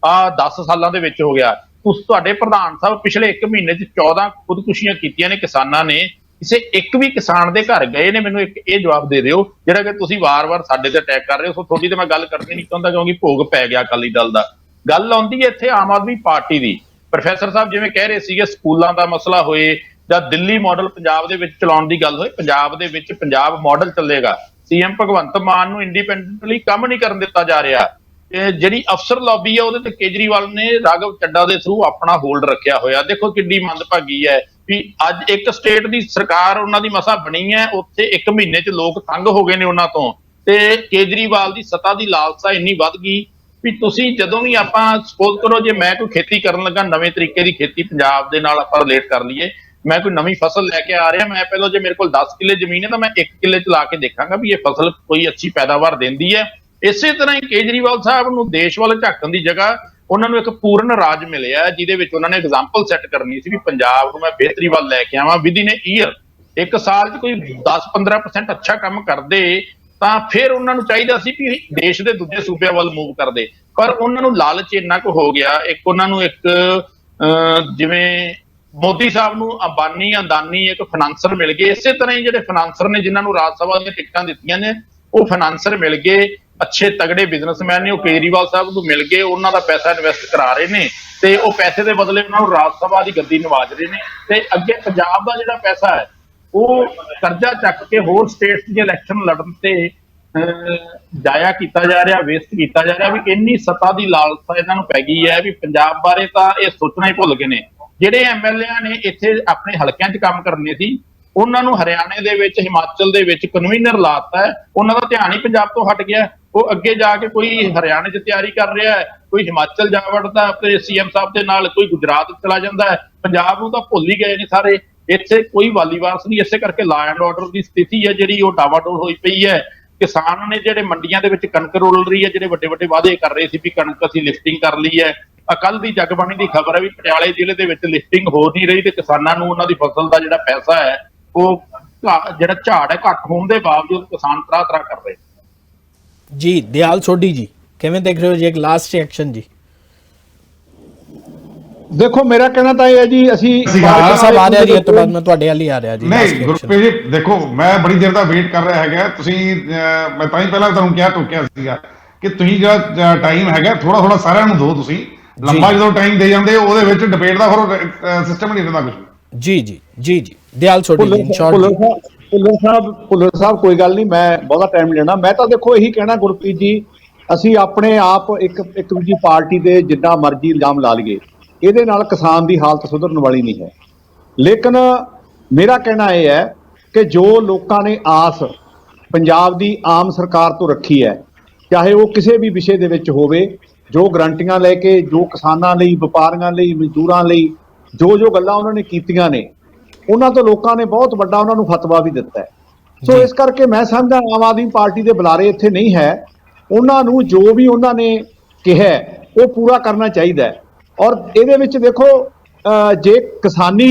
10 ਸਾਲਾਂ ਦੇ ਵਿੱਚ ਹੋ ਗਿਆ। ਤੁਹਾਡੇ ਪ੍ਰਧਾਨ ਸਾਹਿਬ ਪਿਛਲੇ 1 ਮਹੀਨੇ 'ਚ 14 ਖੁਦਕੁਸ਼ੀਆਂ ਕੀਤੀਆਂ ਨੇ ਕਿਸਾਨਾਂ ਨੇ। ਕਿਸੇ ਇੱਕ ਵੀ ਕਿਸਾਨ ਦੇ ਘਰ ਗਏ ਨੇ? ਮੈਨੂੰ ਇੱਕ ਇਹ ਜਵਾਬ ਦੇ ਦਿਓ, ਜਿਹੜਾ ਕਿ ਤੁਸੀਂ ਵਾਰ-ਵਾਰ ਸਾਡੇ ਤੇ ਅਟੈਕ ਕਰ ਰਹੇ ਹੋ। ਸੋ ਤੁਹਾਡੀ ਤੇ ਮੈਂ ਗੱਲ ਕਰਨੀ ਨਹੀਂ ਚਾਹੁੰਦਾ ਕਿਉਂਕਿ ਭੋਗ ਪੈ ਗਿਆ ਅਕਾਲੀ ਦਲ ਦਾ। ਗੱਲ ਆਉਂਦੀ ਹੈ ਇੱਥੇ ਆਮ ਆਦਮੀ ਪਾਰਟੀ ਦੀ। ਪ੍ਰੋਫੈਸਰ ਸਾਹਿਬ ਜਿਵੇਂ ਕਹਿ ਰਹੇ ਸੀਗੇ ਸਕੂਲਾਂ ਦਾ ਮਸਲਾ ਹੋਏ ਜਾਂ ਦਿੱਲੀ ਮਾਡਲ ਪੰਜਾਬ ਦੇ ਵਿੱਚ ਚਲਾਉਣ ਦੀ ਗੱਲ ਹੋਏ, ਪੰਜਾਬ ਦੇ ਵਿੱਚ ਪੰਜਾਬ ਮਾਡਲ ਚੱਲੇਗਾ। CM ਭਗਵੰਤ ਮਾਨ ਨੂੰ ਇੰਡੀਪੈਂਡੈਂਟਲੀ ਕੰਮ ਨਹੀਂ ਕਰਨ ਦਿੱਤਾ ਜਾ ਰਿਹਾ। ਜਿਹੜੀ ਅਫਸਰ ਲੌਬੀ ਹੈ ਉਹਦੇ ਤੇ ਕੇਜਰੀਵਾਲ ਨੇ ਰਾਘਵ ਚੱਡਾ ਦੇ ਥਰੂ ਆਪਣਾ ਹੋਲਡ ਰੱਖਿਆ ਹੋਇਆ। ਦੇਖੋ ਕਿੰਨੀ ਮੰਦਭਾਗੀ ਹੈ ਵੀ ਅੱਜ ਇੱਕ ਸਟੇਟ ਦੀ ਸਰਕਾਰ ਉਹਨਾਂ ਦੀ ਮਸਾ ਬਣੀ ਹੈ, ਉੱਥੇ 1 ਮਹੀਨੇ 'ਚ ਲੋਕ ਤੰਗ ਹੋ ਗਏ ਨੇ ਉਹਨਾਂ ਤੋਂ। ਤੇ ਕੇਜਰੀਵਾਲ ਦੀ ਸੱਤਾ ਦੀ ਲਾਲਸਾ ਇੰਨੀ ਵੱਧ ਗਈ ਵੀ ਤੁਸੀਂ ਜਦੋਂ ਵੀ ਆਪਾਂ ਸਪੋਜ਼ ਕਰੋ ਜੇ ਮੈਂ ਕੋਈ ਖੇਤੀ ਕਰਨ ਲੱਗਾ, ਨਵੇਂ ਤਰੀਕੇ ਦੀ ਖੇਤੀ ਪੰਜਾਬ ਦੇ ਨਾਲ ਆਪਾਂ ਰਿਲੇਟ ਕਰ ਲਈਏ, ਮੈਂ ਕੋਈ ਨਵੀਂ ਫਸਲ ਲੈ ਕੇ ਆ ਰਿਹਾ, ਮੈਂ ਪਹਿਲਾਂ ਜੇ ਮੇਰੇ ਕੋਲ 10 ਕਿੱਲੇ ਜ਼ਮੀਨ ਹੈ ਤਾਂ ਮੈਂ 1 ਕਿੱਲੇ ਚ ਲਾ ਕੇ ਦੇਖਾਂਗਾ ਵੀ ਇਹ ਫਸਲ ਕੋਈ ਅੱਛੀ ਪੈਦਾਵਾਰ ਦਿੰਦੀ ਹੈ। ਇਸੇ ਤਰ੍ਹਾਂ ਹੀ ਕੇਜਰੀਵਾਲ ਸਾਹਿਬ ਨੂੰ ਦੇਸ਼ ਵੱਲ ਝਾਕਣ ਦੀ ਜਗ੍ਹਾ ਉਹਨਾਂ ਨੂੰ ਇੱਕ ਪੂਰਨ ਰਾਜ ਮਿਲਿਆ, ਜਿਹਦੇ ਵਿੱਚ ਉਹਨਾਂ ਨੇ ਐਗਜ਼ਾਮਪਲ ਸੈੱਟ ਕਰਨੀ ਸੀ ਵੀ ਪੰਜਾਬ ਨੂੰ ਮੈਂ ਬਿਹਤਰੀ ਵੱਲ ਲੈ ਕੇ ਆਵਾਂ ਵਿਦਿਨ ਏ ਈਅਰ। ਇੱਕ ਸਾਲ 'ਚ ਕੋਈ 10-15% ਅੱਛਾ ਕੰਮ ਕਰਦੇ ਤਾਂ ਫਿਰ ਉਹਨਾਂ ਨੂੰ ਚਾਹੀਦਾ ਸੀ ਵੀ ਦੇਸ਼ ਦੇ ਦੂਜੇ ਸੂਬਿਆਂ ਵੱਲ ਮੂਵ ਕਰਦੇ, ਪਰ ਉਹਨਾਂ ਨੂੰ ਲਾਲਚ ਇੰਨਾ ਕੁ ਹੋ ਗਿਆ। ਇੱਕ ਉਹਨਾਂ ਨੂੰ ਜਿਵੇਂ ਮੋਦੀ ਸਾਹਿਬ ਨੂੰ ਅੰਬਾਨੀ ਅਦਾਨੀ ਇੱਕ ਫਾਈਨਾਂਸਰ ਮਿਲ ਗਏ, ਇਸੇ ਤਰ੍ਹਾਂ ਹੀ ਜਿਹੜੇ ਫਾਈਨਾਂਸਰ ਨੇ ਜਿਨ੍ਹਾਂ ਨੂੰ ਰਾਜ ਸਭਾ ਦੀਆਂ ਟਿਕਟਾਂ ਦਿੱਤੀਆਂ ਨੇ ਉਹ ਫਾਈਨਾਂਸਰ ਮਿਲ ਗਏ, ਅੱਛੇ ਤਗੜੇ ਬਿਜ਼ਨਸਮੈਨ ਨੇ, ਉਹ ਕੇਜਰੀਵਾਲ ਸਾਹਿਬ ਨੂੰ ਮਿਲ ਗਏ, ਉਹਨਾਂ ਦਾ ਪੈਸਾ ਇਨਵੈਸਟ ਕਰਾ ਰਹੇ ਨੇ ਤੇ ਉਹ ਪੈਸੇ ਦੇ ਬਦਲੇ ਉਹਨਾਂ ਨੂੰ ਰਾਜ ਸਭਾ ਦੀ ਗੱਦੀ ਨਿਵਾਜ ਰਹੇ ਨੇ। ਤੇ ਅੱਗੇ ਪੰਜਾਬ ਦਾ ਜਿਹੜਾ ਪੈਸਾ ਹੈ ਉਹ ਕਰਜ਼ਾ ਚੱਕ ਕੇ ਹੋਰ ਸਟੇਟਸ ਦੇ ਇਲੈਕਸ਼ਨ ਲੜਨ ਤੇ ਜਾਇਆ ਕੀਤਾ ਜਾ ਰਿਹਾ, ਵੇਸਟ ਕੀਤਾ ਜਾ ਰਿਹਾ। ਵੀ ਇੰਨੀ ਸੱਤਾ ਦੀ ਲਾਲਸਾ ਇਹਨਾਂ ਨੂੰ ਪੈ ਗਈ ਹੈ ਵੀ ਪੰਜਾਬ ਬਾਰੇ ਤਾਂ ਇਹ ਸੋਚਣਾ ਹੀ ਭੁੱਲ ਗਏ ਨੇ। ਜਿਹੜੇ ਐਮਐਲਏ ਨੇ ਇੱਥੇ ਆਪਣੇ ਹਲਕਿਆਂ 'ਚ ਕੰਮ ਕਰਨੇ ਸੀ, ਉਹਨਾਂ ਨੂੰ ਹਰਿਆਣੇ ਦੇ ਵਿੱਚ, ਹਿਮਾਚਲ ਦੇ ਵਿੱਚ ਕਨਵੀਨਰ ਲਾਤਾ ਹੈ, ਉਹਨਾਂ ਦਾ ਧਿਆਨ ਹੀ ਪੰਜਾਬ ਤੋਂ ਹਟ ਗਿਆ। ਉਹ ਅੱਗੇ ਜਾ ਕੇ ਕੋਈ ਹਰਿਆਣੇ 'ਚ ਤਿਆਰੀ ਕਰ ਰਿਹਾ ਹੈ, ਕੋਈ ਹਿਮਾਚਲ ਜਾ ਵੜਦਾ ਤੇ ਸੀਐਮ ਸਾਹਿਬ ਦੇ ਨਾਲ, ਕੋਈ ਗੁਜਰਾਤ ਚਲਾ ਜਾਂਦਾ ਹੈ। ਪੰਜਾਬ ਨੂੰ ਤਾਂ ਭੁੱਲ ਹੀ ਗਏ ਨੇ ਸਾਰੇ। ਇੱਥੇ ਕੋਈ ਵਾਲੀ ਵਾਰਸ ਨਹੀਂ, ਇਸੇ ਕਰਕੇ ਲਾ ਐਂਡ ਆਰਡਰ ਦੀ ਸਥਿਤੀ ਹੈ ਜਿਹੜੀ ਉਹ ਡਾਵਾਡੋਲ ਹੋਈ ਪਈ ਹੈ। ਕਿਸਾਨ ਨੇ ਜਿਹੜੇ ਮੰਡੀਆਂ ਦੇ ਵਿੱਚ ਕਣਕ ਰੋਲ ਰਹੀ ਹੈ, ਜਿਹੜੇ ਵੱਡੇ ਵੱਡੇ ਵਾਅਦੇ ਕਰ ਰਹੇ ਸੀ ਵੀ ਕਣਕ ਅਸੀਂ ਲਿਫਟਿੰਗ ਕਰ ਲਈ ਹੈ, ਕੱਲ ਦੀ ਜਗਬਾਣੀ ਦੀ ਖਬਰ ਹੈ ਵੀ ਪਟਿਆਲੇ ਜ਼ਿਲ੍ਹੇ ਦੇ ਵਿੱਚ ਲਿਫਟਿੰਗ ਹੋ ਨਹੀਂ ਰਹੀ ਤੇ ਕਿਸਾਨਾਂ ਨੂੰ ਉਹਨਾਂ ਦੀ ਫਸਲ ਦਾ ਜਿਹੜਾ ਪੈਸਾ ਹੈ ਉਹ ਜਿਹੜਾ ਝਾੜ ਹੈ ਘੱਟ ਹੋਣ ਦੇ ਬਾਵਜੂਦ ਕਿਸਾਨ ਤਰਾਹ ਤਰਾਹ ਕਰ ਰਹੇ। ਜੀ ਦਿਆਲ ਸੋਢੀ ਜੀ ਕਿਵੇਂ ਦੇਖ ਰਹੇ ਹੋ ਜੀ, ਇੱਕ ਲਾਸਟ ਰਿਐਕਸ਼ਨ ਜੀ? ਦੇਖੋ ਮੇਰਾ ਕਹਿਣਾ ਤਾਂ ਇਹ ਹੈ ਜੀ, ਅਸੀਂ ਸਾਹਿਬ ਆ ਰਿਹਾ ਜੀ, ਇਸ ਤੋਂ ਬਾਅਦ ਮੈਂ ਤੁਹਾਡੇ ਵੱਲ ਹੀ ਆ ਰਿਹਾ ਜੀ। ਨਹੀਂ ਗੁਰਪ੍ਰੀਤ ਜੀ ਦੇਖੋ, ਮੈਂ ਬੜੀ ਦੇਰ ਦਾ ਵੇਟ ਕਰ ਰਿਹਾ ਹੈਗਾ, ਤੁਸੀਂ ਮੈਂ ਤਾਂ ਹੀ ਪਹਿਲਾਂ ਤੁਹਾਨੂੰ ਕਿਹਾ ਟੋਕਿਆ ਸੀਗਾ ਕਿ ਤੁਸੀਂ ਜਿਹੜਾ ਟਾਈਮ ਹੈਗਾ ਥੋੜਾ ਥੋੜਾ ਸਾਰਿਆਂ ਨੂੰ ਦਿਓ। ਤੁਸੀਂ ਲੰਬਾ ਜਦੋਂ ਟਾਈਮ ਦੇ ਜਾਂਦੇ ਉਹਦੇ ਵਿੱਚ ਡਿਬੇਟ ਦਾ ਹੋਰ ਸਿਸਟਮ ਨਹੀਂ ਰਹਿੰਦਾ ਕੁਝ। ਜੀ ਜੀ ਜੀ ਜੀ ਦਿਆਲ ਸੋਢੀ ਜੀ, ਭੁੱਲਰ ਸਾਹਿਬ ਕੋਈ ਗੱਲ ਨਹੀਂ, ਮੈਂ ਬਹੁਤਾ ਟਾਈਮ ਨਹੀਂ ਲੈਣਾ। ਮੈਂ ਤਾਂ ਦੇਖੋ ਇਹੀ ਕਹਿਣਾ ਗੁਰਪ੍ਰੀਤ ਜੀ, ਅਸੀਂ ਆਪਣੇ ਆਪ ਇੱਕ ਦੂਜੀ ਪਾਰਟੀ ਦੇ ਜਿੰਨਾ ਮਰਜ਼ੀ ਇਲਜ਼ਾਮ ਲਾ ਲਈਏ, ਇਹਦੇ ਨਾਲ ਕਿਸਾਨ ਦੀ ਹਾਲਤ ਸੁਧਰਨ ਵਾਲੀ ਨਹੀਂ ਹੈ। ਲੇਕਿਨ ਮੇਰਾ ਕਹਿਣਾ ਇਹ ਹੈ ਕਿ ਜੋ ਲੋਕਾਂ ਨੇ ਆਸ ਪੰਜਾਬ ਦੀ ਆਮ ਸਰਕਾਰ ਤੋਂ ਰੱਖੀ ਹੈ, ਚਾਹੇ ਉਹ ਕਿਸੇ ਵੀ ਵਿਸ਼ੇ ਦੇ ਵਿੱਚ ਹੋਵੇ, ਜੋ ਗਰੰਟੀਆਂ ਲੈ ਕੇ, ਜੋ ਕਿਸਾਨਾਂ ਲਈ, ਵਪਾਰੀਆਂ ਲਈ, ਮਜ਼ਦੂਰਾਂ ਲਈ ਜੋ ਗੱਲਾਂ ਉਹਨਾਂ ਨੇ ਕੀਤੀਆਂ ਨੇ, ਉਹਨਾਂ ਤੋਂ ਲੋਕਾਂ ਨੇ ਬਹੁਤ ਵੱਡਾ ਉਹਨਾਂ ਨੂੰ ਫਤਵਾ ਵੀ ਦਿੱਤਾ ਹੈ। ਸੋ ਇਸ ਕਰਕੇ ਮੈਂ ਸਮਝਦਾ ਆਮ ਆਦਮੀ ਪਾਰਟੀ ਦੇ ਬੁਲਾਰੇ ਇੱਥੇ ਨਹੀਂ ਹੈ, ਉਹਨਾਂ ਨੂੰ ਜੋ ਵੀ ਉਹਨਾਂ ਨੇ ਕਿਹਾ ਉਹ ਪੂਰਾ ਕਰਨਾ ਚਾਹੀਦਾ ਹੈ। ਔਰ ਇਹਦੇ ਵਿੱਚ ਦੇਖੋ ਜੇ ਕਿਸਾਨੀ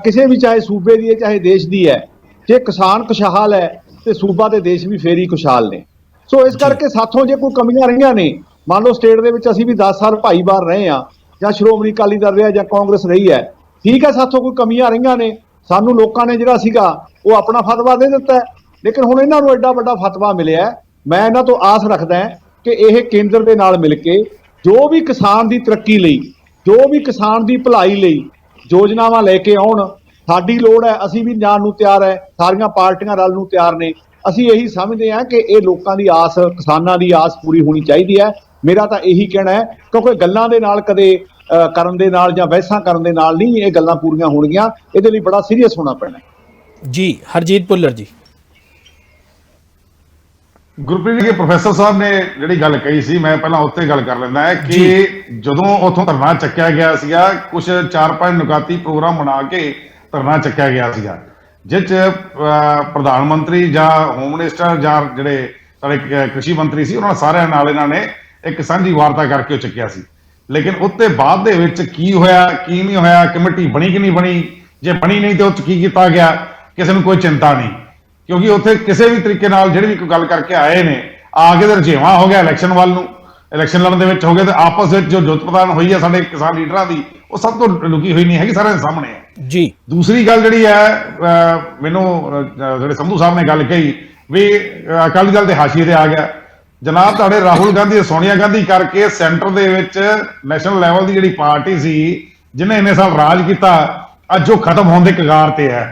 ਕਿਸੇ ਵੀ ਚਾਹੇ ਸੂਬੇ ਦੀ ਹੈ ਚਾਹੇ ਦੇਸ਼ ਦੀ ਹੈ, ਜੇ ਕਿਸਾਨ ਖੁਸ਼ਹਾਲ ਹੈ ਤੇ ਸੂਬਾ ਤੇ ਦੇਸ਼ ਵੀ ਫੇਰ ਹੀ ਖੁਸ਼ਹਾਲ ਨੇ। ਸੋ ਇਸ ਕਰਕੇ ਸਾਥੋਂ ਜੇ ਕੋਈ ਕਮੀਆਂ ਰਹੀਆਂ ਨੇ, ਮੰਨ ਲਓ ਸਟੇਟ ਦੇ ਵਿੱਚ ਅਸੀਂ ਵੀ 10 ਸਾਲ ਭਾਈਵਾਲ ਰਹੇ ਹਾਂ, ਜਾਂ ਸ਼੍ਰੋਮਣੀ ਅਕਾਲੀ ਦਲ ਰਿਹਾ ਜਾਂ ਕਾਂਗਰਸ ਰਹੀ ਹੈ, ਠੀਕ ਹੈ, ਸਾਥੋਂ ਕੋਈ ਕਮੀਆਂ ਰਹੀਆਂ ਨੇ, ਸਾਨੂੰ ਲੋਕਾਂ ਨੇ ਜਿਹੜਾ ਸੀਗਾ ਉਹ ਆਪਣਾ ਫਤਵਾ ਦੇ ਦਿੱਤਾ ਹੈ। ਲੇਕਿਨ ਹੁਣ ਇਹਨਾਂ ਨੂੰ ਐਡਾ ਵੱਡਾ ਫਤਵਾ ਮਿਲਿਆ, ਮੈਂ ਇਹਨਾਂ ਤੋਂ ਆਸ ਰੱਖਦਾ ਕਿ ਇਹ ਕੇਂਦਰ ਦੇ ਨਾਲ ਮਿਲ ਕੇ ਜੋ ਵੀ ਕਿਸਾਨ ਦੀ ਤਰੱਕੀ ਲਈ, ਜੋ ਵੀ ਕਿਸਾਨ ਦੀ ਭਲਾਈ ਲਈ ਯੋਜਨਾਵਾਂ ਲੈ ਕੇ ਆਉਣ। ਸਾਡੀ ਲੋੜ ਹੈ, ਅਸੀਂ ਵੀ ਜਾਣ ਨੂੰ ਤਿਆਰ ਹੈ, ਸਾਰੀਆਂ ਪਾਰਟੀਆਂ ਰਲ ਨੂੰ ਤਿਆਰ ਨੇ। ਅਸੀਂ ਇਹੀ ਸਮਝਦੇ ਹਾਂ ਕਿ ਇਹ ਲੋਕਾਂ ਦੀ ਆਸ, ਕਿਸਾਨਾਂ ਦੀ ਆਸ ਪੂਰੀ ਹੋਣੀ ਚਾਹੀਦੀ ਹੈ। ਮੇਰਾ ਤਾਂ ਇਹੀ ਕਹਿਣਾ ਹੈ, ਕਿਉਂਕਿ ਗੱਲਾਂ ਦੇ ਨਾਲ ਕਦੇ ਕਰਨ ਦੇ ਨਾਲ ਜਾਂ ਬਹਿਸਾਂ ਕਰਨ ਦੇ ਨਾਲ ਨਹੀਂ ਇਹ ਗੱਲਾਂ ਪੂਰੀਆਂ ਹੋਣਗੀਆਂ। ਇਹਦੇ ਲਈ ਬੜਾ ਸੀਰੀਅਸ ਹੋਣਾ ਪੈਣਾ ਜੀ। ਹਰਜੀਤ ਭੁੱਲਰ ਜੀ। ਗੁਰਪ੍ਰੀਤ ਜੀ, ਪ੍ਰੋਫੈਸਰ ਸਾਹਿਬ ਨੇ ਜਿਹੜੀ ਗੱਲ ਕਹੀ ਸੀ, ਮੈਂ ਪਹਿਲਾਂ ਉੱਤੇ ਗੱਲ ਕਰ ਲੈਂਦਾ ਹੈ ਕਿ ਜਦੋਂ ਉੱਥੋਂ ਧਰਨਾ ਚੱਕਿਆ ਗਿਆ ਸੀਗਾ, ਕੁਝ 4-5 ਨੁਕਾਤੀ ਪ੍ਰੋਗਰਾਮ ਬਣਾ ਕੇ ਧਰਨਾ ਚੱਕਿਆ ਗਿਆ ਸੀਗਾ, ਜਿਸ 'ਚ ਪ੍ਰਧਾਨ ਮੰਤਰੀ ਜਾਂ ਹੋਮ ਮਿਨਿਸਟਰ ਜਾਂ ਜਿਹੜੇ ਸਾਡੇ ਕ੍ਰਿਸ਼ੀ ਮੰਤਰੀ ਸੀ, ਉਹਨਾਂ ਸਾਰਿਆਂ ਨਾਲ ਇਹਨਾਂ ਨੇ ਇੱਕ ਸਾਂਝੀ ਵਾਰਤਾ ਕਰਕੇ ਉਹ ਚੱਕਿਆ ਸੀ। ਲੇਕਿਨ ਉੱਤੇ ਬਾਅਦ ਦੇ ਵਿੱਚ ਕੀ ਹੋਇਆ ਕੀ ਨਹੀਂ ਹੋਇਆ, ਕਮੇਟੀ ਬਣੀ ਕਿ ਨਹੀਂ ਬਣੀ, ਜੇ ਬਣੀ ਨਹੀਂ ਤੇ ਉਹ 'ਚ ਕੀ ਕੀਤਾ ਗਿਆ, ਕਿਸੇ ਨੂੰ ਕੋਈ ਚਿੰਤਾ ਨਹੀਂ, ਕਿਉਂਕਿ ਉੱਥੇ ਕਿਸੇ ਵੀ ਤਰੀਕੇ ਨਾਲ ਜਿਹੜੀ ਵੀ ਕੋਈ ਗੱਲ ਕਰਕੇ ਆਏ ਨੇ, ਆ ਕੇ ਤੇ ਰੁਝੇਵਾਂ ਹੋ ਗਿਆ ਇਲੈਕਸ਼ਨ ਵੱਲ ਨੂੰ, ਇਲੈਕਸ਼ਨ ਲੜਨ ਦੇ ਵਿੱਚ ਹੋ ਗਏ, ਤੇ ਆਪਸ ਵਿੱਚ ਜੋ ਜੁੱਤ ਪ੍ਰਦਾਨ ਹੋਈ ਹੈ ਸਾਡੇ ਕਿਸਾਨ ਲੀਡਰਾਂ ਦੀ, ਉਹ ਸਭ ਤੋਂ ਲੁਕੀ ਹੋਈ ਨਹੀਂ ਹੈਗੀ, ਸਾਰਿਆਂ ਦੇ ਸਾਹਮਣੇ ਹੈ ਜੀ। ਦੂਸਰੀ ਗੱਲ ਜਿਹੜੀ ਹੈ, ਮੈਨੂੰ ਜਿਹੜੇ ਸੰਧੂ ਸਾਹਿਬ ਨੇ ਗੱਲ ਕਹੀ ਵੀ ਅਕਾਲੀ ਦਲ ਦੇ ਹਾਸ਼ੀਏ ਤੇ ਆ ਗਿਆ। ਜਨਾਬ ਤੁਹਾਡੇ ਰਾਹੁਲ ਗਾਂਧੀ, ਸੋਨੀਆ ਗਾਂਧੀ ਕਰਕੇ ਸੈਂਟਰ ਦੇ ਵਿੱਚ ਨੈਸ਼ਨਲ ਲੈਵਲ ਦੀ ਜਿਹੜੀ ਪਾਰਟੀ ਸੀ ਜਿਹਨੇ ਇੰਨੇ ਸਾਲ ਰਾਜ ਕੀਤਾ, ਅੱਜ ਉਹ ਖਤਮ ਹੋਣ ਦੇ ਕਗਾਰ ਤੇ ਹੈ।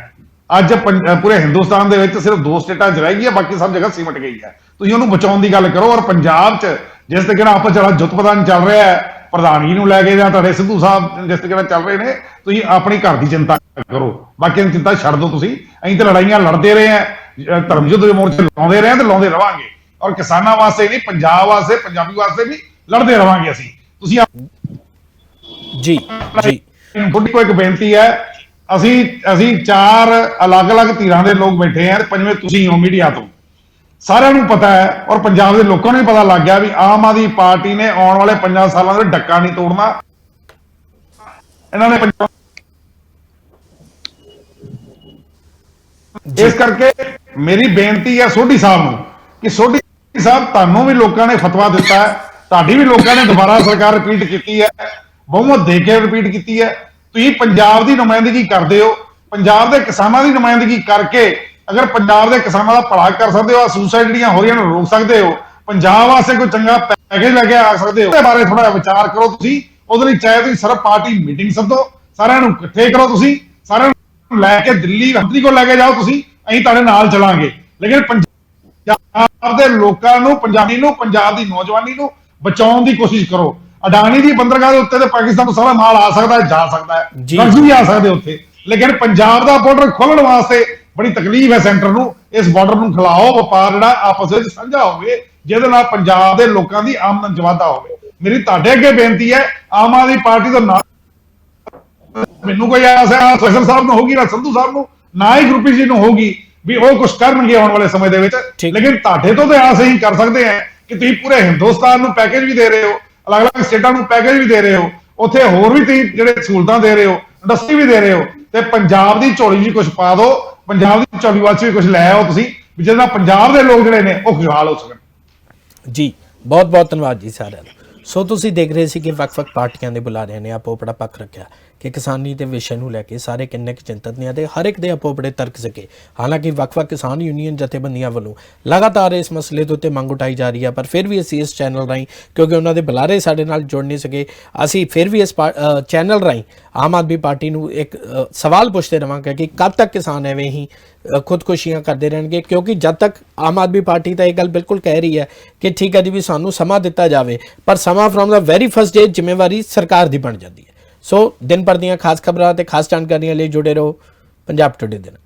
ਅੱਜ ਪੂਰੇ ਹਿੰਦੁਸਤਾਨ ਦੇ ਵਿੱਚ ਸਿਰਫ 2 ਸਟੇਟਾਂ 'ਚ ਰਹਿ ਗਈ ਹੈ, ਬਾਕੀ ਸਭ ਜਗ੍ਹਾ ਸਿਮਟ ਗਈ ਹੈ। ਤੁਸੀਂ ਉਹਨੂੰ ਬਚਾਉਣ ਦੀ ਗੱਲ ਕਰੋ। ਔਰ ਪੰਜਾਬ 'ਚ ਜਿਸ ਤਰੀਕੇ ਨਾਲ ਆਪਸ ਚ ਜੁੱਤ ਪ੍ਰਦਾਨ ਚੱਲ ਰਿਹਾ ਹੈ, ਪ੍ਰਧਾਨਗੀ ਨੂੰ ਲੈ ਕੇ ਜਾਂ ਤੁਹਾਡੇ ਸਿੱਧੂ ਸਾਹਿਬ ਜਿਸ ਤਰੀਕੇ ਨਾਲ ਚੱਲ ਰਹੇ ਨੇ, ਤੁਸੀਂ ਆਪਣੀ ਘਰ ਦੀ ਚਿੰਤਾ ਕਰੋ, ਬਾਕੀ ਦੀ ਚਿੰਤਾ ਛੱਡ ਦਿਓ। ਤੁਸੀਂ ਅਸੀਂ ਤਾਂ ਲੜਾਈਆਂ ਲੜਦੇ ਰਹੇ ਹਾਂ, ਧਰਮ ਯੁੱਧ ਦੇ ਮੋਰਚੇ ਲਾਉਂਦੇ ਰਹੇ ਤੇ ਲਾਉਂਦੇ ਰਵਾਂਗੇ। ਔਰ ਕਿਸਾਨਾਂ ਵਾਸਤੇ ਨਹੀਂ, ਪੰਜਾਬ ਵਾਸਤੇ, ਪੰਜਾਬੀ ਵਾਸਤੇ ਵੀ ਲੜਦੇ ਰਵਾਂਗੇ ਅਸੀਂ। ਤੁਸੀਂ ਜੀ ਜੀ ਤੁਹਾਡੀ ਕੋਈ ਇੱਕ ਬੇਨਤੀ ਹੈ, ਅਸੀਂ ਚਾਰ ਅਲੱਗ-ਅਲੱਗ ਧਿਰਾਂ ਦੇ ਲੋਕ ਬੈਠੇ ਆ ਤੇ ਪੰਜਵੇਂ ਤੁਸੀਂ ਹੋ ਮੀਡੀਆ ਤੋਂ। ਸਾਰਿਆਂ ਨੂੰ ਪਤਾ ਹੈ ਔਰ ਪੰਜਾਬ ਦੇ ਲੋਕਾਂ ਨੂੰ ਵੀ ਪਤਾ ਲੱਗ ਗਿਆ ਵੀ ਆਮ ਆਦਮੀ ਪਾਰਟੀ ਨੇ ਆਉਣ ਵਾਲੇ 5 ਸਾਲਾਂ ਦੇ ਡੱਕਾ ਨਹੀਂ ਤੋੜਨਾ। ਇਹਨਾਂ ਨੇ ਇਸ ਕਰਕੇ ਮੇਰੀ ਬੇਨਤੀ ਹੈ ਸੋਢੀ ਸਾਹਿਬ ਨੂੰ ਕਿ ਸੋਢੀ ਸਾਹਿਬ, ਤੁਹਾਨੂੰ ਵੀ ਲੋਕਾਂ ਨੇ ਫਤਵਾ ਦਿੱਤਾ ਹੈ, ਤੁਹਾਡੀ ਵੀ ਲੋਕਾਂ ਨੇ ਦੁਬਾਰਾ ਸਰਕਾਰ ਰਿਪੀਟ ਕੀਤੀ ਹੈ, ਬਹੁਮਤ ਦੇ ਕੇ ਰਿਪੀਟ ਕੀਤੀ ਹੈ। ਤੁਸੀਂ ਪੰਜਾਬ ਦੀ ਨੁਮਾਇੰਦਗੀ ਕਰਦੇ ਹੋ, ਪੰਜਾਬ ਦੇ ਕਿਸਾਨਾਂ ਦੀ ਨੁਮਾਇੰਦਗੀ ਕਰਕੇ ਅਗਰ ਪੰਜਾਬ ਦੇ ਕਿਸਾਨਾਂ ਦਾ ਭਲਾ ਕਰ ਸਕਦੇ ਹੋ, ਸੁਸਾਈਡ ਜਿਹੜੀਆਂ ਹੋ ਰਹੀਆਂ ਨੂੰ ਰੋਕ ਸਕਦੇ ਹੋ, ਪੰਜਾਬ ਵਾਸਤੇ ਕੋਈ ਚੰਗਾ ਪੈਕੇਜ ਲੈ ਕੇ ਆ ਸਕਦੇ ਹੋ, ਉਹਦੇ ਬਾਰੇ ਥੋੜਾ ਵਿਚਾਰ ਕਰੋ ਤੁਸੀਂ। ਉਹਦੇ ਲਈ ਚਾਹੇ ਤੁਸੀਂ ਸਰਬ ਪਾਰਟੀ ਮੀਟਿੰਗ ਸੱਦੋ, ਸਾਰਿਆਂ ਨੂੰ ਇਕੱਠੇ ਕਰੋ, ਤੁਸੀਂ ਸਾਰਿਆਂ ਨੂੰ ਲੈ ਕੇ ਦਿੱਲੀ ਮੰਤਰੀ ਕੋਲ ਲੈ ਕੇ ਜਾਓ, ਤੁਸੀਂ ਅਸੀਂ ਤੁਹਾਡੇ ਨਾਲ ਚੱਲਾਂਗੇ। ਲੇਕਿਨ ਪੰਜਾਬ ਦੇ ਲੋਕਾਂ ਨੂੰ, ਪੰਜਾਬੀ ਨੂੰ, ਪੰਜਾਬ ਦੀ ਨੌਜਵਾਨੀ ਨੂੰ ਬਚਾਉਣ ਦੀ ਕੋਸ਼ਿਸ਼ ਕਰੋ। ਅਡਾਨੀ ਦੀ ਬੰਦਰਗਾਹ ਦੇ ਉੱਤੇ ਤੇ ਪਾਕਿਸਤਾਨ ਤੋਂ ਸਾਰਾ ਮਾਲ ਆ ਸਕਦਾ ਹੈ, ਜਾ ਸਕਦਾ ਹੈ, ਡਰੱਗਸ ਵੀ ਆ ਸਕਦੇ ਉੱਥੇ, ਲੇਕਿਨ ਪੰਜਾਬ ਦਾ ਬਾਰਡਰ ਖੋਲਣ ਵਾਸਤੇ ਬੜੀ ਤਕਲੀਫ ਹੈ ਸੈਂਟਰ ਨੂੰ। ਇਸ ਬਾਰਡਰ ਨੂੰ ਖਿਲਾਓ, ਵਪਾਰ ਜਿਹੜਾ ਆਪਸ ਵਿੱਚ ਸਾਂਝਾ ਹੋਵੇ, ਜਿਹਦੇ ਨਾਲ ਪੰਜਾਬ ਦੇ ਲੋਕਾਂ ਦੀ ਆਮਦਨ 'ਚ ਵਾਧਾ ਹੋਵੇ। ਮੇਰੀ ਤੁਹਾਡੇ ਅੱਗੇ ਬੇਨਤੀ ਹੈ, ਆਮ ਆਦਮੀ ਪਾਰਟੀ ਤੋਂ ਨਾ ਮੈਨੂੰ ਕੋਈ ਆਸ ਹੈ ਫੈਸਲ ਸਾਹਿਬ ਨੂੰ ਹੋਗੀ, ਨਾ ਸੰਧੂ ਸਾਹਿਬ ਨੂੰ, ਨਾ ਹੀ ਗੁਰਪ੍ਰੀਤ ਜੀ ਨੂੰ ਹੋਗੀ ਵੀ ਉਹ ਕੁਝ ਕਰਨਗੇ ਆਉਣ ਵਾਲੇ ਸਮੇਂ ਦੇ ਵਿੱਚ। ਲੇਕਿਨ ਤੁਹਾਡੇ ਤੋਂ ਤਾਂ ਆਸ ਹੀ ਕਰ ਸਕਦੇ ਆ ਕਿ ਤੁਸੀਂ ਪੂਰੇ ਹਿੰਦੁਸਤਾਨ ਨੂੰ ਪੈਕੇਜ ਵੀ ਦੇ ਰਹੇ ਹੋ, ਅਲੱਗ-ਅਲੱਗ ਸਟੇਟਾਂ ਨੂੰ ਪੈਕੇਜ ਵੀ ਦੇ ਰਹੇ ਹੋ, ਉੱਥੇ ਹੋਰ ਵੀ ਤੁਸੀਂ ਜਿਹੜੇ ਸਹੂਲਤਾਂ ਦੇ ਰਹੇ ਹੋ, ਇੰਡਸਟਰੀ ਵੀ ਦੇ ਰਹੇ ਹੋ, ਤੇ ਪੰਜਾਬ ਦੀ ਝੋਲੀ ਵੀ ਕੁਝ ਪਾ ਦਿਓ, ਪੰਜਾਬ ਦੀ ਝੋਲੀ ਵਾਚ ਵੀ ਕੁਝ ਲੈ ਆਓ ਤੁਸੀਂ, ਵੀ ਜਿਹਦੇ ਨਾਲ ਪੰਜਾਬ ਦੇ ਲੋਕ ਜਿਹੜੇ ਨੇ ਉਹ ਖੁਸ਼ਹਾਲ ਹੋ ਸਕਣ। ਜੀ ਬਹੁਤ ਬਹੁਤ ਧੰਨਵਾਦ ਜੀ ਸਾਰਿਆਂ ਦਾ। ਸੋ ਤੁਸੀਂ ਦੇਖ ਰਹੇ ਸੀ ਕਿ ਵੱਖ-ਵੱਖ ਪਾਰਟੀਆਂ ਦੇ ਬੁਲਾਰਿਆਂ ਨੇ ਆਪੋ ਆਪਣਾ ਪੱਖ ਰੱਖਿਆ ਕਿ ਕਿਸਾਨੀ ਦੇ ਵਿਸ਼ੇ ਨੂੰ ਲੈ ਕੇ ਸਾਰੇ ਕਿੰਨੇ ਕੁ ਚਿੰਤਤ ਨੇ ਅਤੇ ਹਰ ਇੱਕ ਦੇ ਆਪੋ ਆਪਣੇ ਤਰਕ ਸਕੇ। ਹਾਲਾਂਕਿ ਵੱਖ-ਵੱਖ ਕਿਸਾਨ ਯੂਨੀਅਨ ਜਥੇਬੰਦੀਆਂ ਵੱਲੋਂ ਲਗਾਤਾਰ ਇਸ ਮਸਲੇ ਦੇ ਉੱਤੇ ਮੰਗ ਉਠਾਈ ਜਾ ਰਹੀ ਹੈ, ਪਰ ਫਿਰ ਵੀ ਅਸੀਂ ਇਸ ਚੈਨਲ ਰਾਹੀਂ, ਕਿਉਂਕਿ ਉਹਨਾਂ ਦੇ ਬੁਲਾਰੇ ਸਾਡੇ ਨਾਲ ਜੁੜ ਨਹੀਂ ਸਕੇ, ਅਸੀਂ ਫਿਰ ਵੀ ਇਸ ਚੈਨਲ ਰਾਹੀਂ ਆਮ ਆਦਮੀ ਪਾਰਟੀ ਨੂੰ ਇੱਕ ਸਵਾਲ ਪੁੱਛਦੇ ਰਹਾਂਗੇ ਕਿ ਕਦ ਤੱਕ ਕਿਸਾਨ ਐਵੇਂ ਹੀ ਖੁਦਕੁਸ਼ੀਆਂ ਕਰਦੇ ਰਹਿਣਗੇ। ਕਿਉਂਕਿ ਜਦ ਤੱਕ ਆਮ ਆਦਮੀ ਪਾਰਟੀ ਤਾਂ ਇਹ ਗੱਲ ਬਿਲਕੁਲ ਕਹਿ ਰਹੀ ਹੈ ਕਿ ਠੀਕ ਹੈ ਜੀ ਵੀ ਸਾਨੂੰ ਸਮਾਂ ਦਿੱਤਾ ਜਾਵੇ, ਪਰ ਸਮਾਂ from the very first day ਜ਼ਿੰਮੇਵਾਰੀ ਸਰਕਾਰ ਦੀ ਬਣ ਜਾਂਦੀ ਹੈ। ਸੋ ਦਿਨ ਭਰ ਦੀਆਂ ਖਾਸ ਖਬਰਾਂ ਤੇ ਖਾਸ ਜਾਣਕਾਰੀਆਂ ਲਈ ਜੁੜੇ ਰਹੋ ਪੰਜਾਬ ਟੁਡੇ ਦੇ ਨਾਲ।